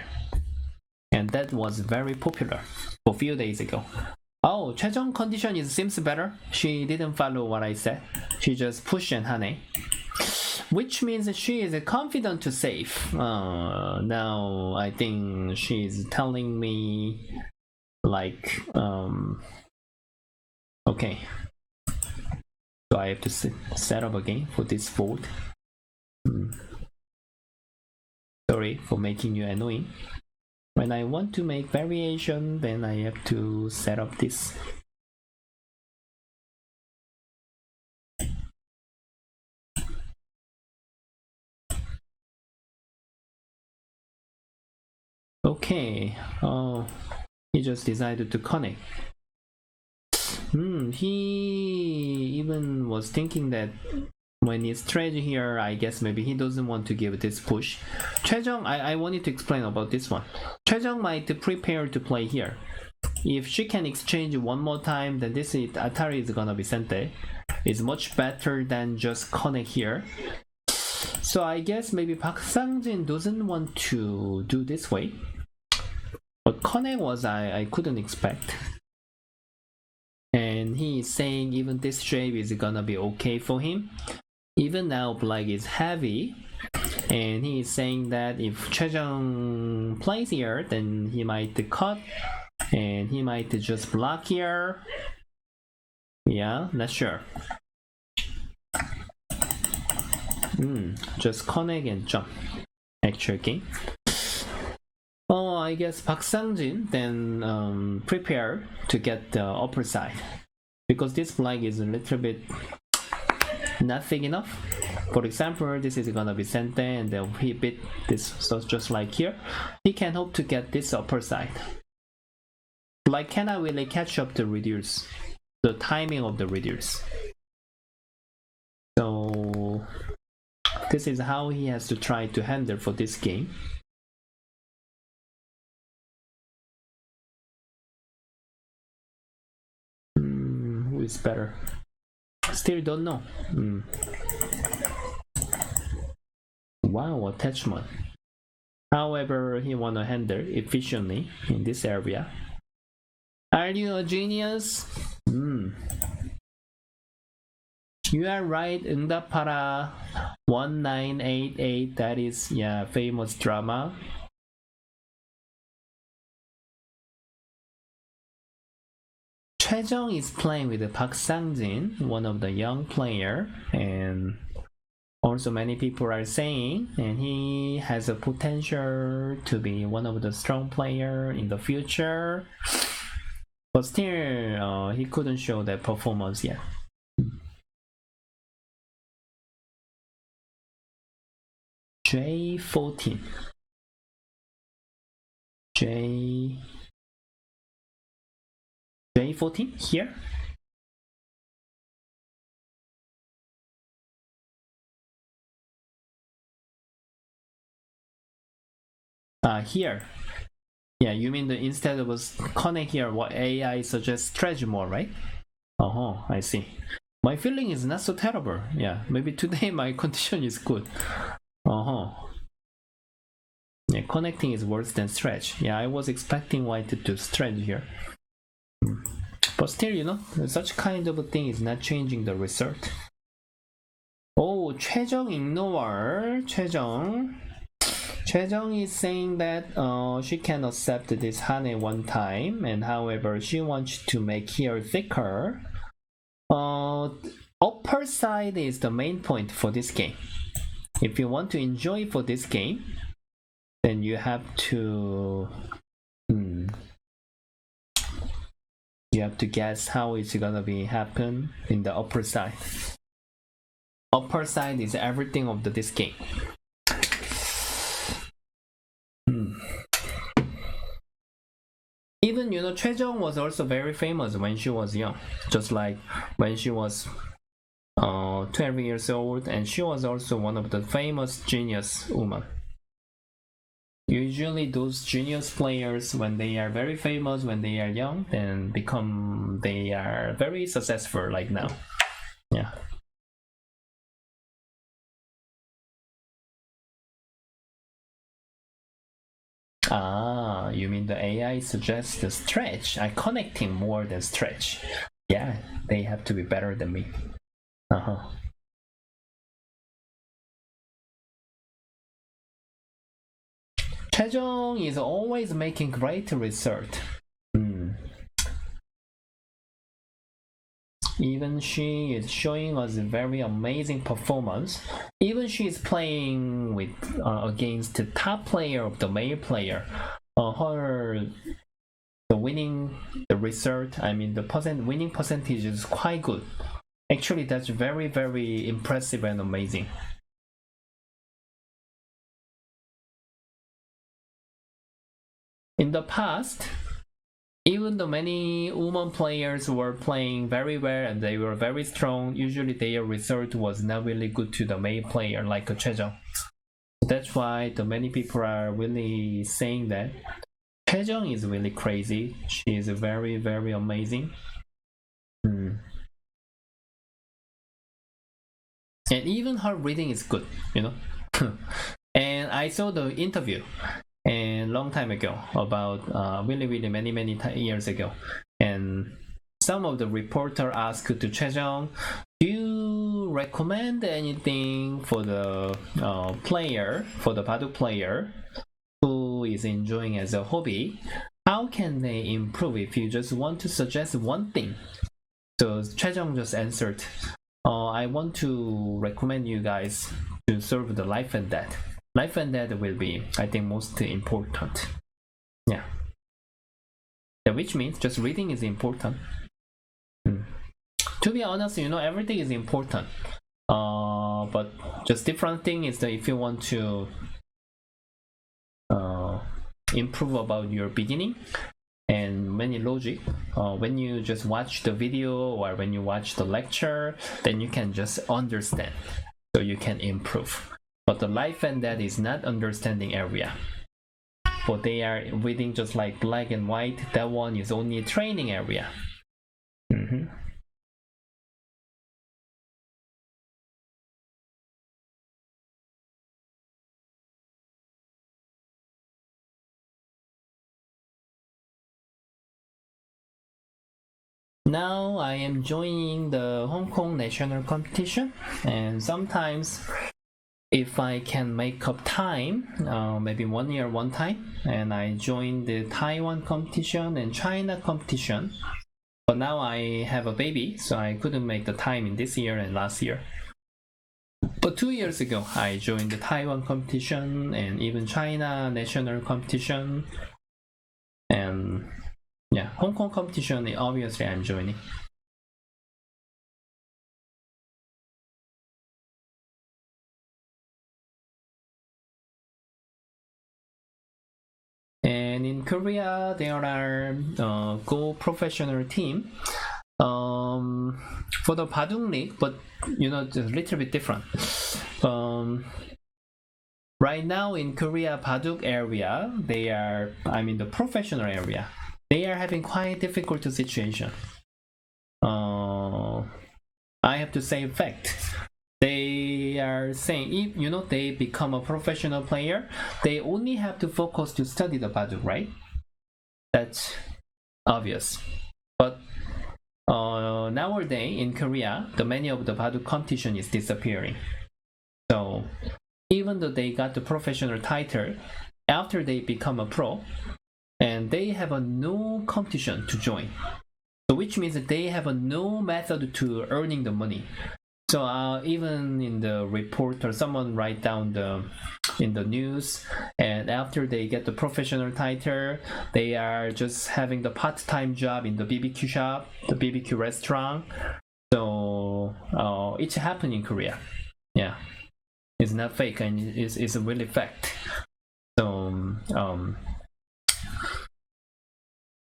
And that was very popular a few days ago. Oh, Choi-jung condition seems better. She didn't follow what I said. She just pushed and hane. Which means that she is confident to save. Now I think she's telling me like okay. So I have to set up again for this fold. Sorry for making you annoying. When I want to make variation, then I have to set up this. Okay, he just decided to connect. He even was thinking that when he's trade here, I guess maybe he doesn't want to give this push. Choi-jung, I wanted to explain about this one. Choi-jung might prepare to play here. If she can exchange one more time, then this is Atari is gonna be sente. It's much better than just connect here. So I guess maybe Park Sang-jin doesn't want to do this way. But connect was I couldn't expect. And he is saying even this shape is gonna be okay for him. Even now black is heavy. And he is saying that if Choi-jung plays here, then he might cut. And he might just block here. Yeah, not sure. Just connect and jump. Actual game. Oh, I guess Park Sang-jin then prepare to get the upper side. Because this black is a little bit not thick enough. For example, this is gonna be sente and then he bit this, so just like here, he can hope to get this upper side. Black cannot really catch up the reduce, the timing of the reduce. So this is how he has to try to handle for this game. is better. Still don't know. Wow, attachment. However, he wanna handle efficiently in this area. Are you a genius? You are right. 응답하라 1988. That is famous drama. 최정 is playing with Park Sang-jin, one of the young player, and also many people are saying, and he has a potential to be one of the strong player in the future. But still, he couldn't show that performance yet. J14. J14 here. Here. Yeah, you mean instead of connect here, what AI suggests stretch more, right? I see. My feeling is not so terrible. Yeah, maybe today my condition is good. Yeah, connecting is worse than stretch. Yeah, I was expecting white to stretch here. But still, such kind of a thing is not changing the result. Oh, 최정 ignore. Chaejong is saying that she can accept this Hane one time, and however she wants to make here thicker. Upper side is the main point for this game. If you want to enjoy for this game, then you have to guess how it's gonna be happen in the upper side. Upper side is everything of this game. Even Chaejong was also very famous when she was young, just like when she was 12 years old, and she was also one of the famous genius women. Usually those genius players, when they are very famous when they are young, then they are very successful like now. Yeah. You mean the AI suggests the stretch? I connecting more than stretch. Yeah, they have to be better than me. Chaejong is always making great result. Even she is showing us a very amazing performance. Even she is playing with against the top player of the male player. The winning percentage is quite good. Actually, that's very, very impressive and amazing. In the past, even though many women players were playing very well and they were very strong, usually their result was not really good to the male player like Chaejong. That's why many people are really saying that Chaejong is really crazy. She is very, very amazing. And even her reading is good, And I saw the interview and long time ago, about really many years ago, and some of the reporter asked to Chaejong, do you recommend anything for the player, for the Baduk player who is enjoying as a hobby? How can they improve if you just want to suggest one thing? So Chaejong just answered, I want to recommend you guys to serve the life and death. Life and death will be, I think, most important. Yeah. Which means just reading is important. To be honest, everything is important. But just different thing is that if you want to improve about your beginning and many logic, when you just watch the video or when you watch the lecture, then you can just understand, so you can improve. But the life and death is not understanding area. But they are reading just like black and white. That one is only a training area. now I am joining the Hong Kong national competition, and sometimes if I can make up time, maybe 1 year one time, and I join the Taiwan competition and China competition. But now I have a baby, so I couldn't make the time in this year and last year. But 2 years ago, I joined the Taiwan competition and even China national competition. And yeah, Hong Kong competition, obviously I'm joining. And in Korea, there are Go professional team for the Baduk League, but it's a little bit different. Right now in Korea Baduk area, the professional area, they are having quite difficult situation. I have to say fact. They are saying if they become a professional player, they only have to focus to study the Baduk, right? That's obvious. But nowadays in Korea, the many of the Baduk competition is disappearing. So even though they got the professional title, after they become a pro, and they have a no competition to join. So which means that they have a no method to earning the money. So even in the report or someone write down in the news, and after they get the professional title, they are just having the part-time job in the BBQ shop, the BBQ restaurant. So it's happening in Korea. Yeah, it's not fake, and it's a really fact. So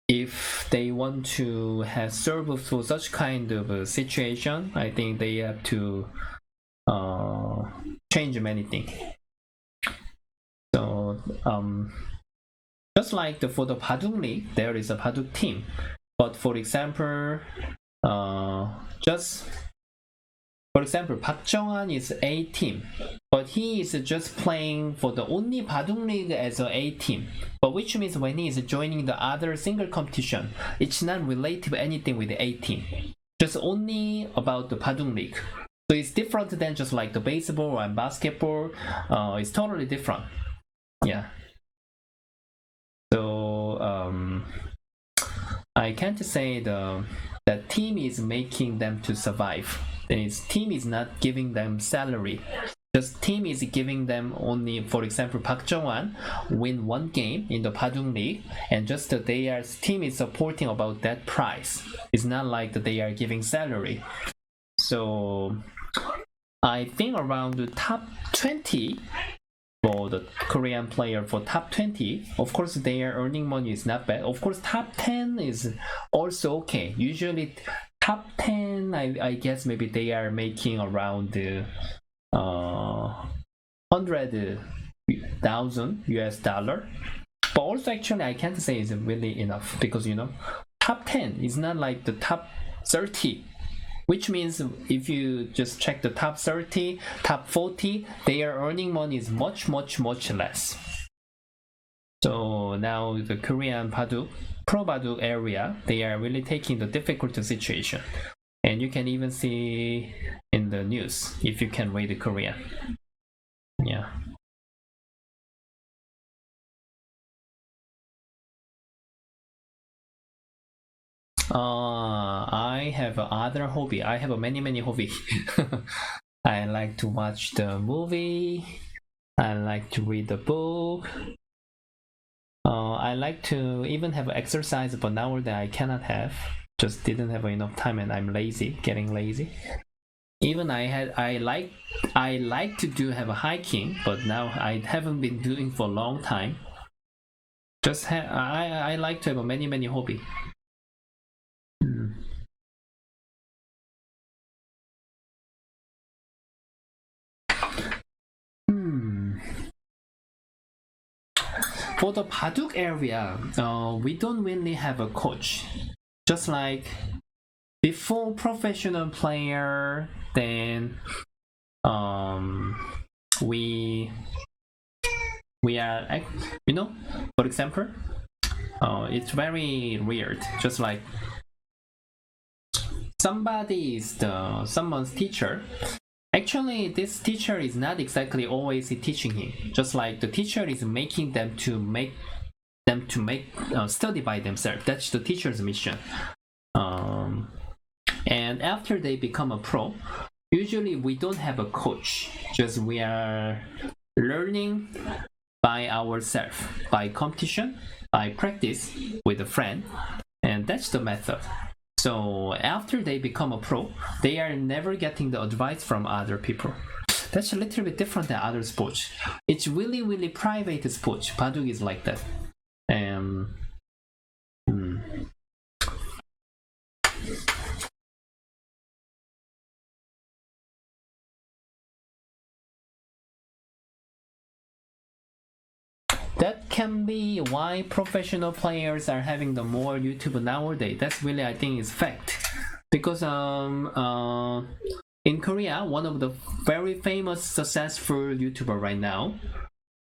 if they want to have served for such kind of a situation, I think they have to change many things. So just like for the Baduk League, there is a Baduk team, but for example, Park Jong-un is A team, but he is just playing for the only Baduk League as an A team. But which means when he is joining the other single competition, it's not related to anything with the A team, just only about the Baduk League. So it's different than just like the baseball and basketball. It's totally different. Yeah. So I can't say that team is making them to survive. Team is not giving them salary. Just team is giving them only, for example, Park Jong-un win one game in the Baduk League, and just their team is supporting about that price. It's not like that they are giving salary. So I think around the top 20 for the Korean player, for top 20, of course their earning money is not bad. Of course top 10 is also okay. Usually top 10, I guess maybe they are making around 100,000 US dollar. But also actually I can't say it's really enough, because top 10 is not like the top 30, which means if you just check the top 30, top 40, their earning money is much less. So now the Korean Baduk, pro Baduk area, they are really taking the difficult situation, and you can even see in the news if you can read the Korean. Yeah. I have other hobby. I have many hobby. I like to watch the movie. I like to read the book. I like to even have exercise, but nowadays I cannot have. Just didn't have enough time, and I'm lazy, getting lazy. Even I like to have a hiking, but now I haven't been doing for a long time. Just I like to have many hobby. For the Baduk area, we don't really have a coach. Just like before professional player, then we are, for example, it's very weird. Just like somebody is someone's teacher. Actually, this teacher is not exactly always teaching him. Just like the teacher is making them to study by themselves. That's the teacher's mission. And after they become a pro, usually we don't have a coach. Just we are learning by ourselves, by competition, by practice with a friend, and that's the method. So after they become a pro, they are never getting the advice from other people. That's a little bit different than other sports. It's really private sports. Baduk is like that. That can be why professional players are having the more YouTube nowadays. That's really, I think, is fact. Because in Korea, one of the very famous, successful YouTuber right now,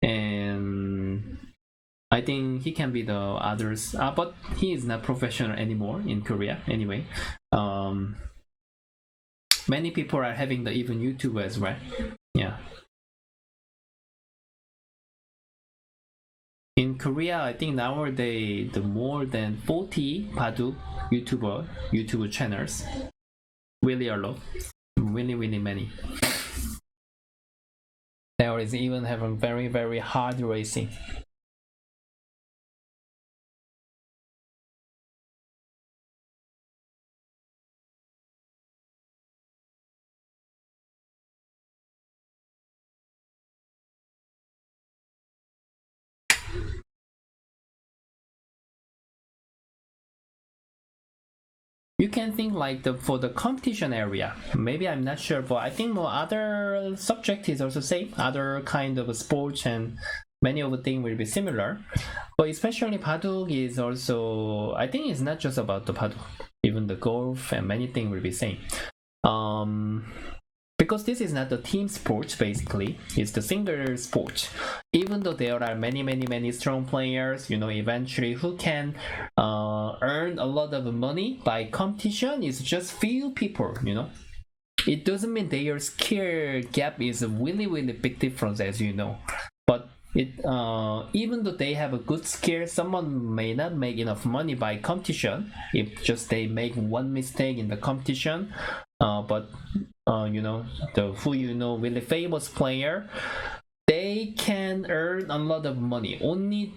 and I think he can be the others, but he is not professional anymore in Korea. Anyway, many people are having the even YouTube as well. Yeah. In Korea, I think nowadays the more than 40 Baduk YouTube channels. Really a lot. Really many. There is even having very hard racing. You can think like for the competition area, maybe I'm not sure, but I think more other subject is also same, other kind of sports, and many of the things will be similar. But especially Baduk is also, I think it's not just about the Baduk, even the golf and many things will be same. Because this is not the team sport, basically, it's the single sport. Even though there are many strong players, eventually who can earn a lot of money by competition, is just few people, It doesn't mean their skill gap is a really big difference, as you know. But even though they have a good skill, someone may not make enough money by competition if just they make one mistake in the competition. But the really famous player, they can earn a lot of money. Only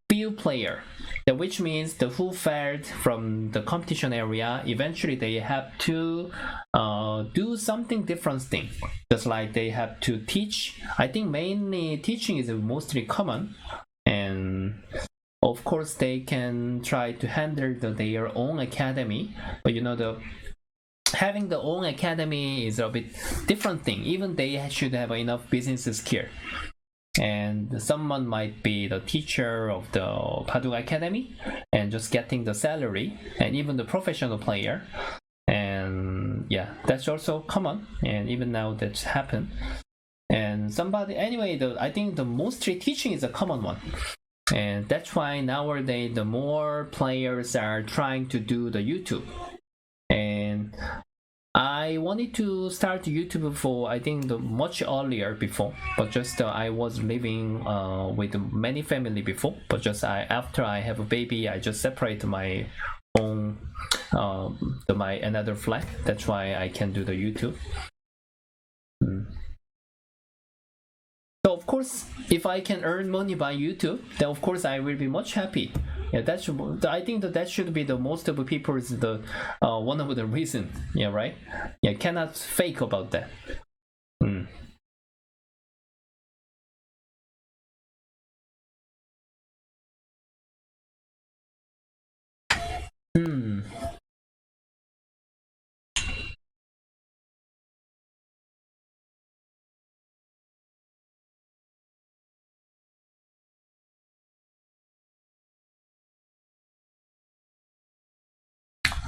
few player, which means the who failed from the competition area, eventually they have to do something different thing. Just like they have to teach. I think mainly teaching is mostly common, and of course they can try to handle their own academy. But having the own academy is a bit different thing. Even they should have enough business skill. And someone might be the teacher of the Baduk Academy and just getting the salary, and even the professional player. And yeah, that's also common, and even now that's happened. And anyway, I think the mostly teaching is a common one. And that's why nowadays the more players are trying to do the YouTube. And I wanted to start YouTube for, I think, much earlier before, but just I was living with many family before, but just after I have a baby, I just separate my own my another flat. That's why I can do the YouTube. So of course, if I can earn money by YouTube, then of course I will be much happy. Yeah, I think that should be the most of the people's one of the reason. Yeah, right. Yeah, cannot fake about that.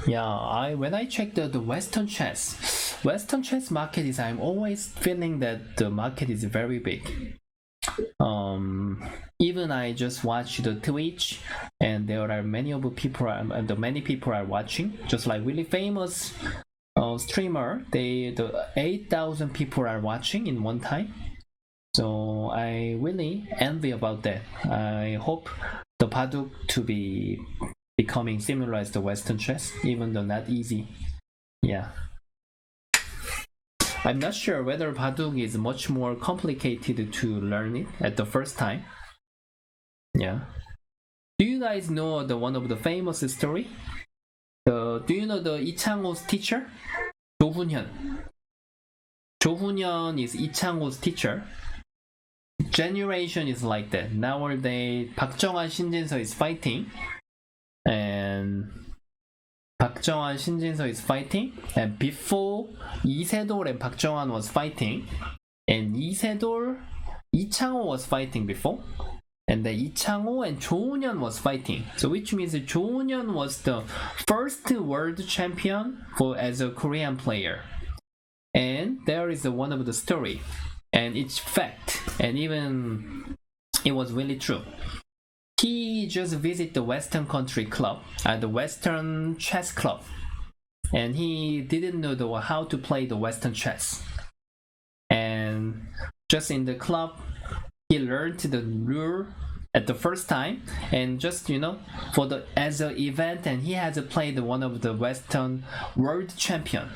Yeah, when I check the Western chess market is, I'm always feeling that the market is very big. Even I just watch the Twitch, and there are many people are watching, just like really famous streamer, the 8,000 people are watching in one time. So I really envy about that. I hope the Baduk to be becoming similar as the Western chess, even though not easy. Yeah. I'm not sure whether Baduk is much more complicated to learn it at the first time. Yeah. Do you guys know the one of the famous story? Do you know the 이창호's teacher? 조훈현. 조훈현 is 이창호's teacher. Generation is like that. Nowadays, 박정환, 신진서 is fighting, and 박정환, 신진서 is fighting, and before 이세돌 and 박정환 was fighting, and 이세돌, 이창호 was fighting before, and then 이창호 and 조훈현 was fighting. So which means 조훈현 was the first world champion as a Korean player, and there is one of the story. And it's fact, and even it was really true. He just visited the Western country club, the Western chess club, and he didn't know how to play the Western chess. And just in the club, he learned the rule at the first time, and just for the as an event, and he has played one of the Western world champion.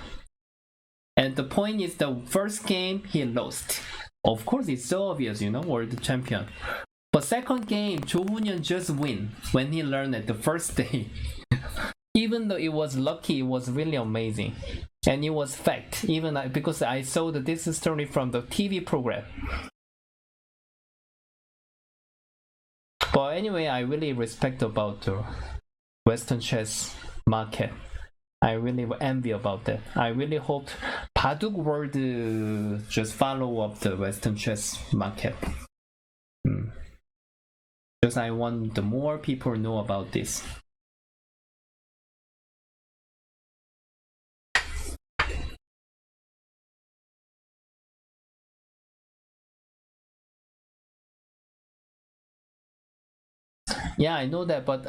And the point is, the first game he lost. Of course, it's so obvious, world champion. But second game, 조훈현 just win when he learned at the first day. Even though it was lucky, it was really amazing. And it was fact, even because I saw this story from the TV program. But anyway, I really respect about the Western chess market. I really envy about that. I really hope Baduk World just follow up the Western chess market. Because I want the more people know about this. Yeah, I know that, but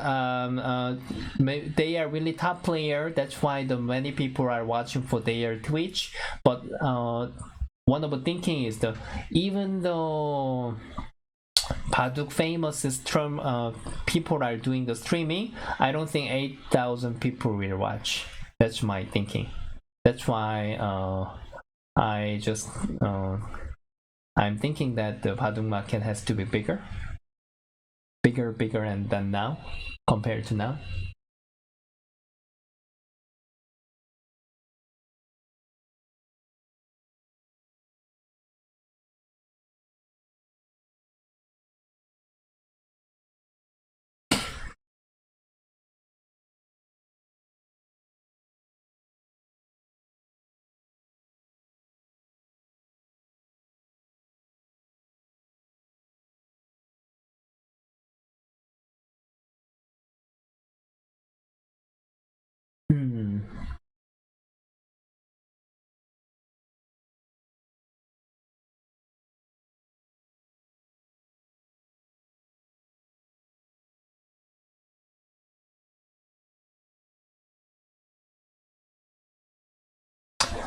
they are really top player. That's why the many people are watching for their Twitch. But one of the thinking is even though Baduk famous people are doing the streaming, I don't think 8,000 people will watch. That's my thinking. That's why I'm thinking that the Baduk market has to be bigger, and than now, compared to now.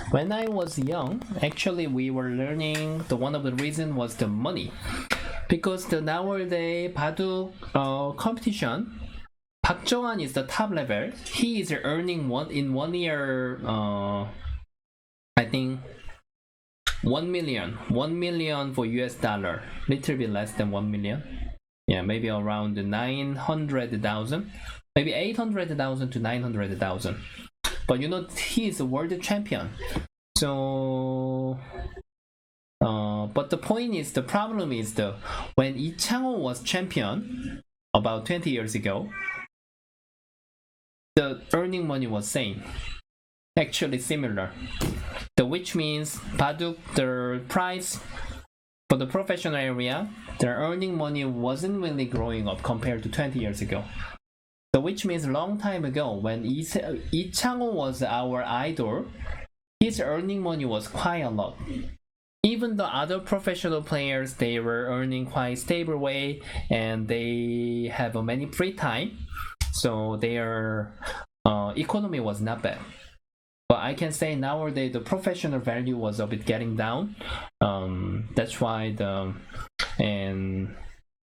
When I was young, actually we were learning, one of the reason was the money. Because the nowadays Baduk competition, 박정환 is the top level. He is earning in 1 year, I think 1 million for US dollar, little bit less than 1 million. Yeah, maybe around 900,000, maybe 800,000 to 900,000. But he is a world champion. So, but the point is, the problem is when 이창호 was champion about 20 years ago, the earning money was same, actually similar. Which means Baduk, the price for the professional area, their earning money wasn't really growing up compared to 20 years ago. So which means a long time ago, when 이창호 was our idol, his earning money was quite a lot. Even the other professional players, they were earning quite stable way, and they have many free time, so their economy was not bad. But I can say nowadays the professional value was a bit getting down. That's why the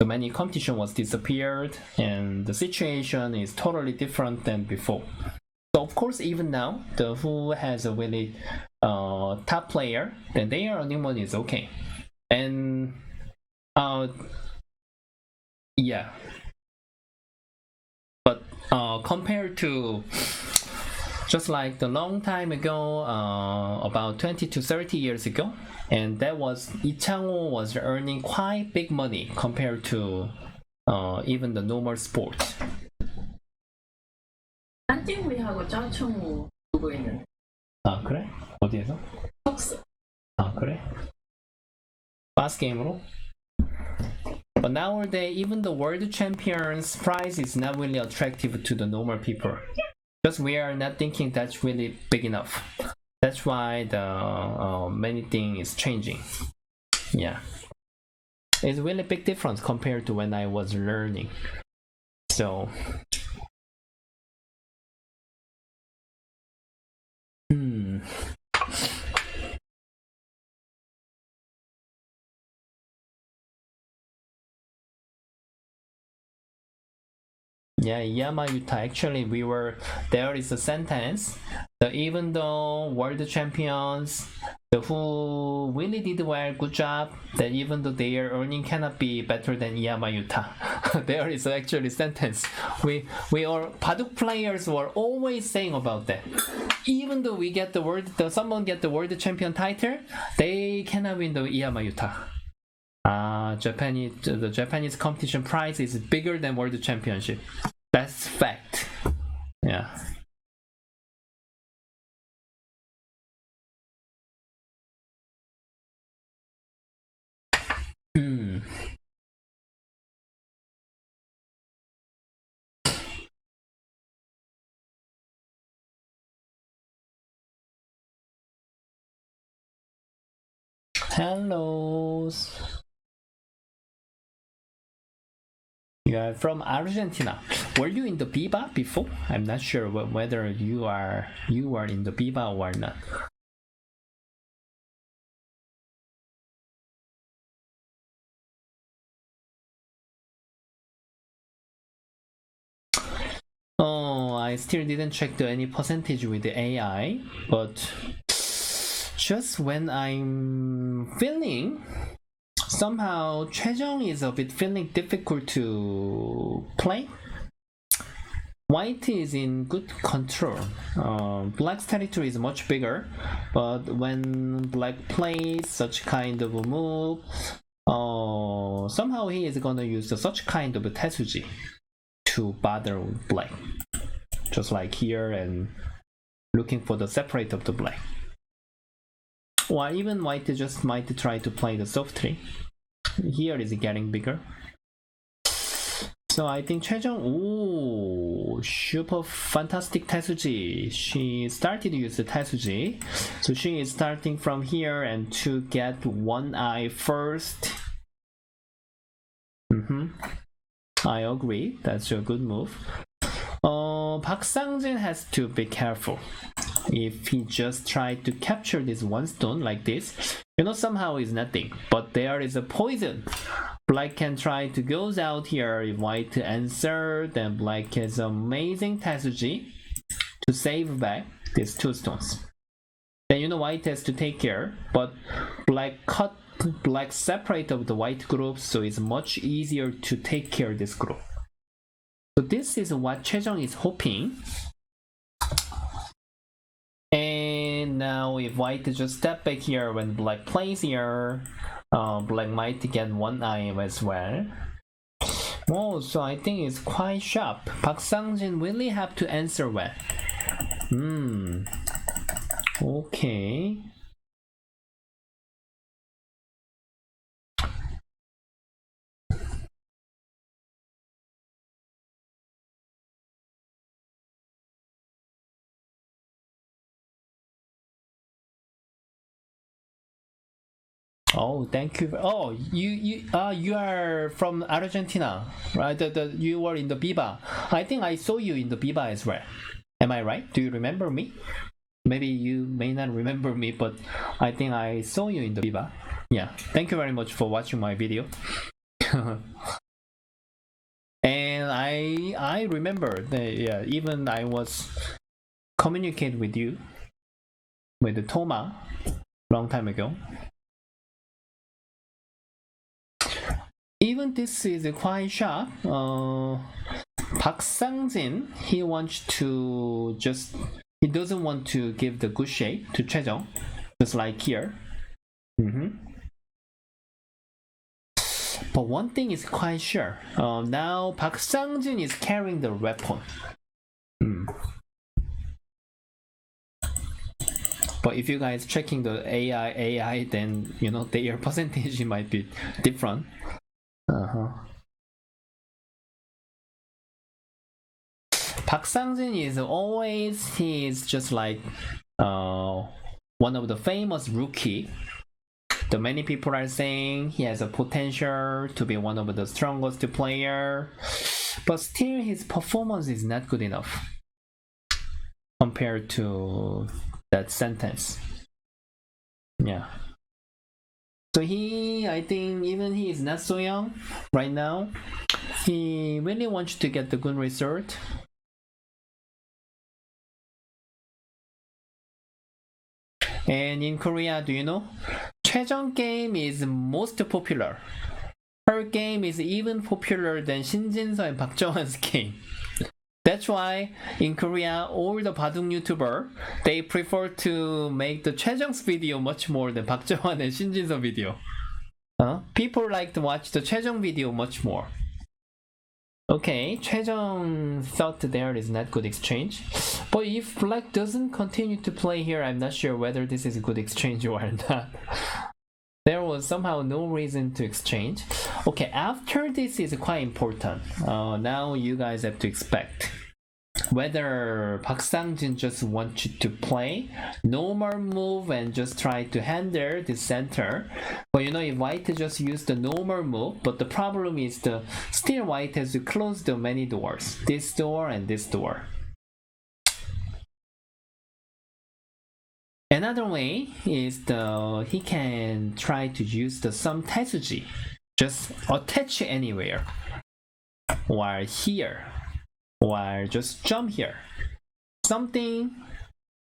many competition was disappeared, and the situation is totally different than before. So of course, even now, the who has a really top player, then their earning money is okay. And yeah, but compared to just like the long time ago, about 20 to 30 years ago, and that was Lee Chang-ho was earning quite big money compared to even the normal sport. 딴띵구이하고 짜충우 두고 있는데. 아 그래? 어디에서? 톡스. 아 그래? 바스 게임으로? But nowadays, even the world champions prize is not really attractive to the normal people. Because we are not thinking that's really big enough. That's why the many things is changing. Yeah, it's really big difference compared to when I was learning. So, Yeah, Yamayuta. Actually, there is a sentence that even though world champions, the who really did well, good job, that even though their earning cannot be better than Yamayuta. There is actually a sentence. We all Baduk players were always saying about that. Even though we get someone get the world champion title, they cannot win the Yamayuta. The Japanese competition prize is bigger than world championship. That's fact. Yeah. Hello. You are from Argentina. Were you in the Biba before? I'm not sure whether you are in the Biba or not. Oh, I still didn't check any percentage with the AI, but just when I'm feeling somehow Chejong is a bit feeling difficult to play. White is in good control. Black's territory is much bigger, but when Black plays such kind of a move, somehow he is gonna use such kind of a Tetsuji to bother Black. Just like here and looking for the separate of the Black. Or even White just might try to play the soft tree. Here is getting bigger. So I think Chejong, super fantastic Tetsuji. She started to use the Tetsuji. So she is starting from here and to get one eye first. I agree, that's a good move. Park Sang-jin has to be careful. If he just tried to capture this one stone like this, somehow it's nothing. But there is a poison. Black can try to go out here. If White answer, then Black has amazing Tetsuji to save back these two stones. Then White has to take care, but Black separate of the White group, so it's much easier to take care of this group. So this is what Chejong is hoping. And now if White just step back here when Black plays here, Black might get one eye as well. Oh, so I think it's quite sharp. Park Sang-jin really have to answer well. Okay. Oh, thank you. Oh, you are from Argentina, right? You were in the Biba. I think I saw you in the Biba as well. Am I right? Do you remember me? Maybe you may not remember me, but I think I saw you in the Viva. Yeah, thank you very much for watching my video. And I remember that, yeah, even I was communicate with you with the Toma long time ago. Even this is quite sharp. Park Sang-jin, he wants to just, he doesn't want to give the good shape to Chejong, just like here. But one thing is quite sure. Now Park Sang-jin is carrying the weapon. But if you guys checking the AI, then you know their percentage might be different. Park Sang-jin is always, he is just like one of the famous rookie. The many people are saying he has a potential to be one of the strongest player, but still his performance is not good enough compared to that sentence. Yeah. So I think even he is not so young right now, he really wants to get the good result. And in Korea, do you know? Chejong game is most popular. Her game is even popular than Shin Jin-seo and Park Jong-wan's game. That's why in Korea, all the Baduk YouTuber, they prefer to make the Chejong's video much more than Park Jong-wan and Shin Jin-seo video. People like to watch the Chejong video much more. Okay, Chejong thought there is not good exchange. But if black doesn't continue to play here, I'm not sure whether this is a good exchange or not. There was somehow no reason to exchange. Okay, after this is quite important. Now you guys have to expect whether Park Sang-jin just wants you to play normal move and just try to handle the center. But you know, if white just use the normal move, but the problem is still white has to close the many doors. This door and this door. Another way is he can try to use some tesuji, just attach anywhere, or here, or just jump here. Something,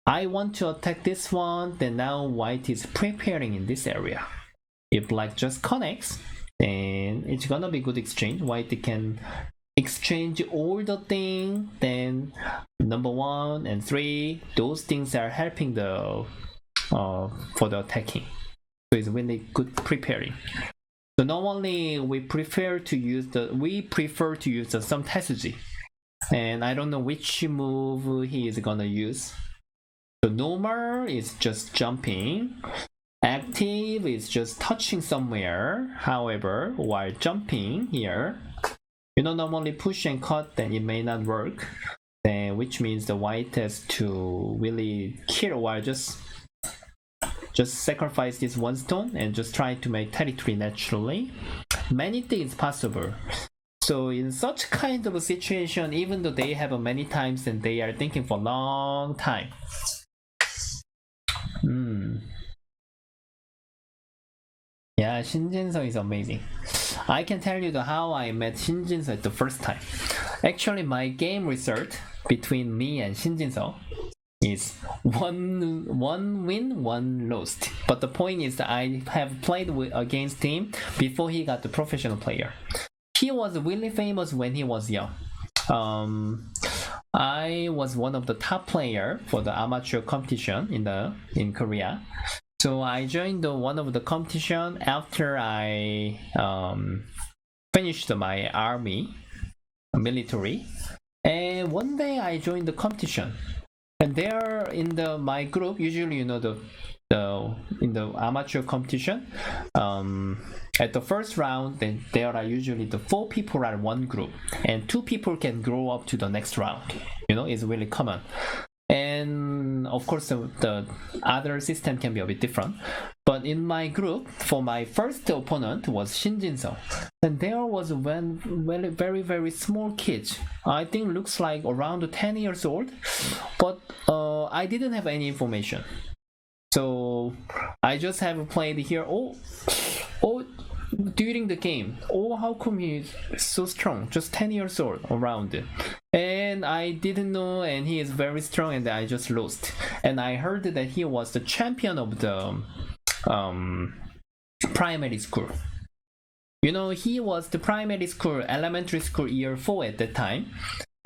I want to attack this one, then now white is preparing in this area. If black just connects, then it's gonna be good exchange. White can exchange all the thing, then number 1 and 3, those things are helping for the attacking. So it's really good preparing. So normally we prefer to use some tesuji, and I don't know which move he is gonna use. So normal is just jumping, active is just touching somewhere. However, while jumping here, you know, normally push and cut, then it may not work, then which means the white has to really kill while just sacrifice this one stone and just try to make territory naturally. Many things possible. So in such kind of a situation, even though they have many times and they are thinking for a long time. Yeah, Shin Jin-seo is amazing. I can tell you how I met Shin Jin-seo the first time. Actually, my game result between me and Shin Jin-seo is one win, one lost. But the point is that I have played against him before he got the professional player. He was really famous when he was young. I was one of the top player for the amateur competition in Korea. So I joined one of the competition after I finished my military, and one day I joined the competition. And there in my group, usually you know in the amateur competition, at the first round, then there are usually the 4 people are one group, and 2 people can grow up to the next round. You know, it's really common. And of course the other system can be a bit different, but in my group, for my first opponent was Shin Jin-seo, and there was one very small kid. I think looks like around 10 years old, but I didn't have any information. So I just have played here. Oh, during the game. Oh, how come he's so strong? Just 10 years old around. And I didn't know, and he is very strong, and I just lost. And I heard that he was the champion of the primary school. You know, he was the primary school, elementary school year 4 at that time.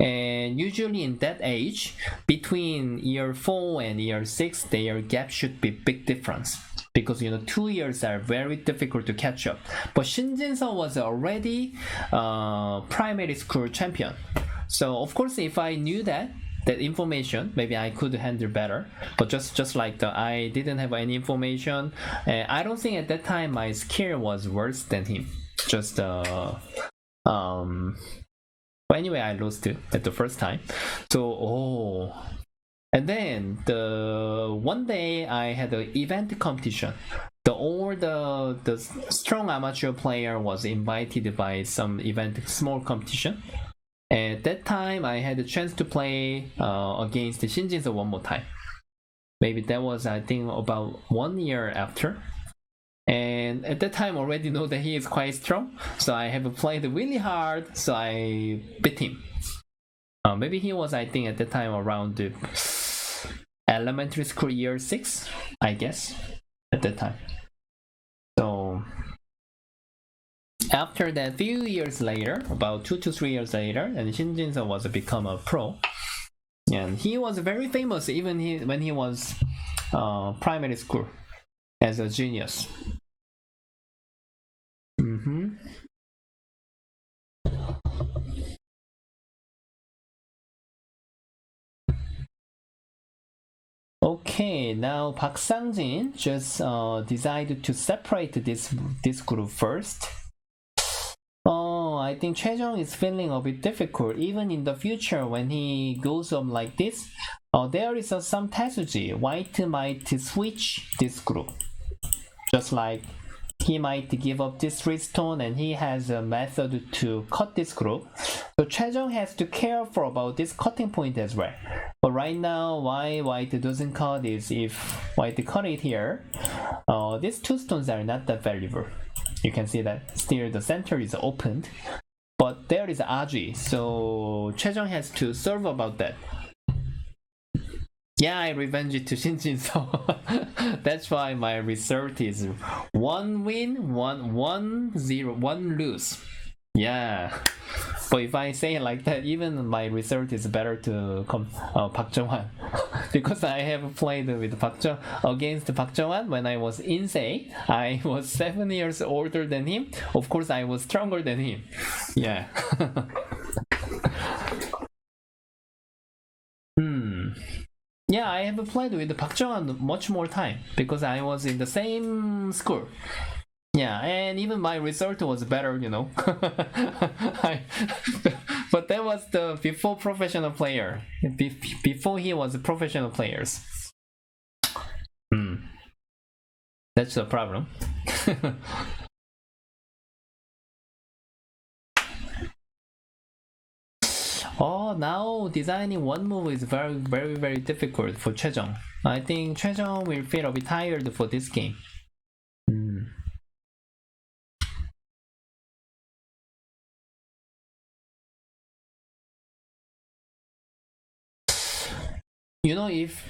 And usually in that age, between year 4 and year 6, their gap should be big difference. Because, you know, 2 years are very difficult to catch up. But Shin Jin-seo was already primary school champion. So, of course, if I knew that information, maybe I could handle better. But just like I didn't have any information. I don't think at that time my skill was worse than him. But anyway, I lost it at the first time. So, and then the one day I had an event competition. All the strong amateur player was invited by some event, small competition. At that time, I had a chance to play against Shin Jin-seo one more time. Maybe that was, I think, about 1 year after. And at that time, already know that he is quite strong. So I have played really hard. So I beat him. Maybe he was, I think, at that time around the elementary school year 6, I guess, at that time. So after that, few years later, about 2 to 3 years later, and Shin Jin-seo was become a pro. And he was very famous even when he was primary school as a genius. Okay, now Park Sang-jin just decided to separate this group first. I think Choi-jung is feeling a bit difficult even in the future when he goes on like this. There is some strategy. White might switch this group, just like he might give up this 3 stone, and he has a method to cut this group. So Choi-jung has to care for about this cutting point as well. But right now, why White doesn't cut is if White cut it here, these 2 stones are not that valuable. You can see that still the center is opened, but there is Aji, so Choi-jung has to serve about that. Yeah, I revenge it to Shin Jin-seo. That's why my result is 1 win, 1 lose. Yeah, but if I say it like that, even my result is better to Park Jong-hwan because I have played with against Park Jong-hwan when I was insane. I was 7 years older than him. Of course, I was stronger than him. Yeah. Yeah, I have played with Park Jong-hwan much more time because I was in the same school. Yeah, and even my result was better, you know. But that was the before professional player. Before he was a professional players. That's the problem. Now designing one move is very difficult for Choi-jung. I think Choi-jung will feel a bit tired for this game. You know, if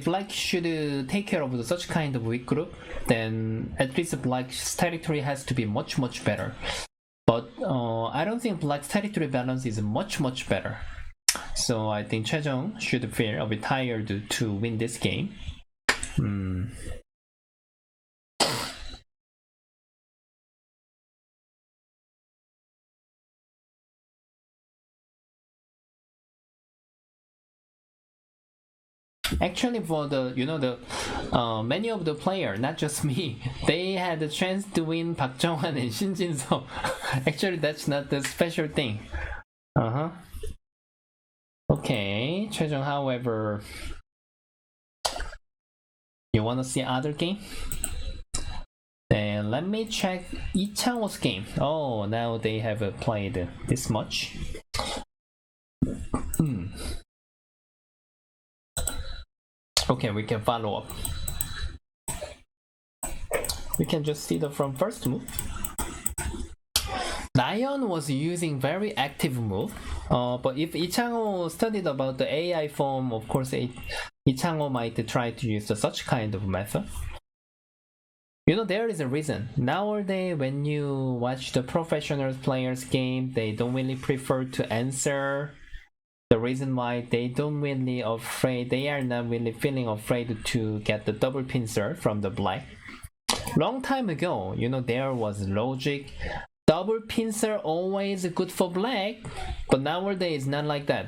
Black should take care of such kind of weak group, then at least Black's territory has to be much better. But I don't think Black's territory balance is much better. So I think Choi-jung should feel a bit tired to win this game. Actually, for many of the players, not just me, they had the chance to win Park Jong-hwan and Shin Jin-seo. Actually, that's not the special thing. Okay, Choi-jung, however, you wanna see other game? Then let me check Lee Chang-wo's game. Oh, now they have played this much. Okay, we can follow up. We can just see the from first move. Lion was using very active move, but if Ichangho studied about the AI form, of course Ichangho might try to use such kind of method. You know, there is a reason. Nowadays, when you watch the professional players game, they don't really prefer to answer. The reason why they don't really afraid, they are not really feeling afraid to get the double pincer from the black. Long time ago, you know, there was logic. Double pincer always good for black, but nowadays not like that.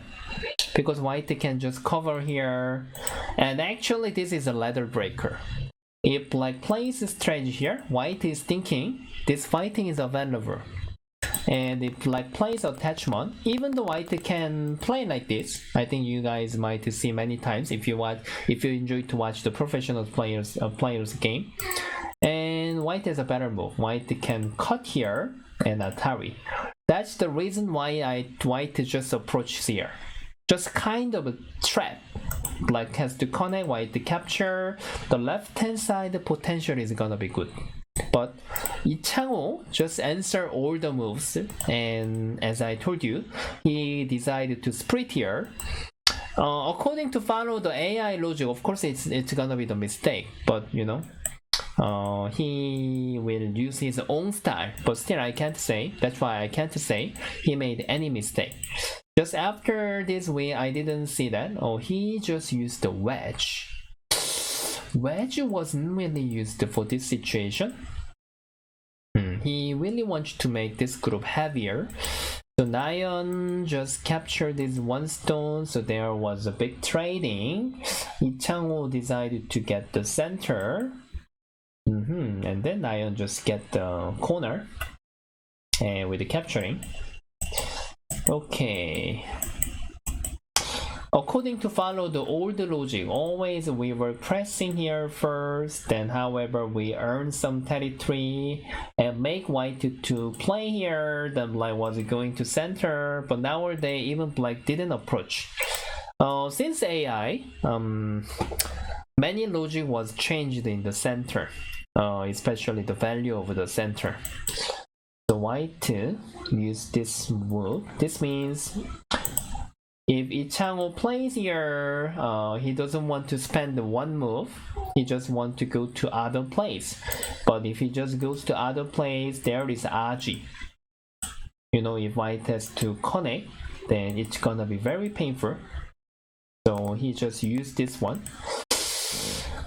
Because white can just cover here. And actually this is a ladder breaker. If black plays strategy here, white is thinking this fighting is available. And if black plays attachment, even though white can play like this, I think you guys might see many times if you enjoy to watch the professional players game. And white has a better move. White can cut here and Atari. That's the reason why white just approach here. Just kind of a trap. Black has to connect, white to capture. The left hand side potential is gonna be good. But Ichangho just answer all the moves, and as I told you, he decided to split here. According to follow the AI logic, of course it's gonna be the mistake, but you know, he will use his own style. But still, I can't say. That's why I can't say he made any mistake. Just after this way, I didn't see that. Oh, he just used the wedge. Wedge wasn't really used for this situation. He really wants to make this group heavier. So Nayeon just captured this one stone, so there was a big trading. Ichangho decided to get the center. And then Nayeon just get the corner and with the capturing. Okay. According to follow the old logic, always we were pressing here first, then however we earn some territory and make white to play here, then black was going to center, but nowadays even black didn't approach. Since AI, many logic was changed in the center, especially the value of the center. So white use this move. This means if Ichangho plays here, he doesn't want to spend one move. He just want to go to other place. But if he just goes to other place, there is Aji. You know, if white has to connect, then it's gonna be very painful. So he just used this one.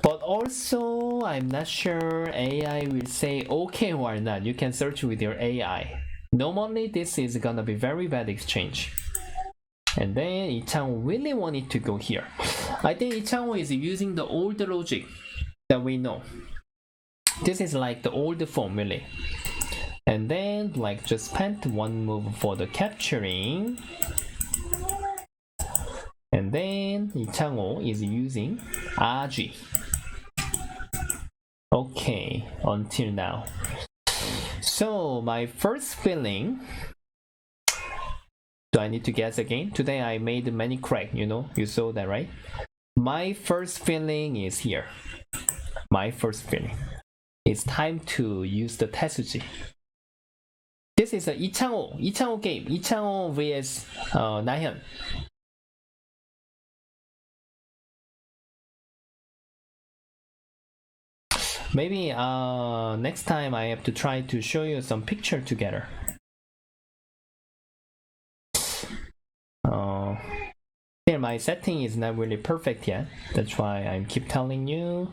But also, I'm not sure AI will say okay or not. You can search with your AI. Normally, this is gonna be very bad exchange. And then Ichangho really wanted to go here. I think Ichangho is using the old logic that we know. This is like the old formula. And then like just spent one move for the capturing. And then Ichangho is using Aji. Okay, until now. So my first feeling, do I need to guess again? Today I made many crack, you know, you saw that, right? My first feeling is here. My first feeling. It's time to use the Tetsuji. This is a Ichangho game. Ichangho vs Nayeon. Maybe next time I have to try to show you some picture together. Still, my setting is not really perfect yet. That's why I keep telling you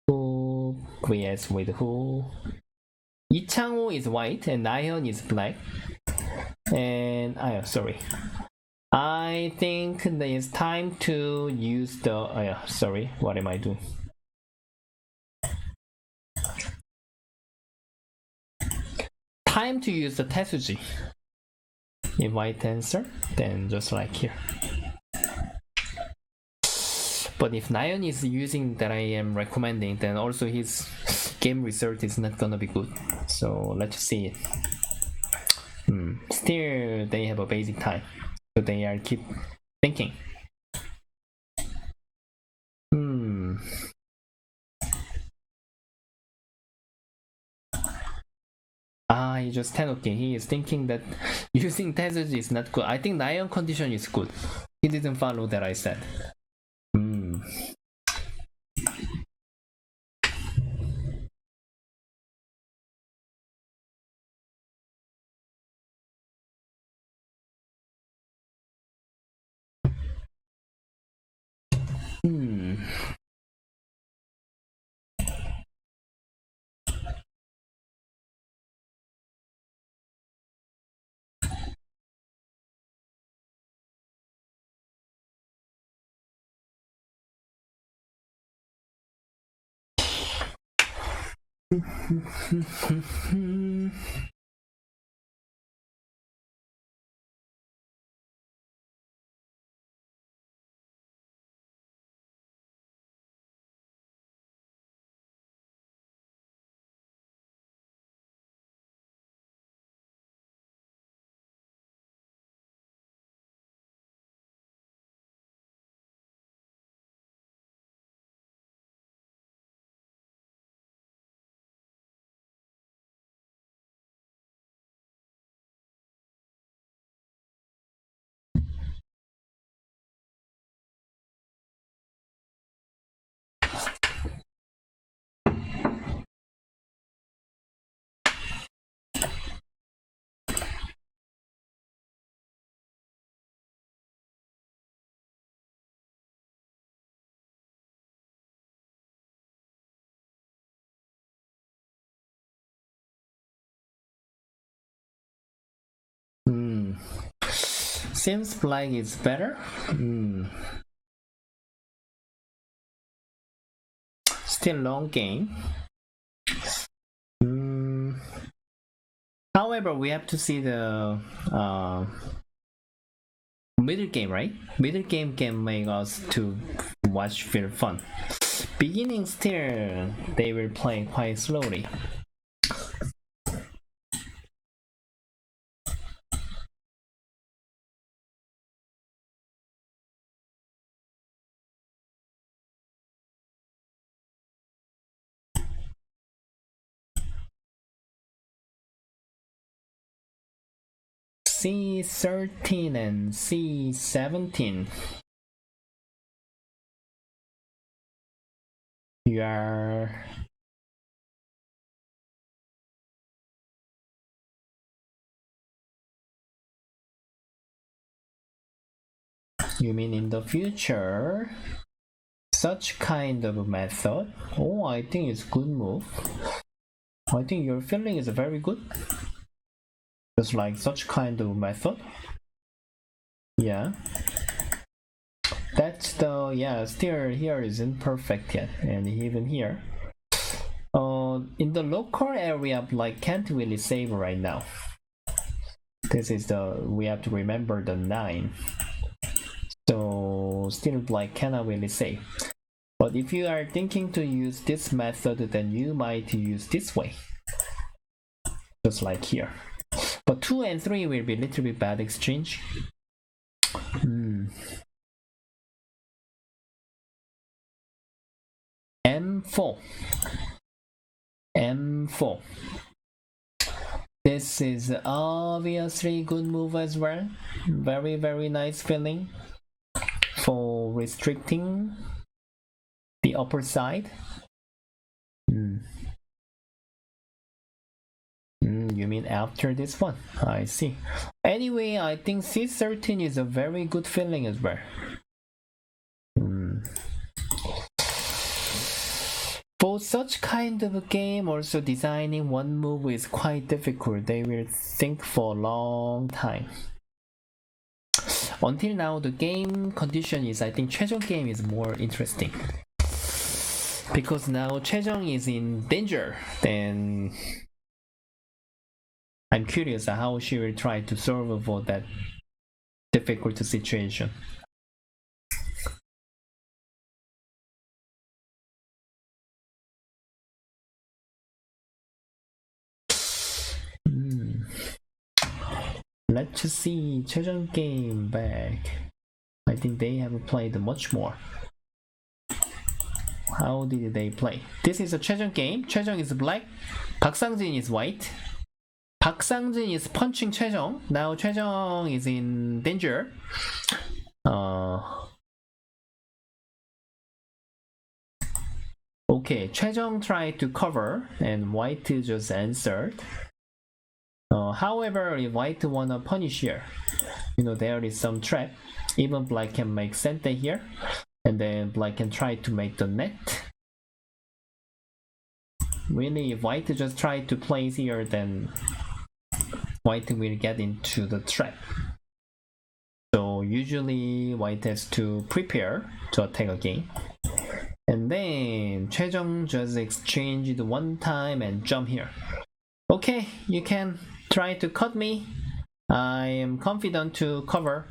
who vs with who. Ichangho is white and Nayeon is black. And sorry. I think it's time to use the sorry, what am I doing? Time to use the Tetsuji. If white answer, then just like here. But if Nayeon is using that I am recommending, then also his game result is not gonna be good. So let's see it. Still, they have a basic time, so they are keep thinking. He just 10. Okay, he is thinking that using Tezos is not good. I think Lion condition is good. He didn't follow that I said. Seems like it's better. Still long game. However, we have to see the middle game, right? Middle game can make us to watch feel fun. Beginning still, they will play quite slowly. C13 and C17. You mean in the future? Such kind of method? Oh, I think it's good move. I think your feeling is very good. Just like such kind of method. Yeah. That's the, yeah, still here isn't perfect yet. And even here. In the local area, Black can't really save right now. This is we have to remember the 9. So still Black cannot really save. But if you are thinking to use this method, then you might use this way. Just like here. But 2 and 3 will be a little bit bad exchange. M4. M4. This is obviously good move as well. Very, very nice feeling for restricting the upper side. You mean after this one? I see. Anyway, I think C13 is a very good feeling as well. For such kind of a game, also designing one move is quite difficult. They will think for a long time. Until now, the game condition is, I think 최정 game is more interesting. Because now 최정 is in danger, then I'm curious how she will try to solve for that difficult situation. Let's see 최정 game back. I think they have played much more. how did they play? This is a 최정 game. 최정 is black. 박상진 is white. 박상진 is punching 최정. Now 최정 is in danger. Okay, 최정 tried to cover and white just answered. However, if white wanna punish here, there is some trap. Even black can make center here, and then black can try to make the net. Really, if white just try to place here, then white will get into the trap. So usually white has to prepare to attack again. And then 최정 just exchanged one time and jump here. Okay, you can try to cut me. I am confident to cover.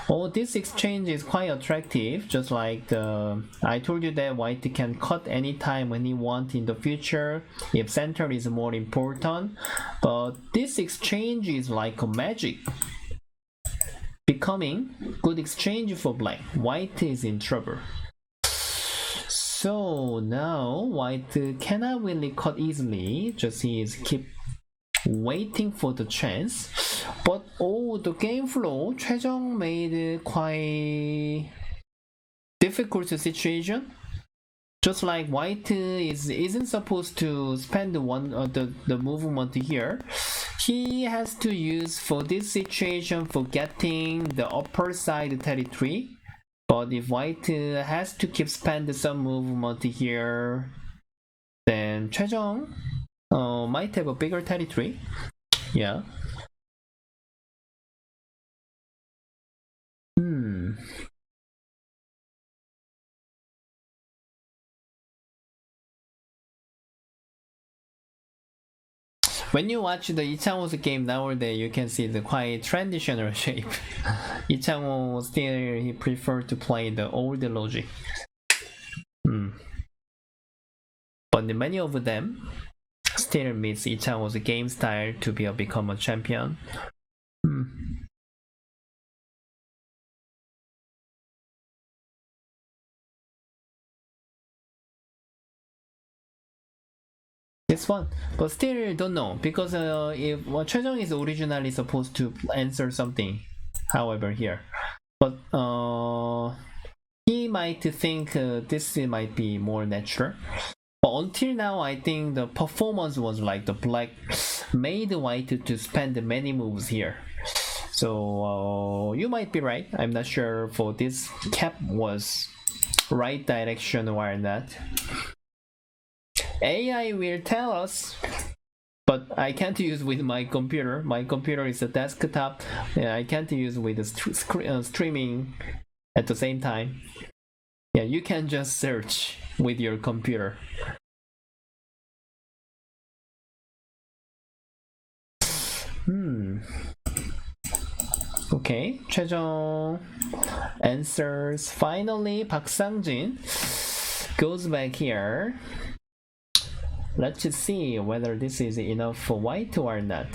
Oh, this exchange is quite attractive. Just like I told you that white can cut anytime when he wants in the future if center is more important. But this exchange is like a magic. Becoming good exchange for black. White is in trouble. So now white cannot really cut easily. Just he is keep waiting for the chance. But the game flow 최정 made quite difficult situation. Just like white isn't supposed to spend the movement here. He has to use for this situation for getting the upper side territory. But if white has to keep spend some movement here, then 최정 might have a bigger territory. Yeah. When you watch the 이창호's game nowadays, you can see the quite traditional shape. 이창호 still he preferred to play the old logic. But many of them still miss 이창호's game style to become a champion. This one, but still don't know because if 최정 is originally supposed to answer something, however here, but he might think this might be more natural. But until now, I think the performance was like the black made white to spend many moves here. So you might be right. I'm not sure for this cap was right direction or not. AI will tell us, but I can't use with my computer. My computer is a desktop. I can't use with the streaming at the same time. Yeah, you can just search with your computer. Okay, 최정 answers. Finally, 박상진 goes back here. Let's see whether this is enough for white or not.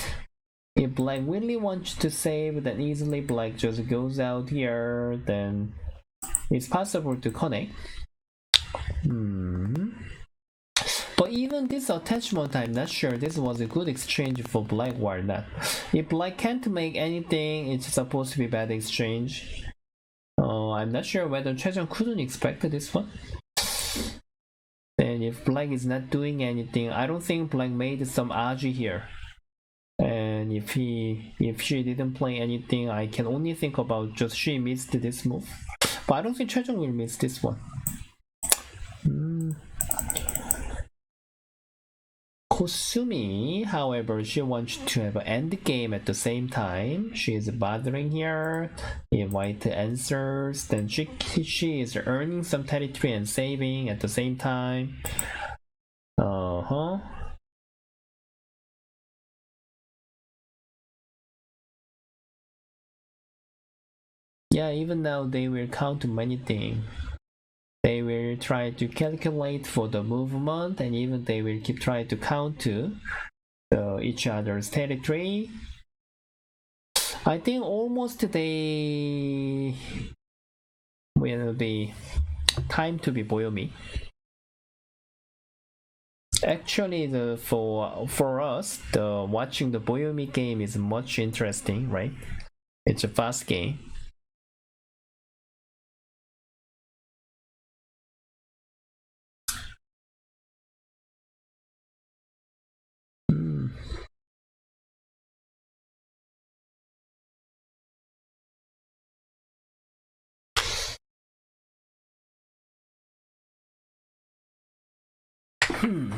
If black really wants to save, then easily black just goes out here, then it's possible to connect. But even this attachment, I'm not sure this was a good exchange for black or not. If black can't make anything, it's supposed to be bad exchange. I'm not sure whether 최정 couldn't expect this one. And if black is not doing anything, I don't think black made some aji here. And if she didn't play anything, I can only think about just she missed this move. But I don't think 최정 will miss this one. Kosumi, however, she wants to have an end game at the same time. She is bothering here. If white answers, then she is earning some territory and saving at the same time. Yeah, even now they will count many things. They will try to calculate for the movement, and even they will keep trying to count to each other's territory. I think almost they will be time to be Boyomi. Actually, for us, the watching the Boyomi game is much interesting, right? It's a fast game. Hmm.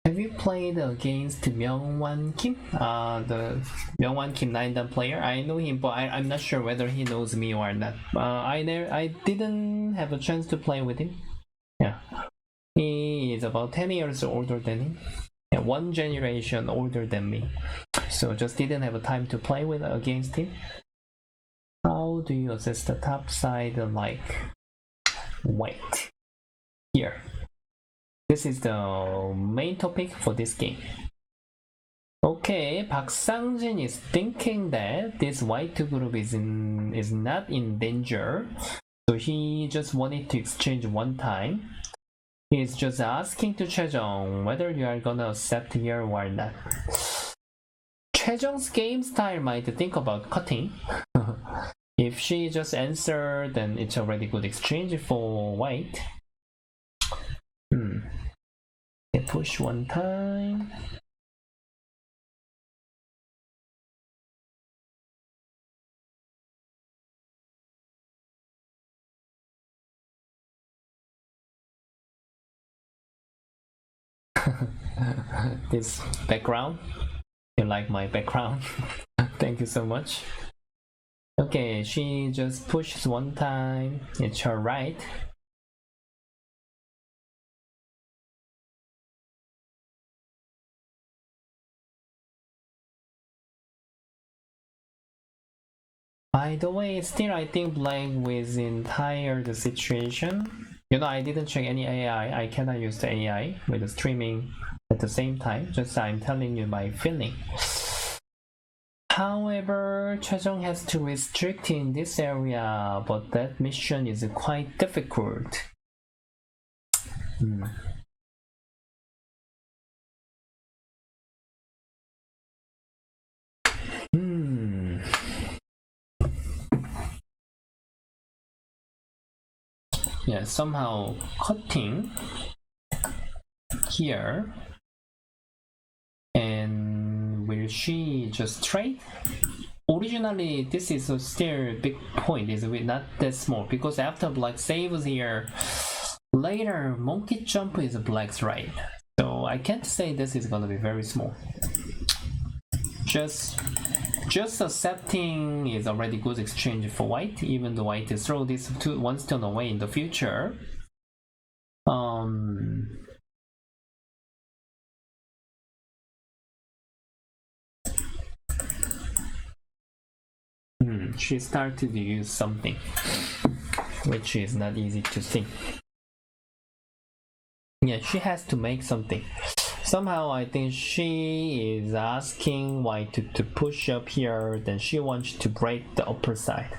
Have you played against Myungwan Kim? The Myungwan Kim 9-dan player. I know him, but I'm not sure whether he knows me or not. I didn't have a chance to play with him. Yeah, he is about 10 years older than him. Yeah, one generation older than me. So just didn't have a time to play with against him. How do you assess the top side like white? Here. This is the main topic for this game. Okay, Park Sang-jin is thinking that this white group is not in danger, so he just wanted to exchange one time. He's just asking to Chejong whether you are gonna accept here or not. Chejong's game style might think about cutting. If she just answered, then it's already good exchange for white. Push one time. This background, you like my background? Thank you so much. Okay, she just pushes one time. It's her right. By the way, still I think black with entire the situation. You know, I didn't check any AI. I cannot use the AI with the streaming at the same time. Just I'm telling you my feeling. However, Chejong has to restrict in this area, but that mission is quite difficult. Yeah, somehow cutting here. And will she just trade? Originally, this is still a big point, is not that small, because after black saves here, later monkey jump is black's right. So I can't say this is gonna be very small. Just accepting is already good exchange for white, even though white throw this one stone away in the future. She started to use something, which is not easy to think. Yeah, she has to make something. Somehow I think she is asking white to push up here, then she wants to break the upper side.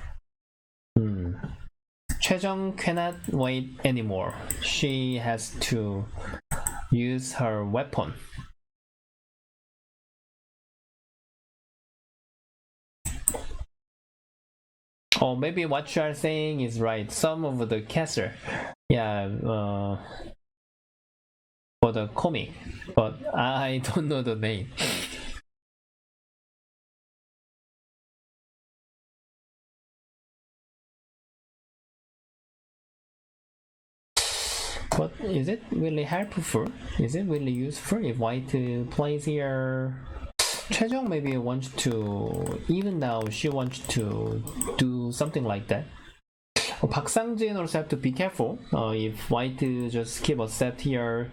Chejong cannot wait anymore. She has to use her weapon. Or maybe what you are saying is right. Some of the castle, yeah, for the comic, but I don't know the name. is it really helpful? Is it really useful if white plays here? 최정 maybe wants to, even now she wants to do something like that. 박상진 also have to be careful. If white just keep a set here,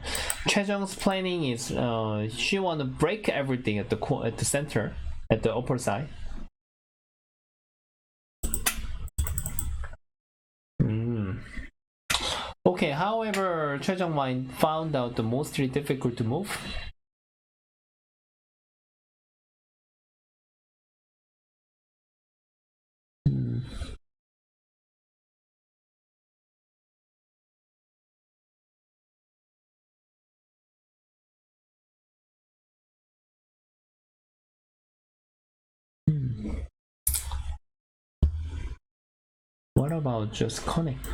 최정's planning is she want to break everything at the center, at the upper side. Okay, however, 최정 might found out the mostly difficult to move. What about just connect?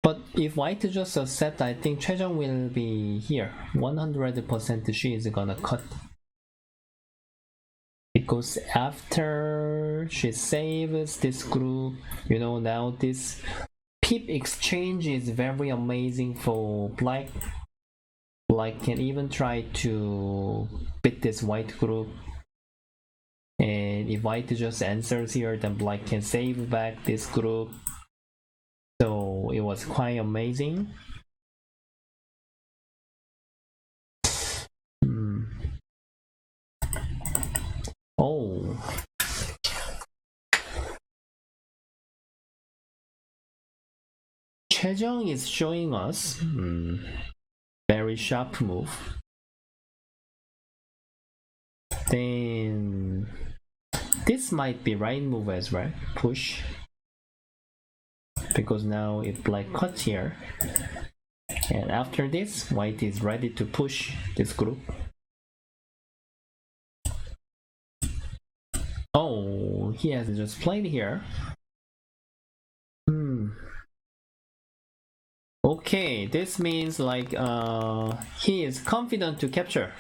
But if white just accept, I think 최정 will be here. 100% she is gonna cut. Because after she saves this group, you know, now this pip exchange is very amazing for black. Black can even try to beat this white group. And if white just answers here, then black can save back this group. So it was quite amazing. Oh. 최정 is showing us very sharp move. Then this might be right move as well. Push. Because now if black cuts here, and after this, white is ready to push this group. Oh, he has just played here. Okay, this means like he is confident to capture.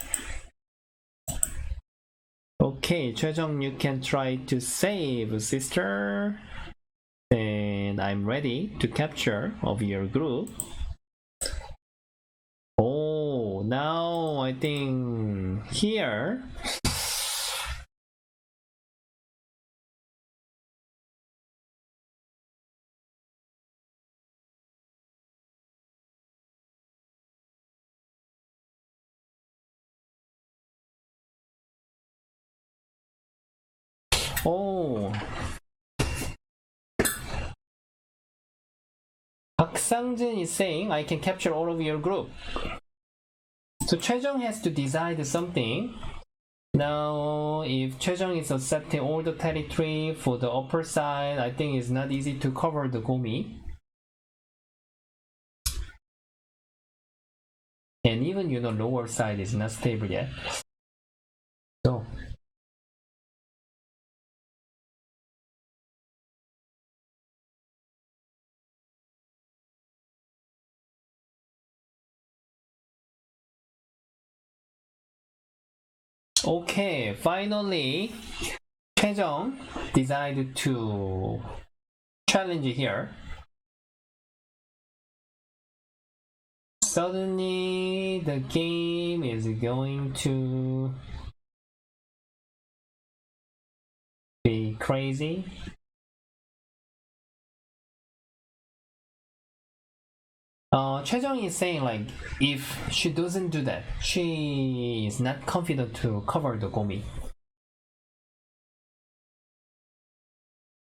Okay, 최정, you can try to save, sister. And I'm ready to capture of your group. Oh, now I think here. Oh. 박상진 is saying, I can capture all of your group. So 최정 has to decide something. Now, if 최정 is accepting all the territory for the upper side, I think it's not easy to cover the gomi. And even, you know, lower side is not stable yet. So. Okay, finally, 최정 decided to challenge here. Suddenly, the game is going to be crazy. 최정 is saying like if she doesn't do that, she is not confident to cover the gomi.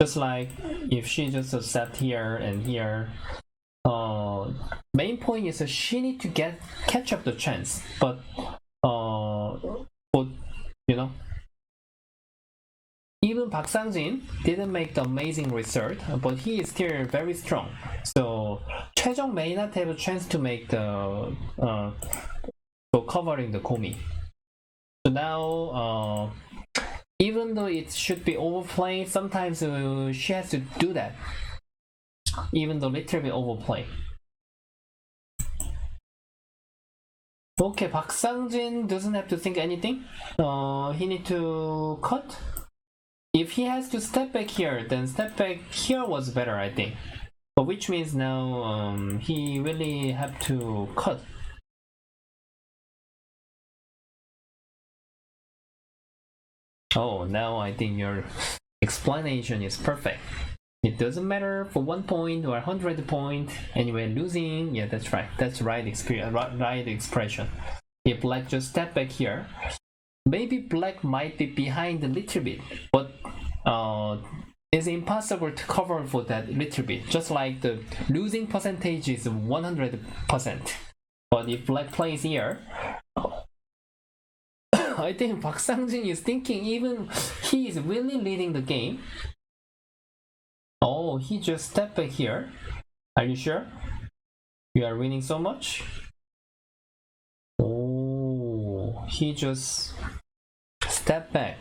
Just like if she just accept here and here, main point is that she need to catch up the chance, but you know, even Sang-jin didn't make the amazing result, but he is still very strong. So 최정 may not have a chance to make the for covering the gomi. So now, even though it should be overplay, sometimes she has to do that, even though little bit overplay. Okay, Sang-jin doesn't have to think anything. He need to cut. If he has to step back here, then step back here was better, I think. But which means now he really have to cut. Oh, now I think your explanation is perfect. It doesn't matter for 1 point or 100 point, anyway, losing. Yeah, that's right. That's right expression. If black just step back here, maybe black might be behind a little bit, but it's impossible to cover for that little bit. Just like the losing percentage is 100%. But if black plays here, I think Park Sang-jin is thinking even he is really leading the game. Oh, he just stepped back here. Are you sure? You are winning so much? Oh, he just stepped back.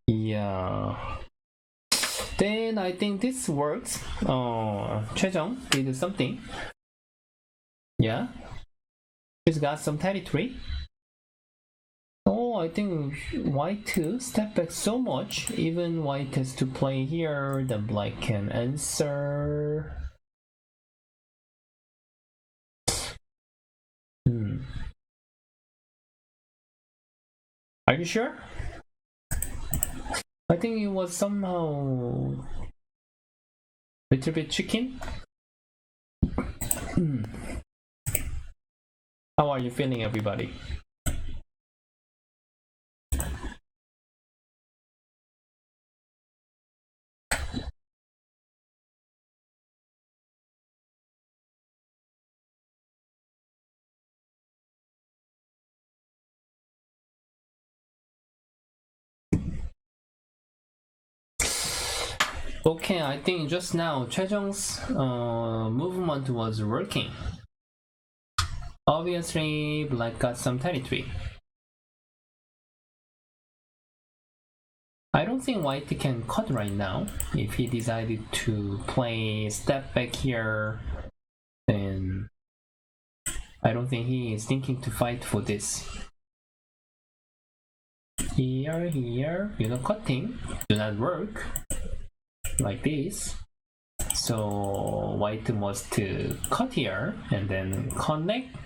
Yeah. Then I think this works. Choi-jung did something. Yeah. He's got some territory. Oh, I think white step back so much. Even white has to play here. Then black can answer. Are you sure? I think it was somehow little bit chicken. How are you feeling, everybody? Okay, I think just now Choi-jung's movement was working. Obviously, black got some territory. I don't think white can cut right now. If he decided to play step back here, then I don't think he is thinking to fight for this. Here, cutting do not work like this. So white must cut here and then connect.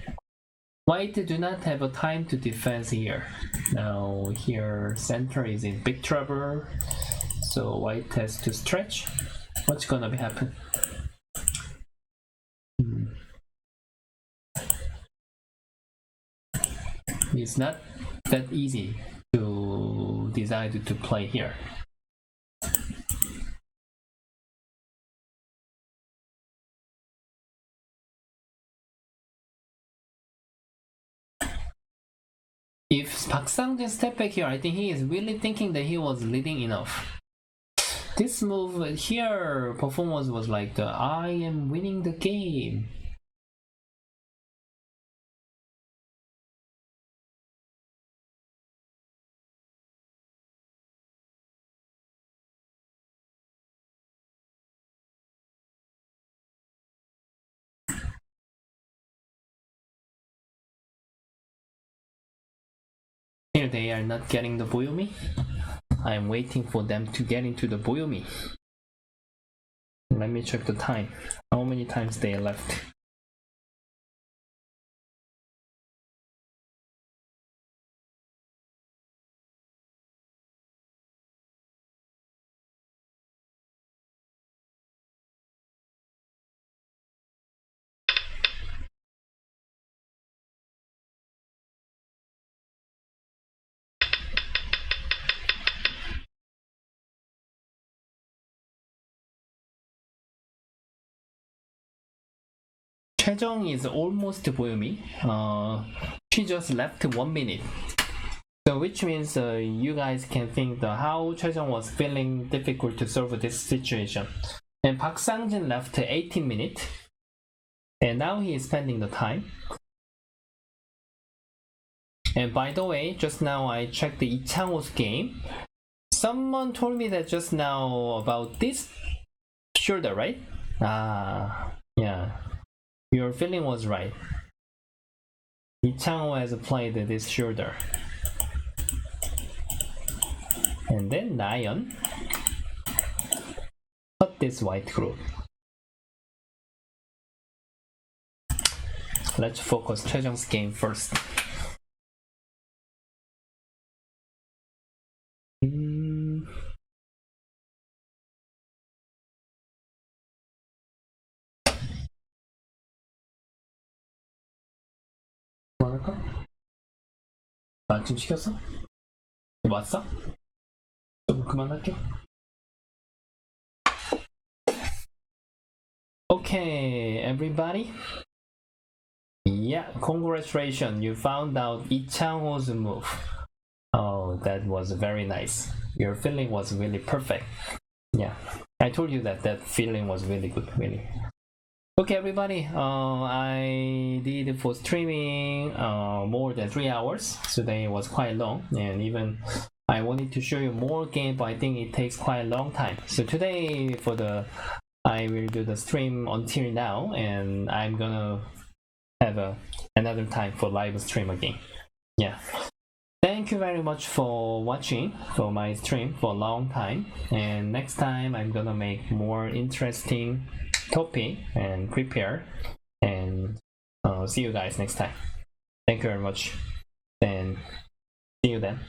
White do not have a time to defense here. Now here center is in big trouble. So white has to stretch. What's gonna happen? It's not that easy to decide to play here. If Park Sang-jin step back here, I think he is really thinking that he was leading enough. This move here, performance was like I am winning the game. Here they are not getting the Boyomi. I am waiting for them to get into the Boyomi. Let me check the time. How many times they left? Choi-jung is almost Boyomi. She just left 1 minute. So which means you guys can think how Choi-jung was feeling difficult to solve this situation. And Park Sang-jin left 18 minutes. And now he is spending the time. And by the way, just now I checked the Lee Chang-ho's game. Someone told me that just now about this shoulder, right? Yeah. Your feeling was right. Lee Chang-ho has played this shoulder. And then Nayeon cut this white group. let's focus 최정's game first. 그만할까? 아침 시켰어? 왔어? 좀 그만할게. Okay, everybody. Yeah, congratulations. You found out Ichangho's move. Oh, that was very nice. Your feeling was really perfect. Yeah, I told you that that feeling was really good, really. Okay, everybody. I did for streaming more than 3 hours. Today was quite long, and even I wanted to show you more game, but I think it takes quite a long time. So today I will do the stream until now, and I'm gonna have another time for live stream again. Yeah. Thank you very much for watching for my stream for a long time, and next time I'm gonna make more interesting topic and prepare, and see you guys next time. Thank you very much, and see you then.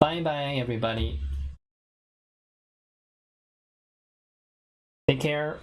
Bye bye everybody. Take care.